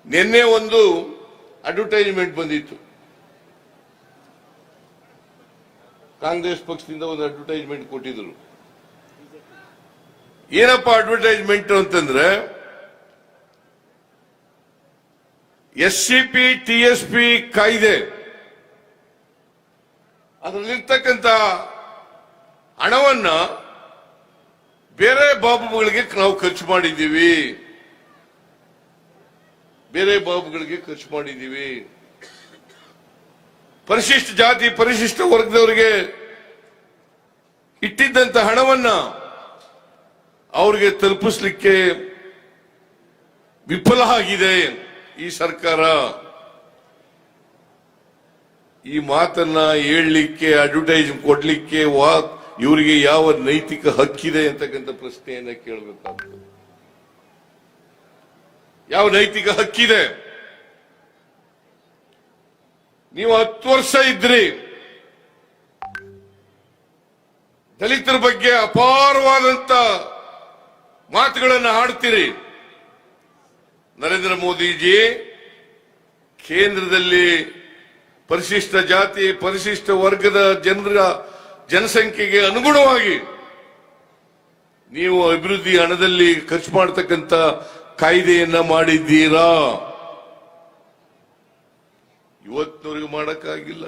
ನಿನ್ನೆ ಒಂದು ಅಡ್ವರ್ಟೈಸ್ಮೆಂಟ್ ಬಂದಿತ್ತು, ಕಾಂಗ್ರೆಸ್ ಪಕ್ಷದಿಂದ ಒಂದು ಅಡ್ವರ್ಟೈಸ್ಮೆಂಟ್ ಕೊಟ್ಟಿದ್ರು. ಏನಪ್ಪಾ ಅಡ್ವರ್ಟೈಸ್ಮೆಂಟ್ ಅಂತಂದ್ರೆ, SCP TSP ಕಾಯ್ದೆ ಅದರಲ್ಲಿರ್ತಕ್ಕಂಥ ಹಣವನ್ನ ಬೇರೆ ಬಾಬುಗಳಿಗೆ ನಾವು ಖರ್ಚು ಮಾಡಿದ್ದೀವಿ, ಪರಿಶಿಷ್ಟ ಜಾತಿ ಪರಿಶಿಷ್ಟ ವರ್ಗದವರಿಗೆ ಇಟ್ಟಿದ್ದಂತ ಹಣವನ್ನ ಅವರಿಗೆ ತಲುಪಿಸಲಿಕ್ಕೆ ವಿಫಲ ಆಗಿದೆ ಈ ಸರ್ಕಾರ. ಈ ಮಾತನ್ನ ಹೇಳಲಿಕ್ಕೆ, ಅಡ್ವರ್ಟೈಸ್ ಕೊಡ್ಲಿಕ್ಕೆ ಇವರಿಗೆ ಯಾವ ನೈತಿಕ ಹಕ್ಕಿದೆ ಅಂತಕ್ಕಂಥ ಪ್ರಶ್ನೆಯನ್ನ ಕೇಳಬೇಕಾಗ್ತದೆ. ಯಾವ ನೈತಿಕ ಹಕ್ಕಿದೆ? ನೀವು 10 ವರ್ಷ ಇದ್ರಿ, ದಲಿತರ ಬಗ್ಗೆ ಅಪಾರವಾದಂತ ಮಾತುಗಳನ್ನು ಆಡ್ತೀರಿ. ನರೇಂದ್ರ ಮೋದಿಜಿ ಕೇಂದ್ರದಲ್ಲಿ ಪರಿಶಿಷ್ಟ ಜಾತಿ ಪರಿಶಿಷ್ಟ ವರ್ಗದ ಜನಸಂಖ್ಯೆಗೆ ಅನುಗುಣವಾಗಿ ನೀವು ಅಭಿವೃದ್ಧಿ ಹಣದಲ್ಲಿ ಖರ್ಚು ಮಾಡತಕ್ಕಂತ ಕಾಯ್ದೆಯನ್ನ ಮಾಡಿದ್ದೀರಾ? ಇವತ್ತಿನವರೆಗೂ ಮಾಡಕ್ಕಾಗಿಲ್ಲ,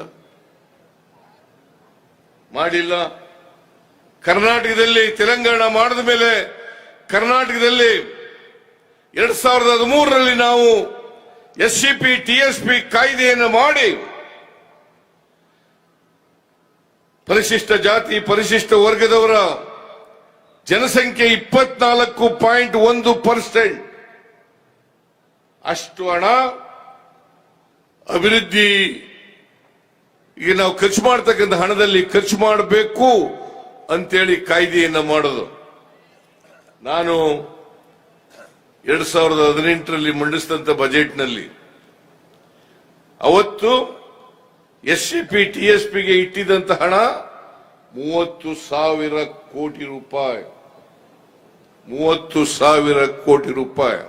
ಮಾಡಿಲ್ಲ. ಕರ್ನಾಟಕದಲ್ಲಿ ತೆಲಂಗಾಣ ಮಾಡಿದ ಮೇಲೆ ಕರ್ನಾಟಕದಲ್ಲಿ 2013ರಲ್ಲಿ ನಾವು SCP TSP ಕಾಯ್ದೆಯನ್ನು ಮಾಡಿ ಪರಿಶಿಷ್ಟ ಜಾತಿ ಪರಿಶಿಷ್ಟ ವರ್ಗದವರ ಜನಸಂಖ್ಯೆ 24.1% ಅಷ್ಟು ಹಣ ಅಭಿವೃದ್ಧಿ ಈಗ ನಾವು ಖರ್ಚು ಮಾಡತಕ್ಕಂಥ ಹಣದಲ್ಲಿ ಖರ್ಚು ಮಾಡಬೇಕು ಅಂತೇಳಿ ಕಾಯ್ದೆಯನ್ನ ಮಾಡೋದು. ನಾನು 2018ರಲ್ಲಿ ಮಂಡಿಸಿದಂತ ಬಜೆಟ್ನಲ್ಲಿ ಅವತ್ತು SCP TSPಗೆ ಇಟ್ಟಿದ್ದಂತ ಹಣ 30,000 ಕೋಟಿ ರೂಪಾಯಿ. 30,000 ಕೋಟಿ ರೂಪಾಯಿ.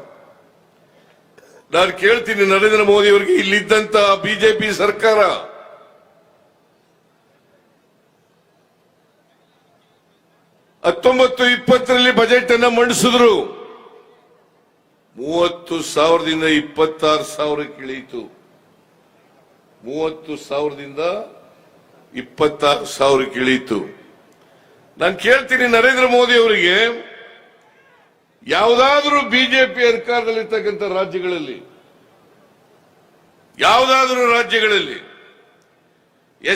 ನಾನು ಕೇಳ್ತೀನಿ ನರೇಂದ್ರ ಮೋದಿ ಅವರಿಗೆ, ಇಲ್ಲಿದ್ದಂತ ಬಿಜೆಪಿ ಸರ್ಕಾರ ಹತ್ತೊಂಬತ್ತು 20ರಲ್ಲಿ ಬಜೆಟ್ ಅನ್ನ ಮಂಡಿಸಿದ್ರು. 30,000ದಿಂದ 26,000ಕ್ಕೆ ಇಳಿಯಿತು. 30,000ದಿಂದ 26,000ಕ್ಕೆ ಇಳಿಯಿತು. ನಾನು ಕೇಳ್ತೀನಿ ನರೇಂದ್ರ ಮೋದಿ ಅವರಿಗೆ, ಯಾವುದಾದ್ರೂ ಬಿಜೆಪಿ ಅಧಿಕಾರದಲ್ಲಿರ್ತಕ್ಕಂಥ ರಾಜ್ಯಗಳಲ್ಲಿ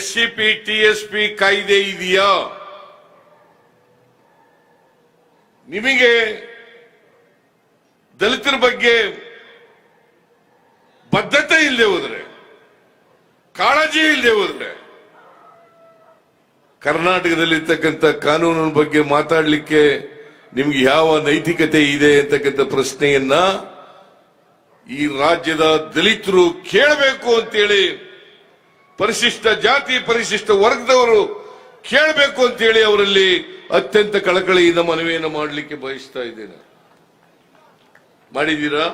SCP TSP ಕಾಯ್ದೆ ಇದೆಯಾ? ನಿಮಗೆ ದಲಿತರ ಬಗ್ಗೆ ಬದ್ಧತೆ ಇಲ್ಲದೆ ಹೋದ್ರೆ, ಕಾಳಜಿ ಇಲ್ಲದೆ ಹೋದ್ರೆ, ಕರ್ನಾಟಕದಲ್ಲಿರ್ತಕ್ಕಂಥ ಕಾನೂನಿನ ಬಗ್ಗೆ ಮಾತಾಡಲಿಕ್ಕೆ ನಿಮ್ಗೆ ಯಾವ ನೈತಿಕತೆ ಇದೆ ಅಂತಕ್ಕಂಥ ಪ್ರಶ್ನೆಯನ್ನ ಈ ರಾಜ್ಯದ ದಲಿತರು ಕೇಳಬೇಕು ಅಂತೇಳಿ, ಪರಿಶಿಷ್ಟ ಜಾತಿ ಪರಿಶಿಷ್ಟ ವರ್ಗದವರು ಕೇಳಬೇಕು ಅಂತೇಳಿ ಅವರಲ್ಲಿ ಅತ್ಯಂತ ಕಳಕಳಿಯಿಂದ ಮನವಿಯನ್ನು ಮಾಡಲಿಕ್ಕೆ ಬಯಸ್ತಾ ಇದ್ದೇನೆ. ಮಾಡಿದ್ದೀರಾ?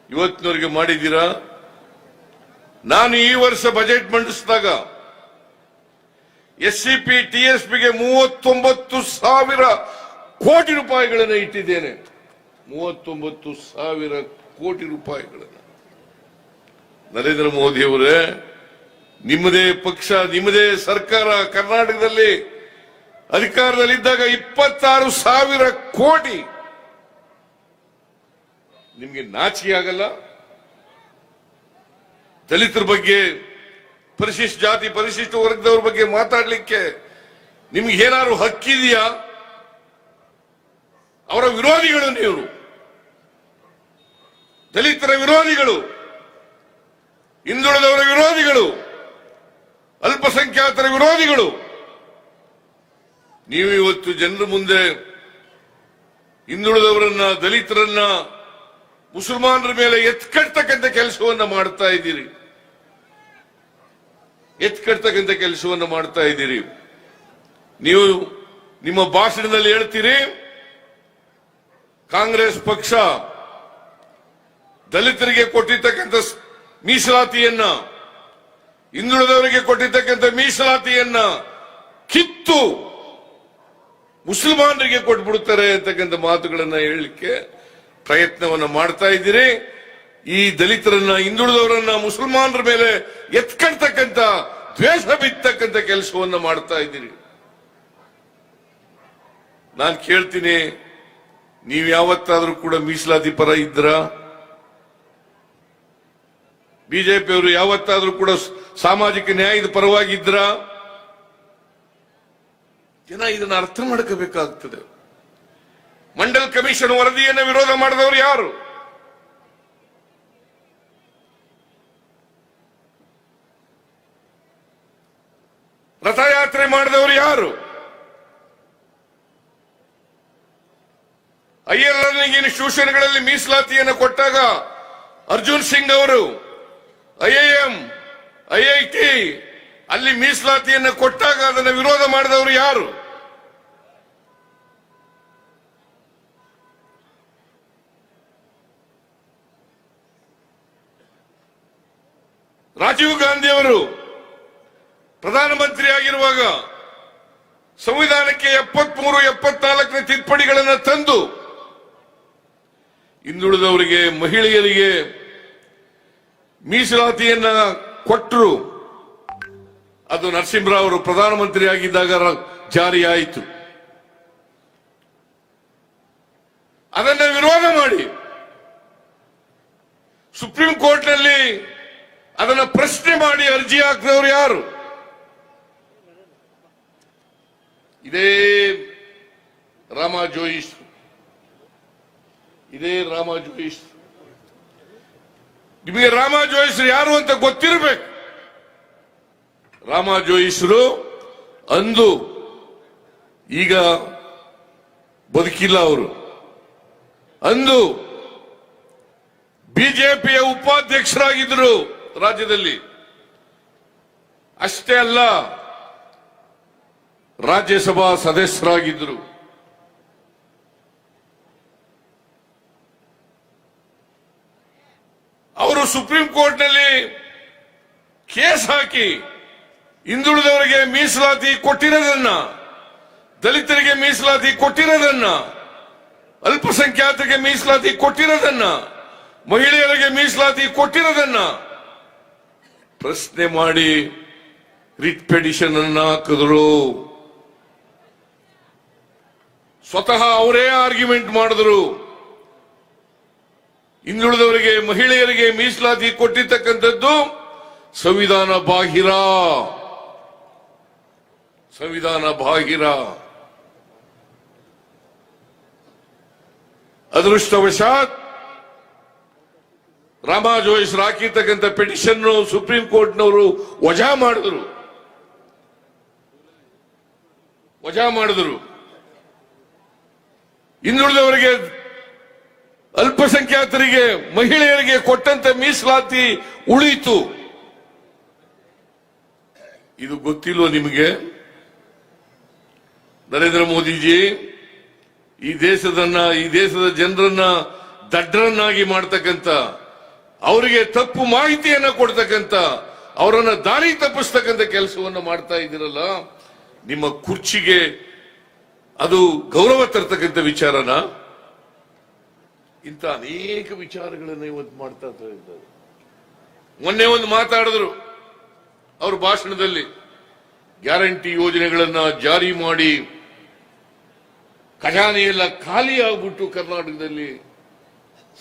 ಇವತ್ತಿನವರೆಗೆ ಮಾಡಿದ್ದೀರಾ? ನಾನು ಈ ವರ್ಷ ಬಜೆಟ್ ಮಂಡಿಸಿದಾಗ SCP TSPಗೆ 39,000 ಕೋಟಿ ರೂಪಾಯಿಗಳನ್ನು ಇಟ್ಟಿದ್ದೇನೆ. 39,000 ಕೋಟಿ ರೂಪಾಯಿಗಳನ್ನು. ನರೇಂದ್ರ ಮೋದಿ ಅವರೇ, ನಿಮ್ಮದೇ ಪಕ್ಷ ನಿಮ್ಮದೇ ಸರ್ಕಾರ ಕರ್ನಾಟಕದಲ್ಲಿ ಅಧಿಕಾರದಲ್ಲಿದ್ದಾಗ 26,000 ಕೋಟಿ. ನಿಮ್ಗೆ ನಾಚಿಕೆ ಆಗಲ್ಲ? ದಲಿತರ ಬಗ್ಗೆ ಪರಿಶಿಷ್ಟ ಜಾತಿ ಪರಿಶಿಷ್ಟ ವರ್ಗದವ್ರ ಬಗ್ಗೆ ಮಾತಾಡಲಿಕ್ಕೆ ನಿಮ್ಗೆ ಏನಾದ್ರು ಹಕ್ಕಿದೆಯಾ? ಅವರ ವಿರೋಧಿಗಳು ನೀವು, ದಲಿತರ ವಿರೋಧಿಗಳು, ಹಿಂದುಳಿದವರ ವಿರೋಧಿಗಳು, ಅಲ್ಪಸಂಖ್ಯಾತರ ವಿರೋಧಿಗಳು. ನೀವು ಇವತ್ತು ಜನರ ಮುಂದೆ ಹಿಂದುಳಿದವರನ್ನ ದಲಿತರನ್ನ ಮುಸಲ್ಮಾನರ ಮೇಲೆ ಎತ್ಕಟ್ಟತಕ್ಕಂಥ ಕೆಲಸವನ್ನ ಮಾಡ್ತಾ ಇದ್ದೀರಿ. ನೀವು ನಿಮ್ಮ ಭಾಷಣದಲ್ಲಿ ಹೇಳ್ತೀರಿ, ಕಾಂಗ್ರೆಸ್ ಪಕ್ಷ ದಲಿತರಿಗೆ ಕೊಟ್ಟಿರ್ತಕ್ಕಂಥ ಮೀಸಲಾತಿಯನ್ನ, ಹಿಂದುಳಿದವರಿಗೆ ಕೊಟ್ಟಿರ್ತಕ್ಕಂಥ ಮೀಸಲಾತಿಯನ್ನ ಕಿತ್ತು ಮುಸಲ್ಮಾನರಿಗೆ ಕೊಟ್ಬಿಡ್ತಾರೆ ಅಂತಕ್ಕಂಥ ಮಾತುಗಳನ್ನ ಹೇಳಲಿಕ್ಕೆ ಪ್ರಯತ್ನವನ್ನ ಮಾಡ್ತಾ ಇದ್ದೀರಿ. ಈ ದಲಿತರನ್ನ, ಹಿಂದುಳಿದವರನ್ನ, ಮುಸಲ್ಮಾನರ ಮೇಲೆ ಎತ್ಕೊಳ್ತಕ್ಕಂಥ, ದ್ವೇಷ ಬಿತ್ತಕ್ಕಂಥ ಕೆಲಸವನ್ನ ಮಾಡ್ತಾ ಇದ್ದೀರಿ. ನಾನು ಕೇಳ್ತೀನಿ, ನೀವು ಯಾವತ್ತಾದ್ರೂ ಕೂಡ ಮೀಸಲಾತಿ ಪರ ಇದ್ರ? ಬಿಜೆಪಿಯವರು ಯಾವತ್ತಾದ್ರೂ ಕೂಡ ಸಾಮಾಜಿಕ ನ್ಯಾಯದ ಪರವಾಗಿದ್ರ? ಜನ ಇದನ್ನ ಅರ್ಥ ಮಾಡ್ಕೋಬೇಕಾಗ್ತದೆ. ಮಂಡಲ್ ಕಮಿಷನ್ ವರದಿಯನ್ನು ವಿರೋಧ ಮಾಡಿದವರು ಯಾರು? ರಥಯಾತ್ರೆ ಮಾಡಿದವರು ಯಾರು? ಐಎಲ್ಎನ್ ಇನ್ಸ್ಟಿಟ್ಯೂಷನ್ಗಳಲ್ಲಿ ಮೀಸಲಾತಿಯನ್ನು ಕೊಟ್ಟಾಗ ಅರ್ಜುನ್ ಸಿಂಗ್ ಅವರು ಐಐಎಂ, ಐಐಟಿ ಅಲ್ಲಿ ಮೀಸಲಾತಿಯನ್ನು ಕೊಟ್ಟಾಗ ಅದನ್ನು ವಿರೋಧ ಮಾಡಿದವರು ಯಾರು? ರಾಜೀವ್ ಗಾಂಧಿ ಅವರು ಪ್ರಧಾನಮಂತ್ರಿ ಆಗಿರುವಾಗ ಸಂವಿಧಾನಕ್ಕೆ 73, 74ನೇ ತಿದ್ದುಪಡಿಗಳನ್ನು ತಂದು ಹಿಂದುಳಿದವರಿಗೆ, ಮಹಿಳೆಯರಿಗೆ ಮೀಸಲಾತಿಯನ್ನ ಕೊಟ್ಟರು. ಅದು ನರಸಿಂಹರಾವ್ ಅವರು ಪ್ರಧಾನಮಂತ್ರಿ ಆಗಿದ್ದಾಗ ಜಾರಿಯಾಯಿತು. ಅದನ್ನು ವಿರೋಧ ಮಾಡಿ ಸುಪ್ರೀಂ ಕೋರ್ಟ್ನಲ್ಲಿ ಅದನ್ನು ಪ್ರಶ್ನೆ ಮಾಡಿ ಅರ್ಜಿ ಹಾಕಿದವರು ಯಾರು? ಇದೇ ರಾಮಾ ಜೋಯಿಸ್. ನಿಮಗೆ ರಾಮಾ ಜೋಯಿಸ್ರು ಯಾರು ಅಂತ ಗೊತ್ತಿರಬೇಕು. ರಾಮಾ ಜೋಯಿಸ್ರು ಅಂದು, ಈಗ ಬದುಕಿಲ್ಲ ಅವರು. ಅಂದು ಬಿಜೆಪಿಯ ಉಪಾಧ್ಯಕ್ಷರಾಗಿದ್ದರು ರಾಜ್ಯದಲ್ಲಿ. ಅಷ್ಟೇ ಅಲ್ಲ, ರಾಜ್ಯಸಭಾ ಸದಸ್ಯರಾಗಿದ್ದರು. ಅವರು ಸುಪ್ರೀಂ ಕೋರ್ಟ್ನಲ್ಲಿ ಕೇಸ್ ಹಾಕಿ ಹಿಂದುಳಿದವರಿಗೆ ಮೀಸಲಾತಿ ಕೊಟ್ಟಿರೋದನ್ನ, ದಲಿತರಿಗೆ ಮೀಸಲಾತಿ ಕೊಟ್ಟಿರೋದನ್ನ, ಅಲ್ಪಸಂಖ್ಯಾತರಿಗೆ ಮೀಸಲಾತಿ ಕೊಟ್ಟಿರೋದನ್ನ, ಮಹಿಳೆಯರಿಗೆ ಮೀಸಲಾತಿ ಕೊಟ್ಟಿರೋದನ್ನ ಪ್ರಶ್ನೆ ಮಾಡಿ ರಿಟ್ ಪಿಟಿಷನ್ ಅನ್ನ ಹಾಕಿದ್ರು. ಸ್ವತಃ ಅವರೇ ಆರ್ಗ್ಯುಮೆಂಟ್ ಮಾಡಿದ್ರು. ಹಿಂದುಳಿದವರಿಗೆ, ಮಹಿಳೆಯರಿಗೆ ಮೀಸಲಾತಿ ಕೊಟ್ಟಿರ್ತಕ್ಕಂಥದ್ದು ಸಂವಿಧಾನ ಬಾಹಿರ. ಅದೃಷ್ಟವಶಾತ್ ರಾಮಾ ಜೋಯಿಸ್ ಹಾಕಿರ್ತಕ್ಕಂಥ ಪಿಟಿಷನ್ ಸುಪ್ರೀಂ ಕೋರ್ಟ್ನವರು ವಜಾ ಮಾಡಿದ್ರು. ಹಿಂದುಳಿದವರಿಗೆ, ಅಲ್ಪಸಂಖ್ಯಾತರಿಗೆ, ಮಹಿಳೆಯರಿಗೆ ಕೊಟ್ಟಂತ ಮೀಸಲಾತಿ ಉಳಿಯಿತು. ಇದು ಗೊತ್ತಿಲ್ವೋ ನಿಮಗೆ? ನರೇಂದ್ರ ಮೋದಿಜಿ ಈ ದೇಶದ ಜನರನ್ನ ದಡ್ಡರನ್ನಾಗಿ ಮಾಡ್ತಕ್ಕಂಥ, ಅವರಿಗೆ ತಪ್ಪು ಮಾಹಿತಿಯನ್ನ ಕೊಡ್ತಕ್ಕಂಥ, ಅವರನ್ನ ದಾರಿ ತಪ್ಪಿಸ್ತಕ್ಕಂಥ ಕೆಲಸವನ್ನು ಮಾಡ್ತಾ ಇದ್ದೀರಲ್ಲ, ನಿಮ್ಮ ಕುರ್ಚಿಗೆ ಅದು ಗೌರವ ತರ್ತಕ್ಕಂಥ ವಿಚಾರನ? ಇಂಥ ಅನೇಕ ವಿಚಾರಗಳನ್ನು ಇವತ್ತು ಮಾಡ್ತಾ ಇದ್ದಾರೆ. ಮೊನ್ನೆ ಒಂದು ಮಾತಾಡಿದ್ರು ಅವ್ರ ಭಾಷಣದಲ್ಲಿ, ಗ್ಯಾರಂಟಿ ಯೋಜನೆಗಳನ್ನ ಜಾರಿ ಮಾಡಿ ಖಜಾನೆ ಎಲ್ಲ ಖಾಲಿ ಆಗ್ಬಿಟ್ಟು ಕರ್ನಾಟಕದಲ್ಲಿ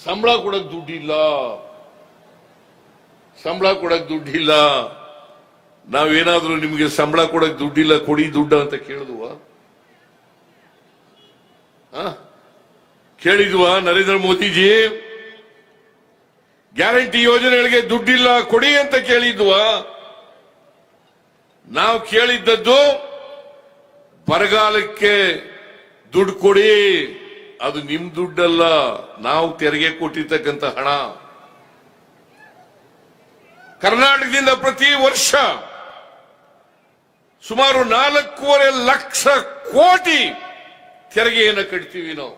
ಸಂಬಳ ಕೊಡಕ್ ದುಡ್ಡಿಲ್ಲ. ನಾವೇನಾದ್ರೂ ನಿಮಗೆ ಸಂಬಳ ಕೊಡಕ್ ದುಡ್ಡಿಲ್ಲ, ಕೊಡಿ ದುಡ್ಡ ಅಂತ ಕೇಳಿದ್ವಾ ನರೇಂದ್ರ ಮೋದಿಜಿ? ಗ್ಯಾರಂಟಿ ಯೋಜನೆಗಳಿಗೆ ದುಡ್ಡಿಲ್ಲ ಕೊಡಿ ಅಂತ ಕೇಳಿದ್ವಾ? ನಾವು ಕೇಳಿದ್ದದ್ದು ಬರಗಾಲಕ್ಕೆ ದುಡ್ಡು ಕೊಡಿ, ಅದು ನಿಮ್ ದುಡ್ಡಲ್ಲ, ನಾವು ತೆರಿಗೆ ಕೊಟ್ಟಿರ್ತಕ್ಕಂಥ ಹಣ. ಕರ್ನಾಟಕದಿಂದ ಪ್ರತಿ ವರ್ಷ ಸುಮಾರು 4.5 ಲಕ್ಷ ಕೋಟಿ ತೆರಿಗೆಯನ್ನು ಕಟ್ತೀವಿ ನಾವು.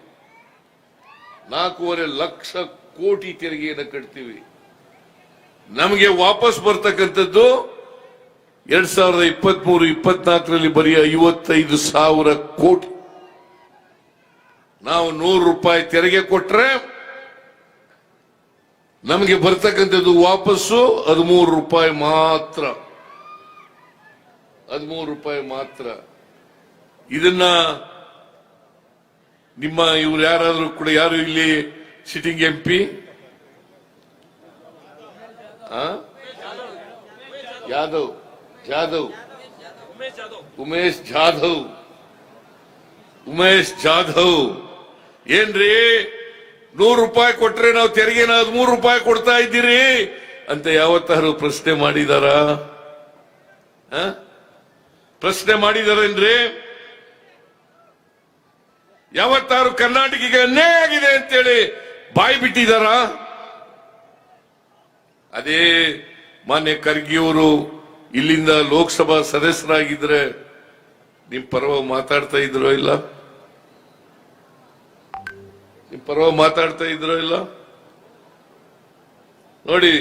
4.5 ಲಕ್ಷ ಕೋಟಿ ತೆರಿಗೆಯನ್ನು ಕಟ್ತೀವಿ. ನಮಗೆ ವಾಪಸ್ ಬರ್ತಕ್ಕಂಥದ್ದು 2023-24ರಲ್ಲಿ ಬರೀ 55,000 ಕೋಟಿ. ನಾವು 100 ರೂಪಾಯಿ ತೆರಿಗೆ ಕೊಟ್ರೆ ನಮಗೆ ಬರ್ತಕ್ಕಂಥದ್ದು ವಾಪಸ್ಸು 13 ರೂಪಾಯಿ ಮಾತ್ರ. 13 ರೂಪಾಯಿ ಮಾತ್ರ. ಇದನ್ನ ನಿಮ್ಮ ಇವ್ರು ಯಾರಾದ್ರೂ ಕೂಡ, ಯಾರು ಇಲ್ಲಿ ಸಿಟ್ಟಿಂಗ್ MP ಉಮೇಶ್ ಜಾಧವ್ ಏನ್ರಿ 100 ರೂಪಾಯಿ ಕೊಟ್ರೆ ನಾವು ತೆರಿಗೆನ 13 ರೂಪಾಯಿ ಕೊಡ್ತಾ ಇದ್ದೀರಿ ಅಂತ ಯಾವತ್ತಾರು ಪ್ರಶ್ನೆ ಮಾಡಿದಾರ? ಪ್ರಶ್ನೆ ಮಾಡಿದಾರೇನ್ರಿ? ಯಾವತ್ತಾರು ಕರ್ನಾಟಕಕ್ಕೆ ಅನ್ಯಾಯ ಆಗಿದೆ ಅಂತೇಳಿ ಬಾಯಿ ಬಿಟ್ಟಿದಾರ? ಅದೇ ಮಾನ್ಯ ಖರ್ಗೆಯವರು ಇಲ್ಲಿಂದ ಲೋಕಸಭಾ ಸದಸ್ಯರಾಗಿದ್ರೆ ನಿಮ್ ಪರವಾಗಿ ಮಾತಾಡ್ತಾ ಇದ್ರೋ ಇಲ್ಲ? ನಿಮ್ ಪರವಾಗಿ ಮಾತಾಡ್ತಾ ಇದ್ರೋ ಇಲ್ಲ? ನೋಡಿ,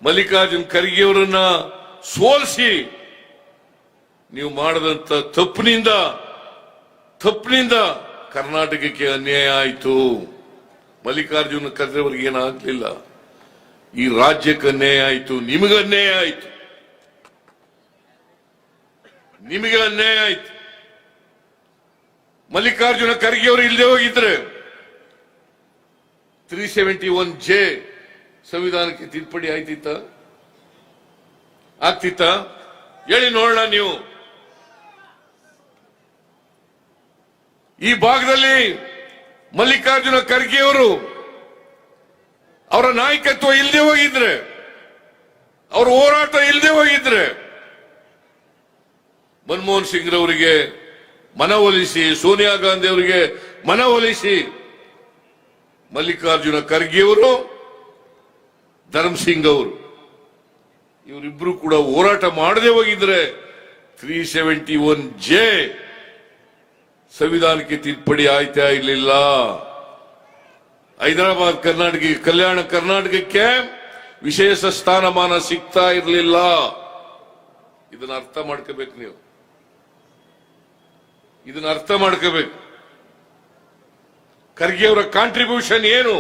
ಮಲ್ಲಿಕಾರ್ಜುನ್ ಖರ್ಗೆಯವರನ್ನ ಸೋಲಿಸಿ ನೀವು ಮಾಡದಂತ ತಪ್ಪಿನಿಂದ ಕರ್ನಾಟಕಕ್ಕೆ ಅನ್ಯಾಯ ಆಯಿತು. ಮಲ್ಲಿಕಾರ್ಜುನ ಖರ್ಗೆ ಅವರಿಗೆ ಏನಾಗ್ಲಿಲ್ಲ, ಈ ರಾಜ್ಯಕ್ಕೆ ಅನ್ಯಾಯ ಆಯಿತು, ನಿಮಗೆ ಅನ್ಯಾಯ ಆಯಿತು. ಮಲ್ಲಿಕಾರ್ಜುನ ಖರ್ಗೆ ಅವರು ಇಲ್ಲದೆ ಹೋಗಿದ್ರೆ 371J ಸಂವಿಧಾನಕ್ಕೆ ತಿದ್ದುಪಡಿ ಆಗ್ತಿತ್ತ? ಹೇಳಿ ನೋಡೋಣ. ನೀವು ಈ ಭಾಗದಲ್ಲಿ ಮಲ್ಲಿಕಾರ್ಜುನ ಖರ್ಗೆ ಅವರು ಅವರ ನಾಯಕತ್ವ ಇಲ್ಲದೆ ಹೋಗಿದ್ರೆ, ಅವರ ಹೋರಾಟ ಇಲ್ಲದೆ ಹೋಗಿದ್ರೆ, ಮನಮೋಹನ್ ಸಿಂಗ್ ರವರಿಗೆ ಮನವೊಲಿಸಿ, ಸೋನಿಯಾ ಗಾಂಧಿ ಅವರಿಗೆ ಮನವೊಲಿಸಿ ಮಲ್ಲಿಕಾರ್ಜುನ ಖರ್ಗೆ ಅವರು, ಧರ್ಮ್ ಸಿಂಗ್ ಅವರು ಇವರಿಬ್ರು ಕೂಡ ಹೋರಾಟ ಮಾಡದೆ ಹೋಗಿದ್ರೆ 371J ಸಂವಿಧಾನಕ್ಕೆ ತಿದ್ದುಪಡಿ ಆಯ್ತಾ ಇರಲಿಲ್ಲ. ಹೈದರಾಬಾದ್ ಕಲ್ಯಾಣ ಕರ್ನಾಟಕಕ್ಕೆ ವಿಶೇಷ ಸ್ಥಾನಮಾನ ಸಿಗ್ತಾ ಇರಲಿಲ್ಲ. ಇದನ್ನ ಅರ್ಥ ಮಾಡ್ಕೋಬೇಕು. ನೀವು ಇದನ್ನ ಅರ್ಥ ಮಾಡ್ಕೋಬೇಕು. ಖರ್ಗೆ ಅವರ ಕಾಂಟ್ರಿಬ್ಯೂಷನ್ ಏನು?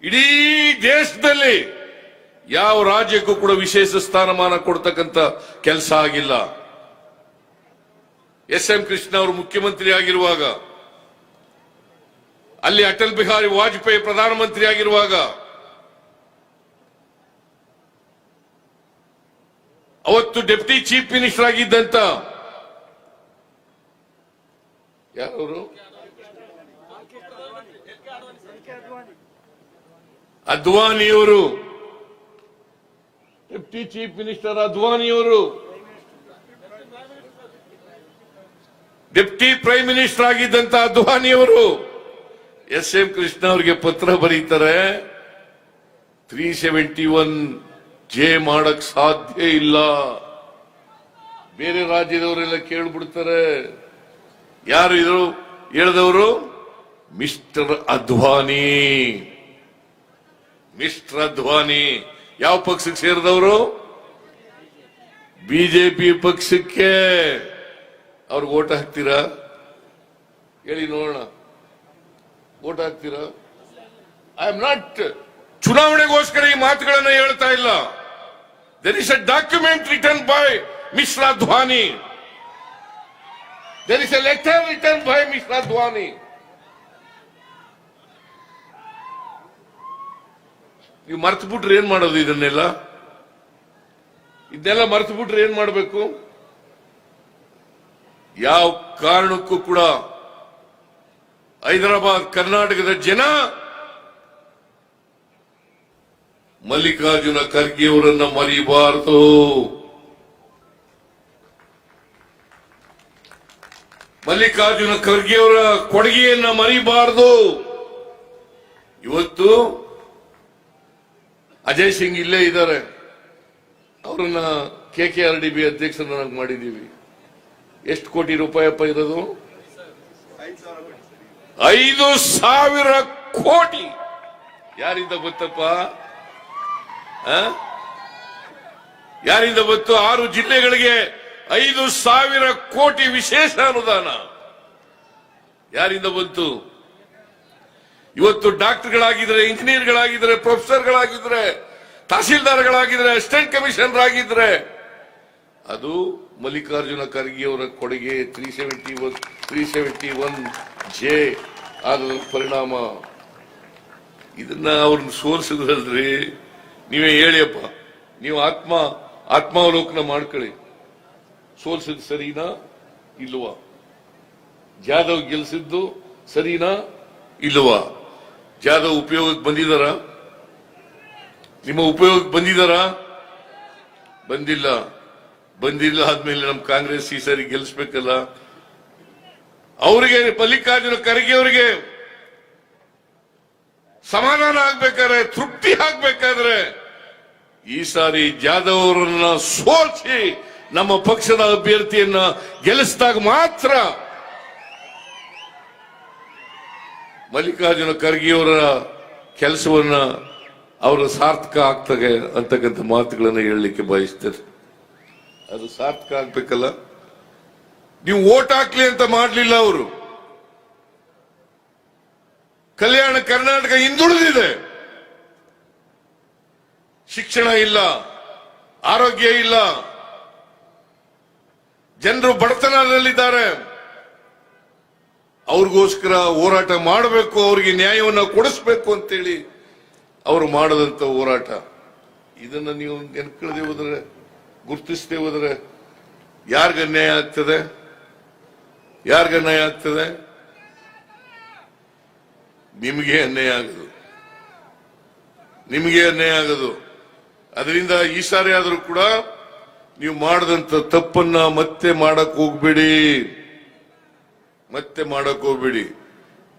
ಇಡೀ ದೇಶದಲ್ಲಿ ಯಾವ ರಾಜ್ಯಕ್ಕೂ ಕೂಡ ವಿಶೇಷ ಸ್ಥಾನಮಾನ ಕೊಡ್ತಕ್ಕಂಥ ಕೆಲಸ ಆಗಿಲ್ಲ. SM ಕೃಷ್ಣ ಅವರು ಮುಖ್ಯಮಂತ್ರಿ ಆಗಿರುವಾಗ, ಅಲ್ಲಿ ಅಟಲ್ ಬಿಹಾರಿ ವಾಜಪೇಯಿ ಪ್ರಧಾನಮಂತ್ರಿ ಆಗಿರುವಾಗ, ಅವತ್ತು ಡೆಪ್ಟಿ ಚೀಫ್ ಮಿನಿಸ್ಟರ್ ಆಗಿದ್ದಂತ ಯಾರವರು? ಅದ್ವಾನಿಯವರು, ಡೆಪ್ಟಿ ಚೀಫ್ ಮಿನಿಸ್ಟರ್ ಅದ್ವಾನಿಯವರು ಡೆಪ್ಟಿ ಪ್ರೈಮ್ ಮಿನಿಸ್ಟರ್ ಆಗಿದ್ದಂತ ಅದ್ವಾನಿಯವರು SM ಕೃಷ್ಣ ಅವರಿಗೆ ಪತ್ರ ಬರೀತಾರೆ, 371J ಮಾಡಕ್ ಸಾಧ್ಯ ಇಲ್ಲ. ಬೇರೆ ರಾಜ್ಯದವರೆಲ್ಲ ಕೇಳ್ಬಿಡ್ತಾರೆ. ಯಾರು ಇದ್ರು ಹೇಳಿದವರು? ಮಿಸ್ಟರ್ ಅದ್ವಾನಿ. ಯಾವ ಪಕ್ಷಕ್ಕೆ ಸೇರಿದವರು? ಬಿಜೆಪಿ ಪಕ್ಷಕ್ಕೆ. ಅವ್ರಿಗೆ ಓಟ್ ಹಾಕ್ತೀರಾ? ಹೇಳಿ ನೋಡೋಣ. ಓಟ್ ಹಾಕ್ತೀರಾ? ಐ ಆಮ್ ನಾಟ್ ಚುನಾವಣೆಗೋಸ್ಕರ ಈ ಮಾತುಗಳನ್ನು ಹೇಳ್ತಾ ಇಲ್ಲ. There is a document written by mister Advani. There is a letter written by mister Advani. ನೀವು ಮರ್ತು ಬಿಟ್ರೆ ಏನ್ ಮಾಡೋದು? ಇದನ್ನೆಲ್ಲ ಮರ್ತು ಬಿಟ್ರೆ ಏನ್ ಮಾಡಬೇಕು? ಯಾವ ಕಾರಣಕ್ಕೂ ಕೂಡ ಹೈದರಾಬಾದ್ ಕರ್ನಾಟಕದ ಜನ ಮಲ್ಲಿಕಾರ್ಜುನ ಖರ್ಗೆ ಅವರನ್ನ ಮರೆಯಬಾರದು. ಮಲ್ಲಿಕಾರ್ಜುನ ಖರ್ಗೆ ಅವರ ಕೊಡುಗೆಯನ್ನ ಮರೆಯಬಾರದು. ಇವತ್ತು ಅಜಯ್ ಸಿಂಗ್ ಇಲ್ಲೇ ಇದ್ದಾರೆ. ಅವರನ್ನ KKRDB ಅಧ್ಯಕ್ಷರನ್ನಾಗಿ ಮಾಡಿದ್ದೀವಿ. ಎಷ್ಟು ಕೋಟಿ ರೂಪಾಯಪ್ಪ ಇರೋದು? 5,000 ಕೋಟಿ. ಯಾರಿಂದ ಬಂತಪ್ಪ? ಯಾರಿಂದ ಬಂತು? 6 ಜಿಲ್ಲೆಗಳಿಗೆ 5,000 ಕೋಟಿ ವಿಶೇಷ ಅನುದಾನ ಯಾರಿಂದ ಬಂತು? ಇವತ್ತು ಡಾಕ್ಟರ್ಗಳಾಗಿದ್ರೆ, ಇಂಜಿನಿಯರ್ಗಳಾಗಿದ್ರೆ, ಪ್ರೊಫೆಸರ್ಗಳಾಗಿದ್ರೆ, ತಹಸೀಲ್ದಾರ್ಗಳಾಗಿದ್ರೆ, ಅಸಿಸ್ಟೆಂಟ್ ಕಮಿಷನರ್ ಆಗಿದ್ರೆ, ಅದು ಮಲ್ಲಿಕಾರ್ಜುನ ಖರ್ಗೆ ಅವರ ಕೊಡುಗೆ 371J ಆದ ಪರಿಣಾಮ. ಇದನ್ನ ಅವ್ರನ್ನ ಸೋಲಿಸಿದ್ರಲ್ರಿ. ನೀವೇ ಹೇಳಿಯಪ್ಪ, ನೀವು ಆತ್ಮಾವಲೋಕನ ಮಾಡ್ಕೊಳ್ಳಿ. ಸೋಲ್ಸಿದ್ ಸರಿನಾ ಇಲ್ವಾ? ಜಾಧವ್ ಗೆಲ್ಸಿದ್ದು ಸರಿನಾ ಇಲ್ವಾ? ಜಾಧವ್ ಉಪಯೋಗಕ್ಕೆ ಬಂದಿದಾರ? ನಿಮ್ಮ ಉಪಯೋಗಕ್ಕೆ ಬಂದಿದಾರ? ಬಂದಿಲ್ಲ ಆದ್ಮೇಲೆ ನಮ್ ಕಾಂಗ್ರೆಸ್ ಈ ಸರಿ ಗೆಲ್ಲಿಸ್ಬೇಕಲ್ಲ. ಅವರಿಗೆ, ಮಲ್ಲಿಕಾರ್ಜುನ ಖರ್ಗೆ ಅವರಿಗೆ ಸಮಾಧಾನ ಆಗ್ಬೇಕಾದ್ರೆ, ತೃಪ್ತಿ ಆಗ್ಬೇಕಾದ್ರೆ ಈ ಸಾರಿ ಜಾಧವ್ ಅವರನ್ನ ಸೋಲಿಸಿ ನಮ್ಮ ಪಕ್ಷದ ಅಭ್ಯರ್ಥಿಯನ್ನ ಗೆಲ್ಲಿಸಿದಾಗ ಮಾತ್ರ ಮಲ್ಲಿಕಾರ್ಜುನ ಖರ್ಗೆ ಅವರ ಕೆಲಸವನ್ನ ಅವರ ಸಾರ್ಥಕ ಆಗ್ತದೆ ಅಂತಕ್ಕಂಥ ಮಾತುಗಳನ್ನು ಹೇಳಲಿಕ್ಕೆ ಬಯಸ್ತೇನೆ. ಅದು ಸಾರ್ಥಕ ಆಗ್ಬೇಕಲ್ಲ. ನೀವು ವೋಟ್ ಹಾಕ್ಲಿ ಅಂತ ಮಾಡಲಿಲ್ಲ. ಅವರು ಕಲ್ಯಾಣ ಕರ್ನಾಟಕ ಹಿಂದುಳಿದಿದೆ. ಶಿಕ್ಷಣ ಇಲ್ಲ, ಆರೋಗ್ಯ ಇಲ್ಲ, ಜನರು ಬಡತನದಲ್ಲಿದ್ದಾರೆ. ಅವ್ರಿಗೋಸ್ಕರ ಹೋರಾಟ ಮಾಡಬೇಕು, ಅವರಿಗೆ ನ್ಯಾಯವನ್ನು ಕೊಡಿಸಬೇಕು ಅಂತೇಳಿ ಅವರು ಮಾಡದಂತ ಹೋರಾಟ. ಇದನ್ನ ನೀವು ನೆನ್ಕೊಳ್ಳದೆ ಹೋದ್ರೆ, ಗುರುತಿಸದೆ ಹೋದ್ರೆ ಯಾರಿಗ ಅನ್ಯಾಯ ಆಗ್ತದೆ? ನಿಮಗೆ ಅನ್ಯಾಯ ಆಗೋದು. ಅದರಿಂದ ಈ ಸಾರಿ ಆದರೂ ಕೂಡ ನೀವು ಮಾಡದಂತ ತಪ್ಪನ್ನ ಮತ್ತೆ ಮಾಡಕ್ ಹೋಗ್ಬೇಡಿ.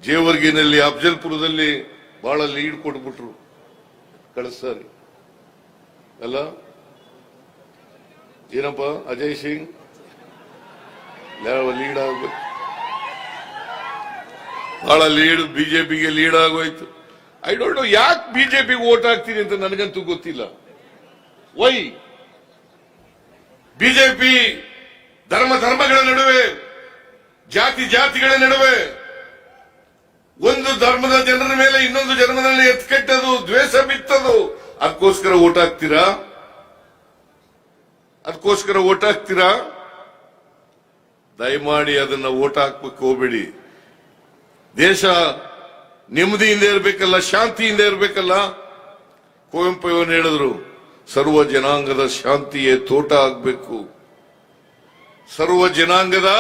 ಜೇವರ್ಗಿನಲ್ಲಿ, ಅಫಜಲ್ಪುರದಲ್ಲಿ ಬಹಳ ಲೀಡ್ ಕೊಟ್ಬಿಟ್ರು ಕಳಿಸ್ತಾರೆ ಅಲ್ಲ? ಏನಪ್ಪ ಅಜಯ್ ಸಿಂಗ್ ಲೀಡ್ ಆಗ್ಬೇಕು, ಬಹಳ ಲೀಡ್ ಬಿಜೆಪಿಗೆ ಲೀಡ್ ಆಗೋಯ್ತು. ಐ ಡೋಂಟ್ ನೋ ಯಾಕೆ ಬಿಜೆಪಿಗೆ ವೋಟ್ ಹಾಕ್ತೀನಿ ಅಂತ ನನಗಂತೂ ಗೊತ್ತಿಲ್ಲ. ವೈ ಬಿಜೆಪಿ ಧರ್ಮಗಳ ನಡುವೆ, ಜಾತಿಗಳ ನಡುವೆ, ಒಂದು ಧರ್ಮದ ಜನರ ಮೇಲೆ ಇನ್ನೊಂದು ಧರ್ಮದಲ್ಲಿ ಎತ್ಕಟ್ಟದು, ದ್ವೇಷ ಬಿತ್ತದು. ಅದಕ್ಕೋಸ್ಕರ ವೋಟ್ ಹಾಕ್ತೀರಾ? ದಯಮಾಡಿ ಅದನ್ನ ವೋಟ್ ಹಾಕ್ಬೇಕು ಹೋಗ್ಬೇಡಿ. ದೇಶ ನೆಮ್ಮದಿಯಿಂದ ಇರಬೇಕಲ್ಲ, ಶಾಂತಿಯಿಂದ ಇರಬೇಕಲ್ಲ. ಕುವೆಂಪು ಅವರು ಹೇಳಿದ್ರು, ಸರ್ವ ಜನಾಂಗದ ಶಾಂತಿಯೇ ತೋಟ ಆಗ್ಬೇಕು. ಸರ್ವ ಜನಾಂಗದ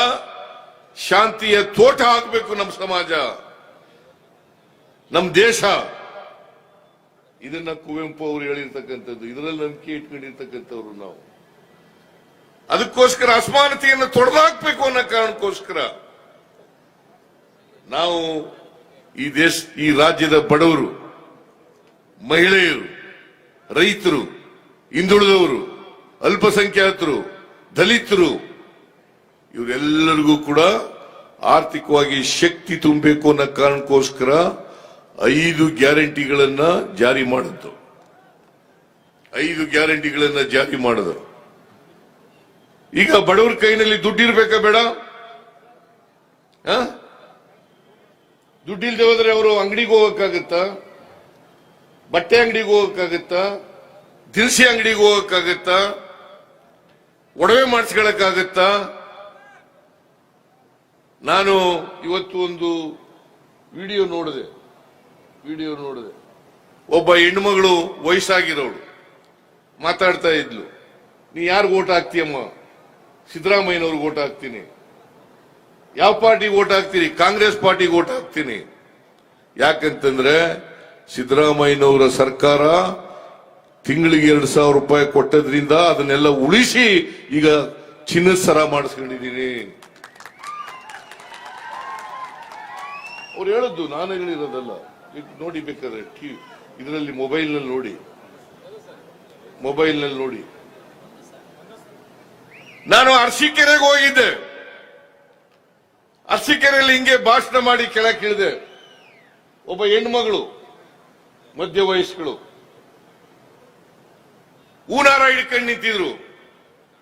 ಶಾಂತಿಯ ತೋಟ ಆಗ್ಬೇಕು ನಮ್ಮ ಸಮಾಜ, ನಮ್ಮ ದೇಶ. ಇದನ್ನ ಕುವೆಂಪು ಅವರು ಹೇಳಿರ್ತಕ್ಕಂಥದ್ದು. ಇದರಲ್ಲಿ ನಂಬಿಕೆ ಇಟ್ಕೊಂಡಿರ್ತಕ್ಕಂಥವ್ರು ನಾವು. ಅದಕ್ಕೋಸ್ಕರ ಅಸಮಾನತೆಯನ್ನು ತೊಡೆದಾಕ್ಬೇಕು ಅನ್ನೋ ಕಾರಣಕ್ಕೋಸ್ಕರ ನಾವು ಈ ರಾಜ್ಯದ ಬಡವರು, ಮಹಿಳೆಯರು, ರೈತರು, ಹಿಂದುಳಿದವರು, ಅಲ್ಪಸಂಖ್ಯಾತರು, ದಲಿತರು, ಇವರೆಲ್ಲರಿಗೂ ಕೂಡ ಆರ್ಥಿಕವಾಗಿ ಶಕ್ತಿ ತುಂಬಬೇಕು ಅನ್ನೋ ಕಾರಣಕ್ಕೋಸ್ಕರ 5 ಗ್ಯಾರಂಟಿಗಳನ್ನ ಜಾರಿ ಮಾಡಿದ್ದು. 5 ಗ್ಯಾರಂಟಿಗಳನ್ನ ಜಾರಿ ಮಾಡಿದ್ರು. ಈಗ ಬಡವರ ಕೈನಲ್ಲಿ ದುಡ್ಡಿರ್ಬೇಕಾ ಬೇಡ? ದುಡ್ಡಿಲ್ದೆ ಹೋದ್ರೆ ಅವರು ಅಂಗಡಿಗೆ ಹೋಗಕ್ಕಾಗತ್ತಾ? ಬಟ್ಟೆ ಅಂಗಡಿಗೆ ಹೋಗಕ್ಕಾಗತ್ತಾ? ದಿನಸಿ ಅಂಗಡಿಗೆ ಹೋಗಕ್ಕಾಗತ್ತಾ? ಒಡವೆ ಮಾಡಿಸ್ಕೊಳಕ್ಕಾಗತ್ತಾ? ನಾನು ಇವತ್ತು ಒಂದು ವಿಡಿಯೋ ನೋಡಿದೆ. ಒಬ್ಬ ಹೆಣ್ಮಗಳು ವಯಸ್ಸಾಗಿರೋಳು ಮಾತಾಡ್ತಾ ಇದ್ಲು. ನೀ ಯಾರು ವೋಟ್ ಹಾಕ್ತೀಯಮ್ಮ? ಸಿದ್ದರಾಮಯ್ಯನವ್ರಿಗೆ ವೋಟ್ ಹಾಕ್ತೀನಿ. ಯಾವ ಪಾರ್ಟಿಗೆ ವೋಟ್ ಹಾಕ್ತೀರಿ? ಕಾಂಗ್ರೆಸ್ ಪಾರ್ಟಿಗೆ ವೋಟ್ ಹಾಕ್ತೀನಿ. ಯಾಕಂತಂದ್ರೆ ಸಿದ್ದರಾಮಯ್ಯನವರ ಸರ್ಕಾರ ತಿಂಗಳಿಗೆ 2,000 ರೂಪಾಯಿ ಕೊಟ್ಟದ್ರಿಂದ ಅದನ್ನೆಲ್ಲ ಉಳಿಸಿ ಈಗ ಚಿನ್ನದ ಸರ ಮಾಡಿಸ್ಕೊಂಡಿದ್ದೀನಿ. ಅವ್ರು ಹೇಳದ್ದು, ನಾನು ಹೇಳಿರೋದಲ್ಲ. ನೋಡಿ ಬೇಕಾದ್ರೆ ಇದರಲ್ಲಿ ಮೊಬೈಲ್ನಲ್ಲಿ ನೋಡಿ. ನಾನು ಅರಸೀಕೆರೆಗೆ ಹೋಗಿದ್ದೆ. ಅರಸೀಕೆರೆಯಲ್ಲಿ ಹಿಂಗೆ ಭಾಷಣ ಮಾಡಿ ಕೆಳಕ್ಕೆ ಇಳಿದೆ. ಒಬ್ಬ ಹೆಣ್ಮಗಳು, ಮಧ್ಯ ವಯಸ್ಕಳು, ಹೂನಾರ ಹಿಡ್ಕೊಂಡು ನಿಂತಿದ್ರು.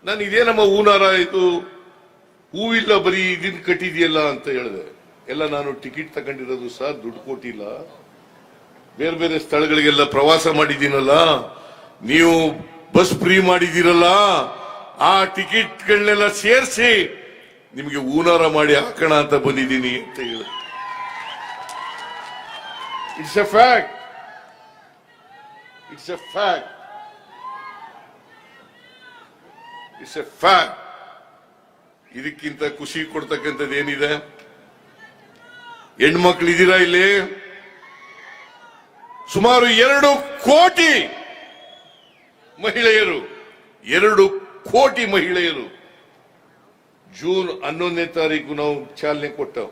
ನಾನು ಇದೇನಮ್ಮ ಹೂನಾರ, ಇದು ಹೂವಿಲ್ಲ, ಬರೀ ಇದನ್ನ ಕಟ್ಟಿದೆಯಲ್ಲ ಅಂತ ಹೇಳಿದೆ. ಎಲ್ಲ ನಾನು ಟಿಕೆಟ್ ತಗೊಂಡಿರೋದು ಸರ್, ದುಡ್ಡು ಕೊಟ್ಟಿಲ್ಲ. ಬೇರೆ ಬೇರೆ ಸ್ಥಳಗಳಿಗೆಲ್ಲ ಪ್ರವಾಸ ಮಾಡಿದ್ದೀನಲ್ಲ, ನೀವು ಬಸ್ ಫ್ರೀ ಮಾಡಿದ್ದೀರಲ್ಲ, ಆ ಟಿಕೆಟ್ಗಳನ್ನೆಲ್ಲ ಸೇರಿಸಿ ನಿಮಗೆ ಹೂನಾರ ಮಾಡಿ ಹಾಕೋಣ ಅಂತ ಬಂದಿದ್ದೀನಿ ಅಂತ ಹೇಳಿ. It's A fact, it's A fact, it's A fact. ಇದಕ್ಕಿಂತ ಖುಷಿ ಕೊಡ್ತಕ್ಕಂಥದ್ದು ಏನಿದೆ? ಹೆಣ್ಮಕ್ಳಿದ್ದೀರಾ ಇಲ್ಲಿ? ಸುಮಾರು 2 ಕೋಟಿ ಮಹಿಳೆಯರು, 2 ಕೋಟಿ ಮಹಿಳೆಯರು ಜೂನ್ 11ನೇ ತಾರೀಕು ನಾವು ಚಾಲನೆ ಕೊಟ್ಟವು.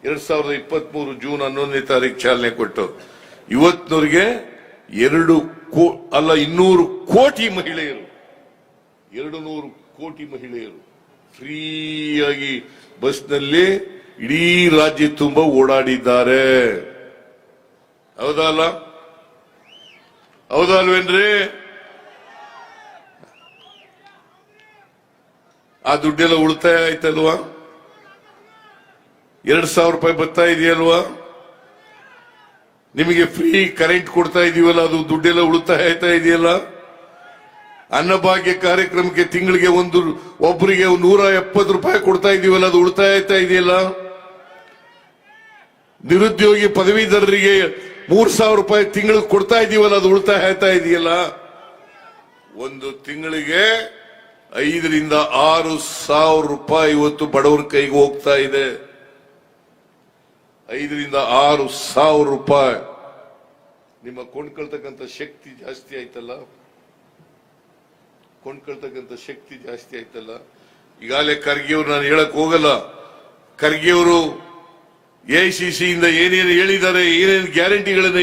2023 ಜೂನ್ 11ನೇ ತಾರೀಕು ಚಾಲನೆ ಕೊಟ್ಟವು. ಇವತ್ತಿನವರೆಗೆ 200 ಕೋಟಿ ಮಹಿಳೆಯರು, 200 ಕೋಟಿ ಮಹಿಳೆಯರು ಫ್ರೀಯಾಗಿ ಬಸ್ನಲ್ಲಿ ಇಡೀ ರಾಜ್ಯ ತುಂಬ ಓಡಾಡಿದ್ದಾರೆ. ಹೌದಾ ಅಲ್ಲ? ಹೌದಾ ಅಲ್ವೇನ್ರಿ? ಆ ದುಡ್ಡೆಲ್ಲ ಉಳಿತಾಯ ಆಯ್ತಲ್ವಾ? 2,000 ರೂಪಾಯಿ ಬರ್ತಾ ಇದೆಯಲ್ವಾ? ನಿಮಗೆ ಫ್ರೀ ಕರೆಂಟ್ ಕೊಡ್ತಾ ಇದೀವಲ್ಲ, ಅದು ದುಡ್ಡೆಲ್ಲ ಉಳಿತಾಯ ಆಯ್ತಾ ಇದೆಯಲ್ಲ? ಅನ್ನಭಾಗ್ಯ ಕಾರ್ಯಕ್ರಮಕ್ಕೆ ತಿಂಗಳಿಗೆ ಒಬ್ಬರಿಗೆ 170 ರೂಪಾಯಿ ಕೊಡ್ತಾ ಇದೀವಲ್ಲ, ಅದು ಉಳಿತಾಯ ಆಯ್ತಾ ಇದೆಯಲ್ಲ? ನಿರುದ್ಯೋಗಿ ಪದವೀಧರರಿಗೆ 3,000 ರೂಪಾಯಿ ತಿಂಗಳಿಗೆ ಕೊಡ್ತಾ ಇದೀವಲ್ಲ, ಅದು ಉಳಿತಾಯ ಆಯ್ತಾ ಇದೆಯಲ್ಲ? ಒಂದು ತಿಂಗಳಿಗೆ 5,000 ರಿಂದ 6,000 ರೂಪಾಯಿ ಇವತ್ತು ಬಡವರ ಕೈಗೆ ಹೋಗ್ತಾ ಇದೆ. 5,000 ರಿಂದ 6,000 ರೂಪಾಯಿ. ನಿಮ್ಮ ಕೊಂಡ್ಕೊಳ್ತಕ್ಕಂಥ ಶಕ್ತಿ ಜಾಸ್ತಿ ಆಯ್ತಲ್ಲ, ಕೊಂಡ್ಕೊಳ್ತಕ್ಕಂಥ ಶಕ್ತಿ ಜಾಸ್ತಿ ಆಯ್ತಲ್ಲ. ಈಗಾಗಲೇ ಖರ್ಗೆಯವರು, ನಾನು ಹೇಳಕ್ ಹೋಗಲ್ಲ, ಖರ್ಗೆಯವರು AICC ಇಂದ ಏನೇನು ಹೇಳಿದ್ದಾರೆ, ಏನೇನು ಗ್ಯಾರಂಟಿಗಳನ್ನು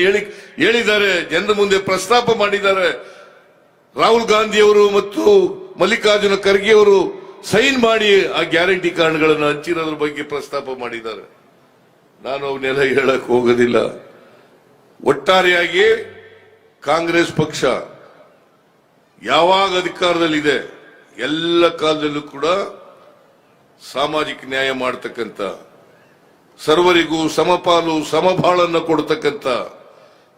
ಹೇಳಿದ್ದಾರೆ, ಜನರ ಮುಂದೆ ಪ್ರಸ್ತಾಪ ಮಾಡಿದ್ದಾರೆ. ರಾಹುಲ್ ಗಾಂಧಿ ಅವರು ಮತ್ತು ಮಲ್ಲಿಕಾರ್ಜುನ ಖರ್ಗೆ ಅವರು ಸೈನ್ ಮಾಡಿ ಆ ಗ್ಯಾರಂಟಿ ಕಾರ್ಡ್ಗಳನ್ನು ಹಂಚಿರೋದ್ರ ಬಗ್ಗೆ ಪ್ರಸ್ತಾಪ ಮಾಡಿದ್ದಾರೆ. ನಾನು ಅವನ್ನೆಲ್ಲ ಹೇಳಕ್ ಹೋಗೋದಿಲ್ಲ. ಒಟ್ಟಾರೆಯಾಗಿ ಕಾಂಗ್ರೆಸ್ ಪಕ್ಷ ಯಾವಾಗ ಅಧಿಕಾರದಲ್ಲಿದೆ ಎಲ್ಲ ಕಾಲದಲ್ಲೂ ಕೂಡ ಸಾಮಾಜಿಕ ನ್ಯಾಯ ಮಾಡತಕ್ಕಂಥ, ಸರ್ವರಿಗೂ ಸಮಪಾಲು ಸಮಬಾಳನ್ನು ಕೊಡತಕ್ಕಂಥ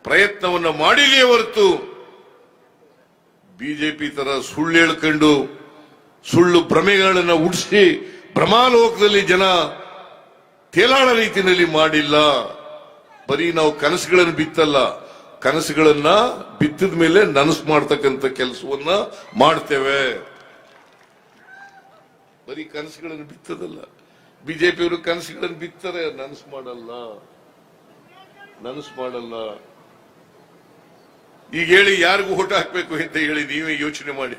ಪ್ರಯತ್ನವನ್ನ ಮಾಡಿದೆಯೇ ಹೊರತು ಬಿಜೆಪಿ ತರ ಸುಳ್ಳು ಹೇಳ್ಕೊಂಡು ಸುಳ್ಳು ಭ್ರಮೆಗಳನ್ನು ಹುಟ್ಟಿಸಿ ಭ್ರಮಾಲೋಕದಲ್ಲಿ ಜನ ತೇಲಾಡ ರೀತಿಯಲ್ಲಿ ಮಾಡಿಲ್ಲ. ಬರೀ ನಾವು ಕನಸುಗಳನ್ನು ಬಿತ್ತಲ್ಲ, ಕನಸುಗಳನ್ನ ಬಿತ್ತಿದ ಮೇಲೆ ನನಸು ಮಾಡ್ತಕ್ಕಂಥ ಕೆಲಸವನ್ನ ಮಾಡ್ತೇವೆ. ಬರೀ ಕನಸುಗಳನ್ನು ಬಿತ್ತದಲ್ಲ. ಬಿಜೆಪಿಯವರು ಕನಸುಗಳನ್ನು ಬಿತ್ತಾರೆ, ನನಸು ಮಾಡಲ್ಲ. ಈಗ ಹೇಳಿ, ಯಾರಿಗೂ ಓಟ್ ಹಾಕ್ಬೇಕು ಅಂತ ಹೇಳಿ ನೀವೇ ಯೋಚನೆ ಮಾಡಿ.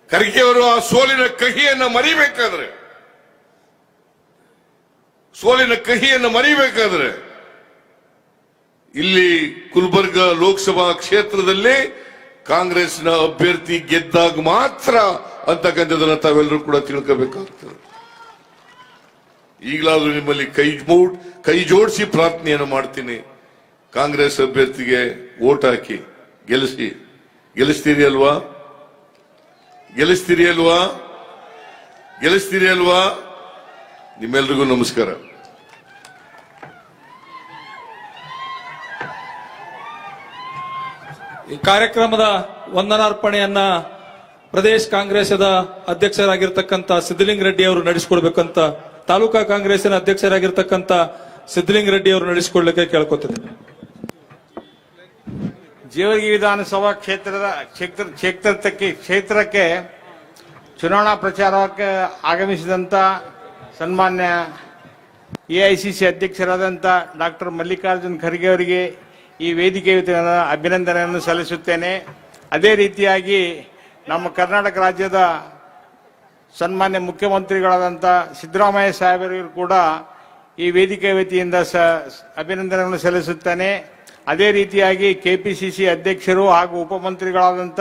ಖರ್ಗೆ ಅವರು ಆ ಸೋಲಿನ ಕಹಿಯನ್ನು ಮರಿಬೇಕಾದ್ರೆ ಇಲ್ಲಿ ಗುಲ್ಬರ್ಗ ಲೋಕಸಭಾ ಕ್ಷೇತ್ರದಲ್ಲಿ ಕಾಂಗ್ರೆಸ್ನ ಅಭ್ಯರ್ಥಿ ಗೆದ್ದಾಗ ಮಾತ್ರ ಅಂತಕ್ಕಂಥದನ್ನ ತಾವೆಲ್ಲರೂ ಕೂಡ ತಿಳ್ಕೋಬೇಕಾಗ್ತದೆ. ಈಗಲಾದ್ರೂ ನಿಮ್ಮಲ್ಲಿ ಕೈ ಜೋಡಿಸಿ ಪ್ರಾರ್ಥನೆಯನ್ನು ಮಾಡ್ತೀನಿ, ಕಾಂಗ್ರೆಸ್ ಅಭ್ಯರ್ಥಿಗೆ ವೋಟ್ ಹಾಕಿ ಗೆಲ್ಲಿಸ್ತೀರಿ ಅಲ್ವಾ? ನಿಮ್ಮೆಲ್ರಿಗೂ ನಮಸ್ಕಾರ. ಈ ಕಾರ್ಯಕ್ರಮದ ವಂದನಾರ್ಪಣೆಯನ್ನ ಪ್ರದೇಶ ಕಾಂಗ್ರೆಸ್ದ ಅಧ್ಯಕ್ಷರಾಗಿರ್ತಕ್ಕಂಥ ಸಿದ್ದಲಿಂಗ ರೆಡ್ಡಿ ಅವರು ನಡೆಸಿಕೊಡ್ಬೇಕಂತ ತಾಲೂಕಾ ಕಾಂಗ್ರೆಸ್ಸಿನ ಅಧ್ಯಕ್ಷರಾಗಿರ್ತಕ್ಕಂಥ ಸಿದ್ದಲಿಂಗ ರೆಡ್ಡಿ ಅವರು ನಡೆಸಿಕೊಳ್ಳಲಿಕ್ಕೆ ಕೇಳ್ಕೊತಿದ್ದೇನೆ. ಜೇವರ್ಗಿ ವಿಧಾನಸಭಾ ಕ್ಷೇತ್ರಕ್ಕೆ ಚುನಾವಣಾ ಪ್ರಚಾರಕ್ಕೆ ಆಗಮಿಸಿದಂತ ಸನ್ಮಾನ್ಯ AICC ಅಧ್ಯಕ್ಷರಾದಂಥ ಡಾಕ್ಟರ್ ಮಲ್ಲಿಕಾರ್ಜುನ್ ಖರ್ಗೆ ಅವರಿಗೆ ಈ ವೇದಿಕೆ ಅಭಿನಂದನೆಯನ್ನು ಸಲ್ಲಿಸುತ್ತೇನೆ. ಅದೇ ರೀತಿಯಾಗಿ ನಮ್ಮ ಕರ್ನಾಟಕ ರಾಜ್ಯದ ಸನ್ಮಾನ್ಯ ಮುಖ್ಯಮಂತ್ರಿಗಳಾದಂಥ ಸಿದ್ದರಾಮಯ್ಯ ಸಾಹೇಬರಿಗೂ ಕೂಡ ಈ ವೇದಿಕೆ ವತಿಯಿಂದ ಅಭಿನಂದನೆಯನ್ನು ಸಲ್ಲಿಸುತ್ತೇನೆ. ಅದೇ ರೀತಿಯಾಗಿ KPCC ಅಧ್ಯಕ್ಷರು ಹಾಗೂ ಉಪಮಂತ್ರಿಗಳಾದಂಥ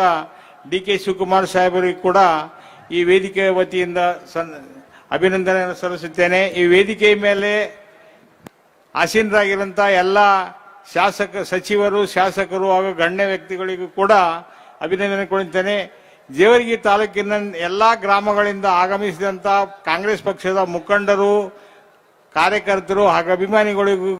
DK ಶಿವಕುಮಾರ್ ಸಾಹೇಬರಿಗೂ ಕೂಡ ಈ ವೇದಿಕೆ ವತಿಯಿಂದ ಅಭಿನಂದನೆಯನ್ನು ಸಲ್ಲಿಸುತ್ತೇನೆ. ಈ ವೇದಿಕೆಯ ಮೇಲೆ ಆಸೀನರಾಗಿರುವಂಥ ಎಲ್ಲ ಸಚಿವರು, ಶಾಸಕರು ಹಾಗೂ ಗಣ್ಯ ವ್ಯಕ್ತಿಗಳಿಗೂ ಕೂಡ ಅಭಿನಂದನೆ ಕೊಡುತ್ತೇನೆ. ಜೇವರ್ಗಿ ತಾಲೂಕಿನ ಎಲ್ಲಾ ಗ್ರಾಮಗಳಿಂದ ಆಗಮಿಸಿದಂತ ಕಾಂಗ್ರೆಸ್ ಪಕ್ಷದ ಮುಖಂಡರು, ಕಾರ್ಯಕರ್ತರು ಹಾಗೂ ಅಭಿಮಾನಿಗಳಿಗೂ